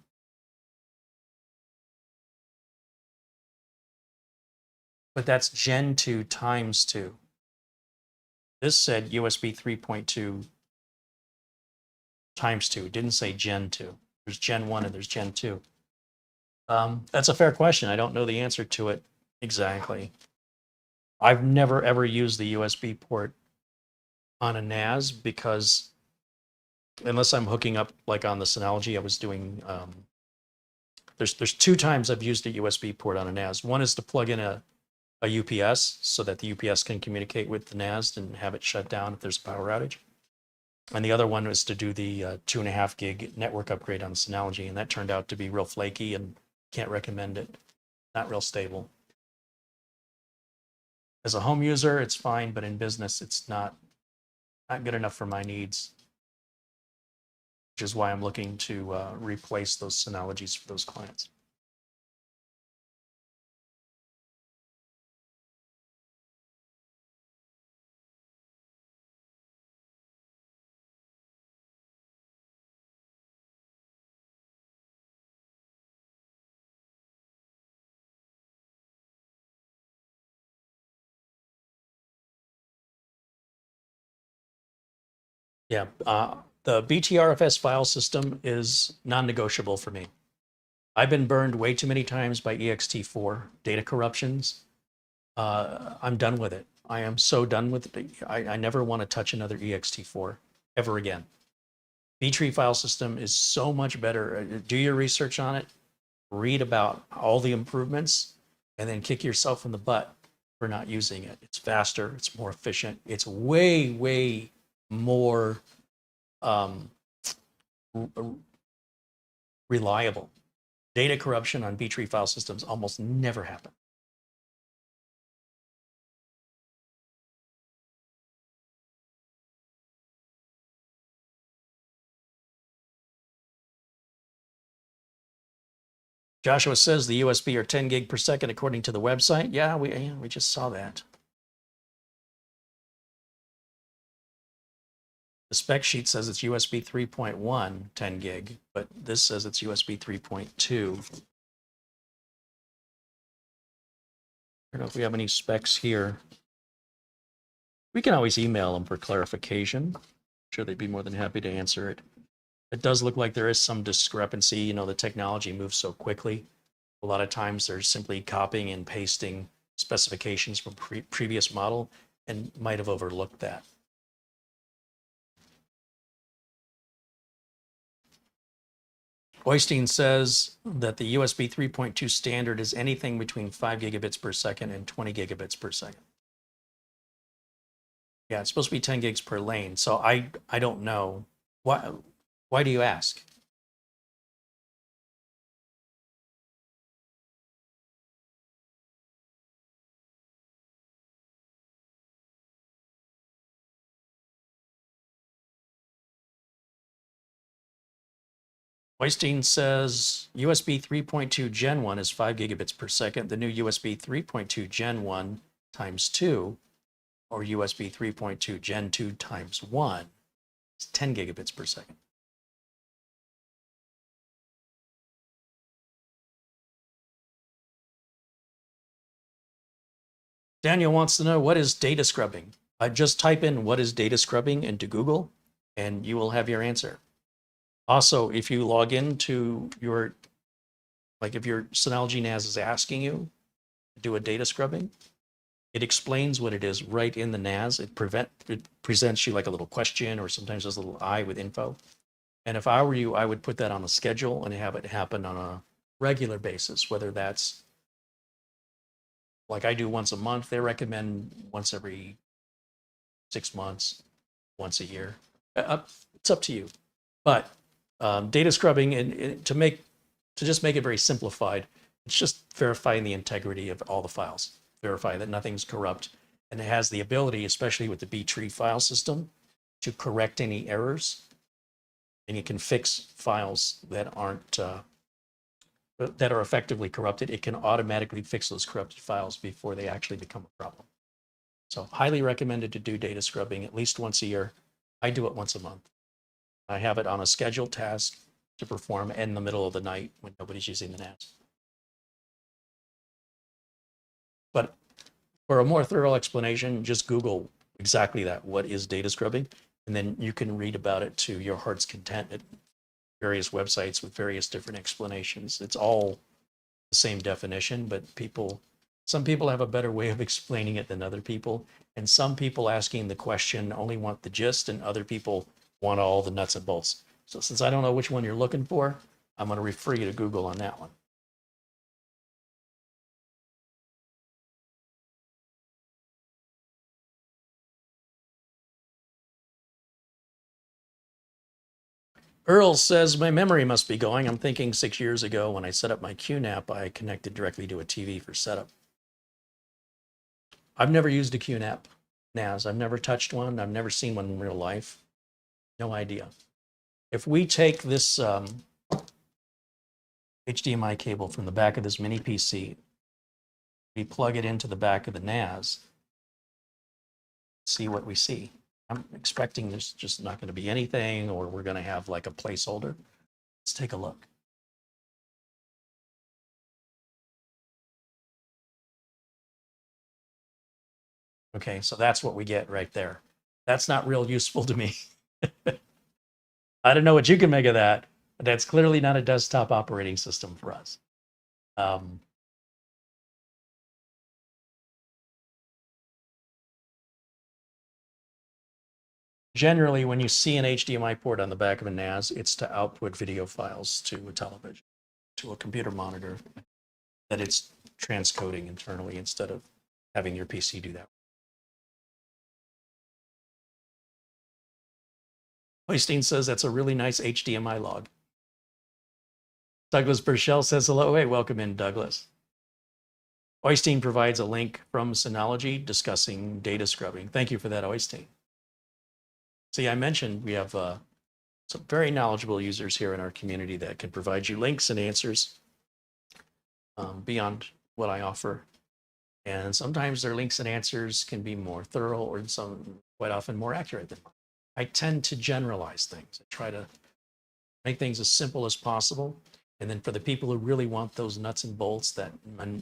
But that's Gen 2 times 2. This said USB 3.2 times 2. It didn't say Gen 2. There's Gen 1 and there's Gen 2. That's a fair question. I don't know the answer to it exactly. I've never ever used the USB port on a NAS because unless I'm hooking up like on the Synology, I was doing, there's 2 times I've used a USB port on a NAS. One is to plug in a a UPS so that the UPS can communicate with the NAS and have it shut down if there's a power outage. And the other one was to do the 2.5 gig network upgrade on Synology, and that turned out to be real flaky and can't recommend it. Not real stable. As a home user, it's fine, but in business, it's not good enough for my needs, which is why I'm looking to replace those Synologies for those clients. Yeah, the BTRFS file system is non-negotiable for me. I've been burned way too many times by ext4 data corruptions. I'm done with it. I am so done with it. I never want to touch another ext4 ever again. B-tree file system is so much better. Do your research on it, read about all the improvements, and then kick yourself in the butt for not using it. It's faster, it's more efficient, it's way, way more reliable. Data corruption on B-tree file systems almost never happen. Joshua says the USB are 10 gig per second according to the website. Yeah, we just saw that. The spec sheet says it's USB 3.1 10 gig, but this says it's USB 3.2. I don't know if we have any specs here. We can always email them for clarification. I'm sure they'd be more than happy to answer it. It does look like there is some discrepancy. You know, the technology moves so quickly. A lot of times they're simply copying and pasting specifications from previous model and might have overlooked that. Oystein says that the USB 3.2 standard is anything between 5 gigabits per second and 20 gigabits per second. Yeah, it's supposed to be 10 gigs per lane. So I don't know. Why do you ask? Oystein says USB 3.2 Gen 1 is 5 gigabits per second. The new USB 3.2 Gen 1 times 2, or USB 3.2 Gen 2 times 1, is 10 gigabits per second. Daniel wants to know, what is data scrubbing? Just type in what is data scrubbing into Google, and you will have your answer. Also, if you log into your, like if your Synology NAS is asking you to do a data scrubbing, it explains what it is right in the NAS. It presents you like a little question, or sometimes there's a little eye with info. And if I were you, I would put that on a schedule and have it happen on a regular basis, whether that's like I do once a month. They recommend once every 6 months, once a year. It's up to you. But data scrubbing, and to just make it very simplified, it's just verifying the integrity of all the files, verify that nothing's corrupt, and it has the ability, especially with the B-tree file system, to correct any errors, and you can fix files that aren't that are effectively corrupted. It can automatically fix those corrupted files before they actually become a problem. So highly recommended to do data scrubbing at least once a year. I do it once a month. I have it on a scheduled task to perform in the middle of the night when nobody's using the NAS. But for a more thorough explanation, just Google exactly that. What is data scrubbing? And then you can read about it to your heart's content at various websites with various different explanations. It's all the same definition, but some people have a better way of explaining it than other people. And some people asking the question only want the gist, and other people want all the nuts and bolts. So since I don't know which one you're looking for, I'm going to refer you to Google on that one. Earl says my memory must be going. I'm thinking 6 years ago when I set up my QNAP, I connected directly to a TV for setup. I've never used a QNAP NAS. I've never touched one. I've never seen one in real life. No idea. If we take this HDMI cable from the back of this mini PC, we plug it into the back of the NAS, see what we see. I'm expecting there's just not going to be anything, or we're going to have like a placeholder. Let's take a look. Okay, so that's what we get right there. That's not real useful to me. I don't know what you can make of that, but that's clearly not a desktop operating system for us. Generally, when you see an HDMI port on the back of a NAS, it's to output video files to a television, to a computer monitor, that it's transcoding internally instead of having your PC do that. Hoisteen says that's a really nice HDMI log. Douglas Burchell says hello. Hey, welcome in, Douglas. Hoisteen provides a link from Synology discussing data scrubbing. Thank you for that, Hoisteen. See, I mentioned we have some very knowledgeable users here in our community that can provide you links and answers beyond what I offer. And sometimes their links and answers can be more thorough, or quite often more accurate than mine. I tend to generalize things. I try to make things as simple as possible. And then for the people who really want those nuts and bolts, that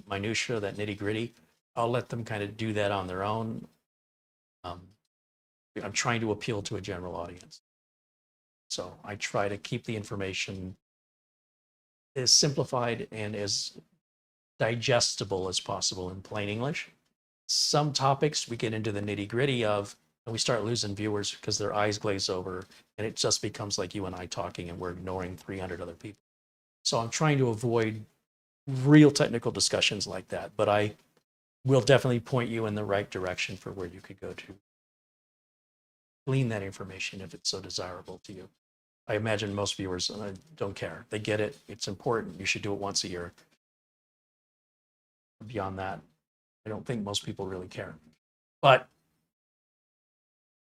minutia, that nitty gritty, I'll let them kind of do that on their own. I'm trying to appeal to a general audience. So I try to keep the information as simplified and as digestible as possible in plain English. Some topics we get into the nitty gritty of, and we start losing viewers because their eyes glaze over and it just becomes like you and I talking and we're ignoring 300 other people. So I'm trying to avoid real technical discussions like that, but I will definitely point you in the right direction for where you could go to glean that information if it's so desirable to you. I imagine most viewers don't care. They get it. It's important. You should do it once a year. Beyond that, I don't think most people really care. But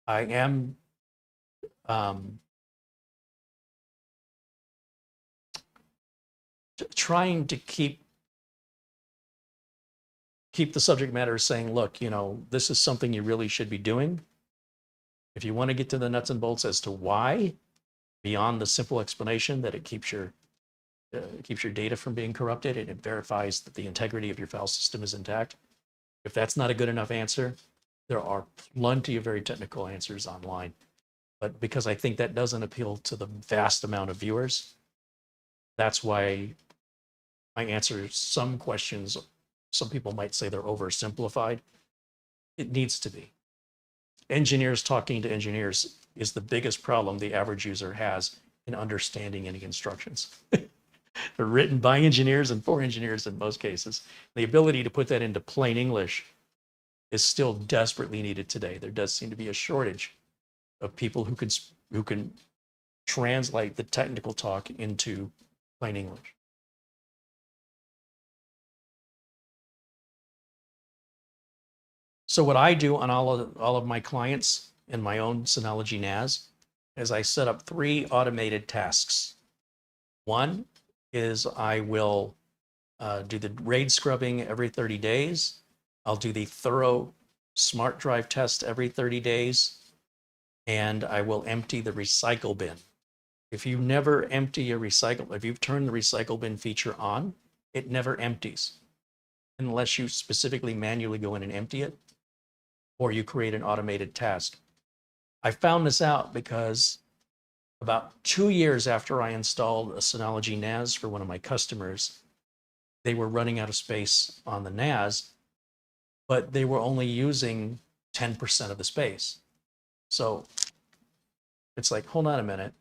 I am trying to keep the subject matter saying, look, you know, this is something you really should be doing. If you want to get to the nuts and bolts as to why, beyond the simple explanation that it keeps your data from being corrupted and it verifies that the integrity of your file system is intact. If that's not a good enough answer, there are plenty of very technical answers online. But because I think that doesn't appeal to the vast amount of viewers, that's why I answer some questions. Some people might say they're oversimplified. It needs to be. Engineers talking to engineers is the biggest problem the average user has in understanding any instructions. They're written by engineers and for engineers in most cases. The ability to put that into plain English is still desperately needed today. There does seem to be a shortage of people who can translate the technical talk into plain English. So what I do on all of my clients in my own Synology NAS is I set up 3 automated tasks. One is I will do the RAID scrubbing every 30 days. I'll do the thorough smart drive test every 30 days. And I will empty the recycle bin. If you never empty a recycle, if you've turned the recycle bin feature on, it never empties unless you specifically manually go in and empty it, or you create an automated task. I found this out because about 2 years after I installed a Synology NAS for one of my customers, they were running out of space on the NAS, but they were only using 10% of the space. So it's like, hold on a minute.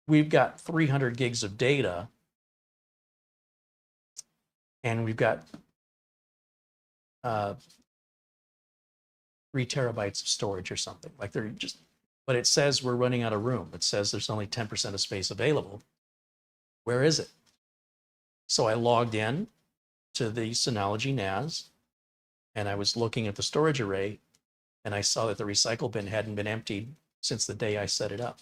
We've got 300 gigs of data and we've got 3 terabytes of storage or something. Like they're just but it says we're running out of room. It says there's only 10% of space available. Where is it? So I logged in to the Synology NAS, and I was looking at the storage array, and I saw that the recycle bin hadn't been emptied since the day I set it up.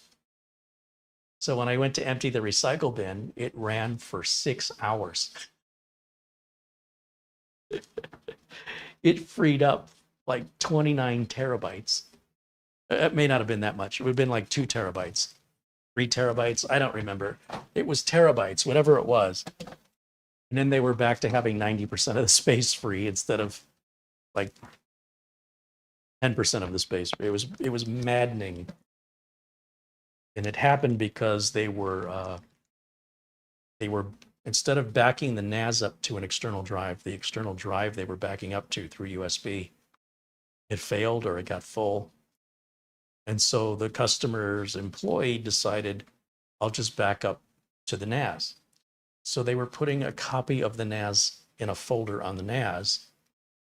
So when I went to empty the recycle bin, it ran for 6 hours. It freed up like 29 terabytes. It may not have been that much. It would have been like 2 terabytes, 3 terabytes. I don't remember. It was terabytes, whatever it was. And then they were back to having 90% of the space free instead of like 10% of the space. It was maddening. And it happened because they were instead of backing the NAS up to an external drive, the external drive they were backing up to through USB, it failed or it got full. And so the customer's employee decided, I'll just back up to the NAS. So they were putting a copy of the NAS in a folder on the NAS,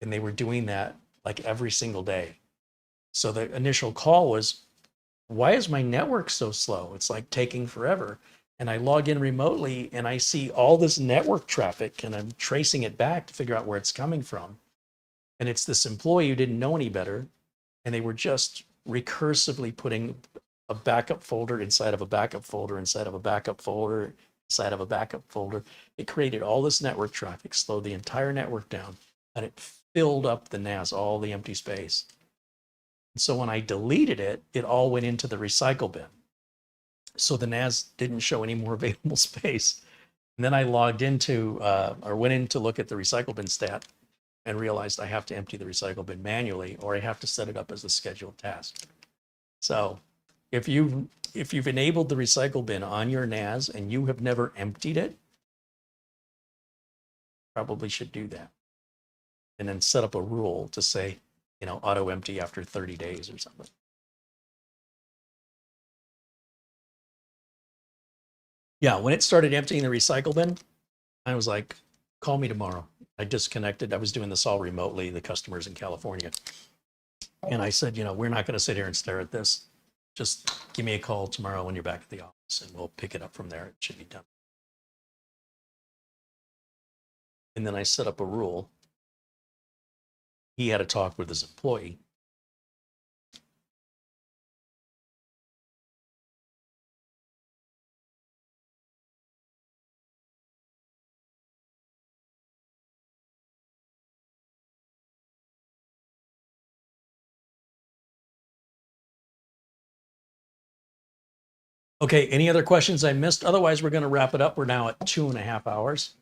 and they were doing that like every single day. So the initial call was, why is my network so slow? It's like taking forever. And I log in remotely and I see all this network traffic, and I'm tracing it back to figure out where it's coming from. And it's this employee who didn't know any better, and they were just recursively putting a backup folder inside of a backup folder inside of a backup folder inside of a backup folder. It created all this network traffic, slowed the entire network down, and it filled up the NAS, all the empty space. And so when I deleted it, it all went into the recycle bin. So the NAS didn't show any more available space. And then I logged into, or went in to look at the recycle bin stat, and realized I have to empty the recycle bin manually, or I have to set it up as a scheduled task. So if you've enabled the recycle bin on your NAS and you have never emptied it, probably should do that. And then set up a rule to say, auto empty after 30 days or something. Yeah, when it started emptying the recycle bin, I was like, call me tomorrow. I disconnected. I was doing this all remotely, the customers in California. And I said, we're not going to sit here and stare at this. Just give me a call tomorrow when you're back at the office, and we'll pick it up from there. It should be done. And then I set up a rule. He had a talk with his employee. Okay, any other questions I missed? Otherwise, we're going to wrap it up. We're now at 2.5 hours,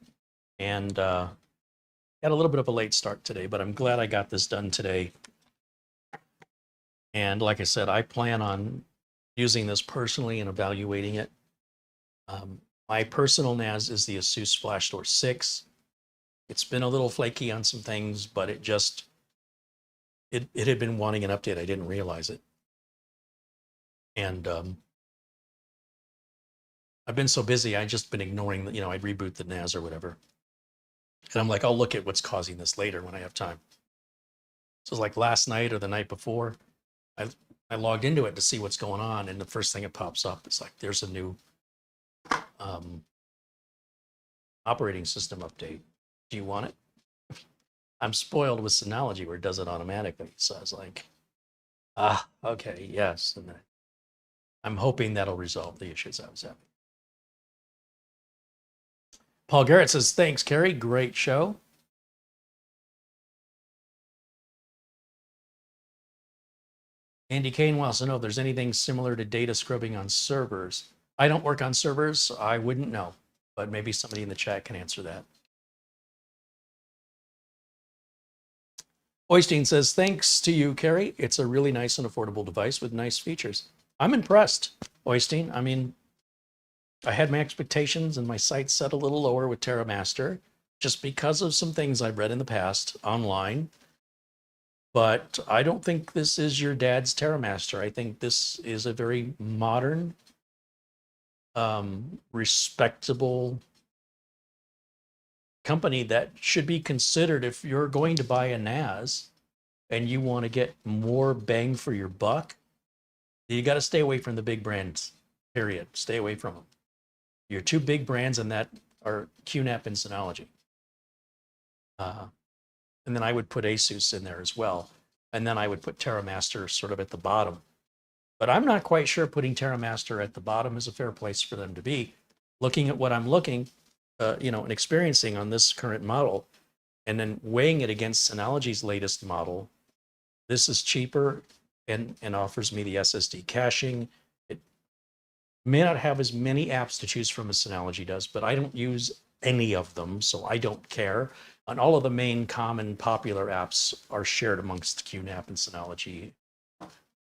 and got a little bit of a late start today, but I'm glad I got this done today. And like I said, I plan on using this personally and evaluating it. My personal NAS is the ASUS FlashStore 6. It's been a little flaky on some things, but it had been wanting an update. I didn't realize it. And I've been so busy, I've just been ignoring, I'd reboot the NAS or whatever. And I'm like, I'll look at what's causing this later when I have time. So it's like last night or the night before, I logged into it to see what's going on. And the first thing it pops up is like, there's a new operating system update. Do you want it? I'm spoiled with Synology where it does it automatically. So I was like, okay, yes. And then I'm hoping that'll resolve the issues I was having. Paul Garrett says, thanks, Carey. Great show. Andy Kane wants to know if there's anything similar to data scrubbing on servers. I don't work on servers, so I wouldn't know, but maybe somebody in the chat can answer that. Oystein says, thanks to you, Carey. It's a really nice and affordable device with nice features. I'm impressed, Oystein. I mean, I had my expectations and my sights set a little lower with TerraMaster just because of some things I've read in the past online. But I don't think this is your dad's TerraMaster. I think this is a very modern, respectable company that should be considered if you're going to buy a NAS and you want to get more bang for your buck. You got to stay away from the big brands, period. Stay away from them. Your two big brands in that are QNAP and Synology. And then I would put ASUS in there as well. And then I would put TerraMaster sort of at the bottom. But I'm not quite sure putting TerraMaster at the bottom is a fair place for them to be. Looking at what I'm and experiencing on this current model, and then weighing it against Synology's latest model, this is cheaper and offers me the SSD caching. It may not have as many apps to choose from as Synology does, but I don't use any of them, so I don't care. And all of the main common popular apps are shared amongst QNAP and Synology,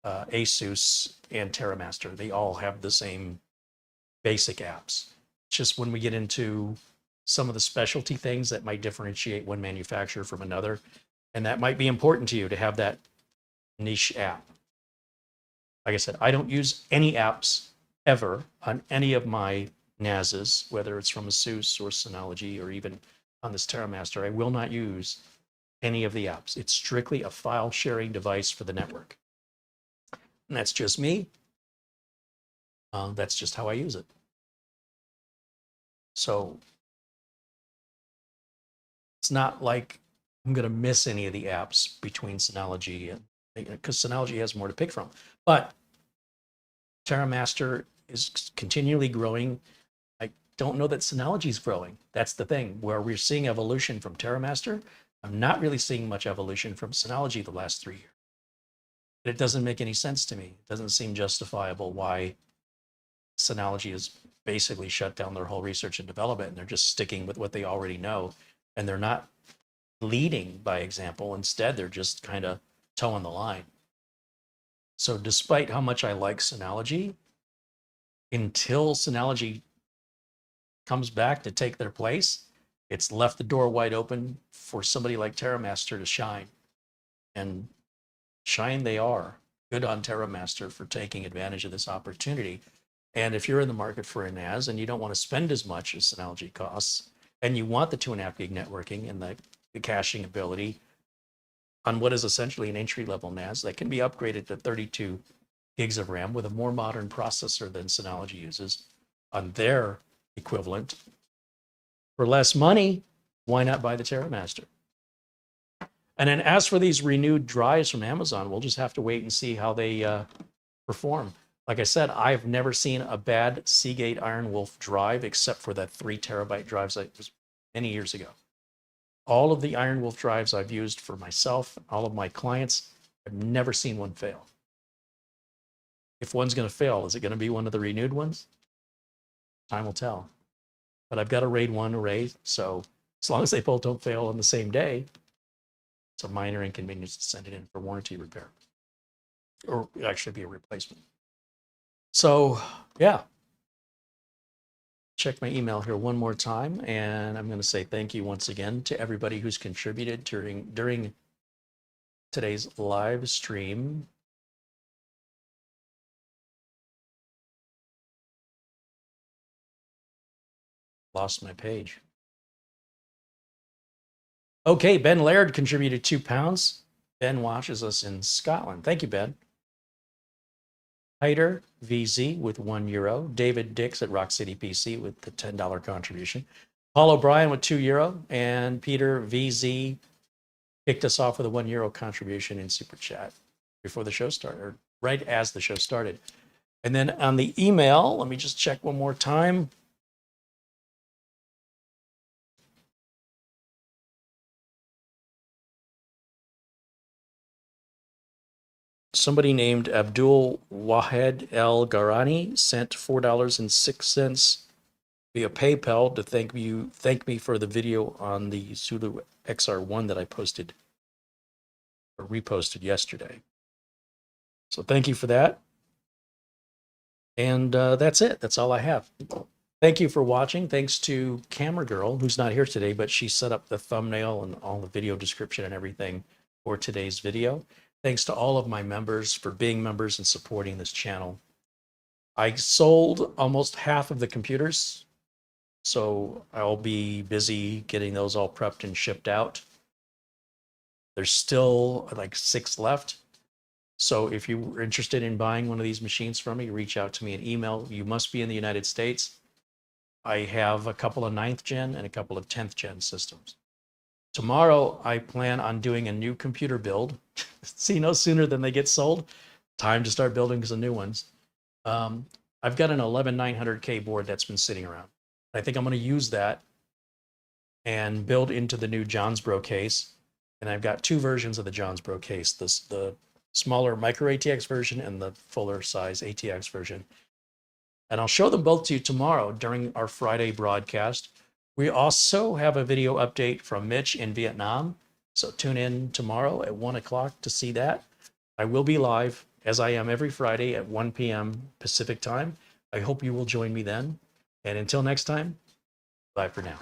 ASUS, and TerraMaster. They all have the same basic apps. It's just when we get into some of the specialty things that might differentiate one manufacturer from another, and that might be important to you to have that niche app. Like I said, I don't use any apps ever on any of my NASs, whether it's from ASUS or Synology or even on this TerraMaster. I will not use any of the apps. It's strictly a file sharing device for the network. And that's just me. That's just how I use it. So it's not like I'm going to miss any of the apps between Synology and, because Synology has more to pick from. But TerraMaster is continually growing. I don't know that Synology is growing. That's the thing, where we're seeing evolution from TerraMaster. I'm not really seeing much evolution from Synology the last 3 years. It doesn't make any sense to me. It doesn't seem justifiable why Synology has basically shut down their whole research and development, and they're just sticking with what they already know, and they're not leading by example. Instead, they're just kind of towing the line. So despite how much I like Synology, until Synology comes back to take their place, it's left the door wide open for somebody like TerraMaster to shine. And shine they are. Good on TerraMaster for taking advantage of this opportunity. And if you're in the market for a NAS and you don't want to spend as much as Synology costs, and you want the 2.5 gig networking and the caching ability on what is essentially an entry-level NAS that can be upgraded to 32 gigs of RAM with a more modern processor than Synology uses on their equivalent, for less money, why not buy the TerraMaster? And then as for these renewed drives from Amazon, we'll just have to wait and see how they perform. Like I said, I've never seen a bad Seagate Iron Wolf drive except for that 3 terabyte drives that was many years ago. All of the Iron Wolf drives I've used for myself, all of my clients, I've never seen one fail. If one's going to fail, is it going to be one of the renewed ones? Time will tell. But I've got a RAID 1 array, so as long as they both don't fail on the same day, it's a minor inconvenience to send it in for warranty repair, or it actually be a replacement. So yeah, check my email here one more time, and I'm going to say thank you once again to everybody who's contributed during today's live stream. Lost my page. Okay, Ben Laird contributed £2. Ben watches us in Scotland. Thank you, Ben. Hyder VZ with €1. David Dix at Rock City PC with the $10 contribution. Paul O'Brien with €2. And Peter VZ kicked us off with a €1 contribution in Super Chat before the show started, or right as the show started. And then on the email, let me just check one more time. Somebody named Abdul Wahed El Garani sent $4.06 via PayPal to thank me for the video on the Zulu XR1 that I posted or reposted yesterday. So thank you for that. And that's it. That's all I have. Thank you for watching. Thanks to Camera Girl, who's not here today, but she set up the thumbnail and all the video description and everything for today's video. Thanks to all of my members for being members and supporting this channel. I sold almost half of the computers, so I'll be busy getting those all prepped and shipped out. There's still like 6 left. So if you were interested in buying one of these machines from me, reach out to me an email. You must be in the United States. I have a couple of 9th gen and a couple of 10th gen systems. Tomorrow, I plan on doing a new computer build. See, no sooner than they get sold, time to start building some new ones. I've got an 11900K board that's been sitting around. I think I'm going to use that and build into the new Johnsbro case. And I've got 2 versions of the Johnsbro case, the smaller micro ATX version and the fuller size ATX version. And I'll show them both to you tomorrow during our Friday broadcast. We also have a video update from Mitch in Vietnam. So tune in tomorrow at 1 o'clock to see that. I will be live, as I am every Friday at 1 p.m. Pacific time. I hope you will join me then. And until next time, bye for now.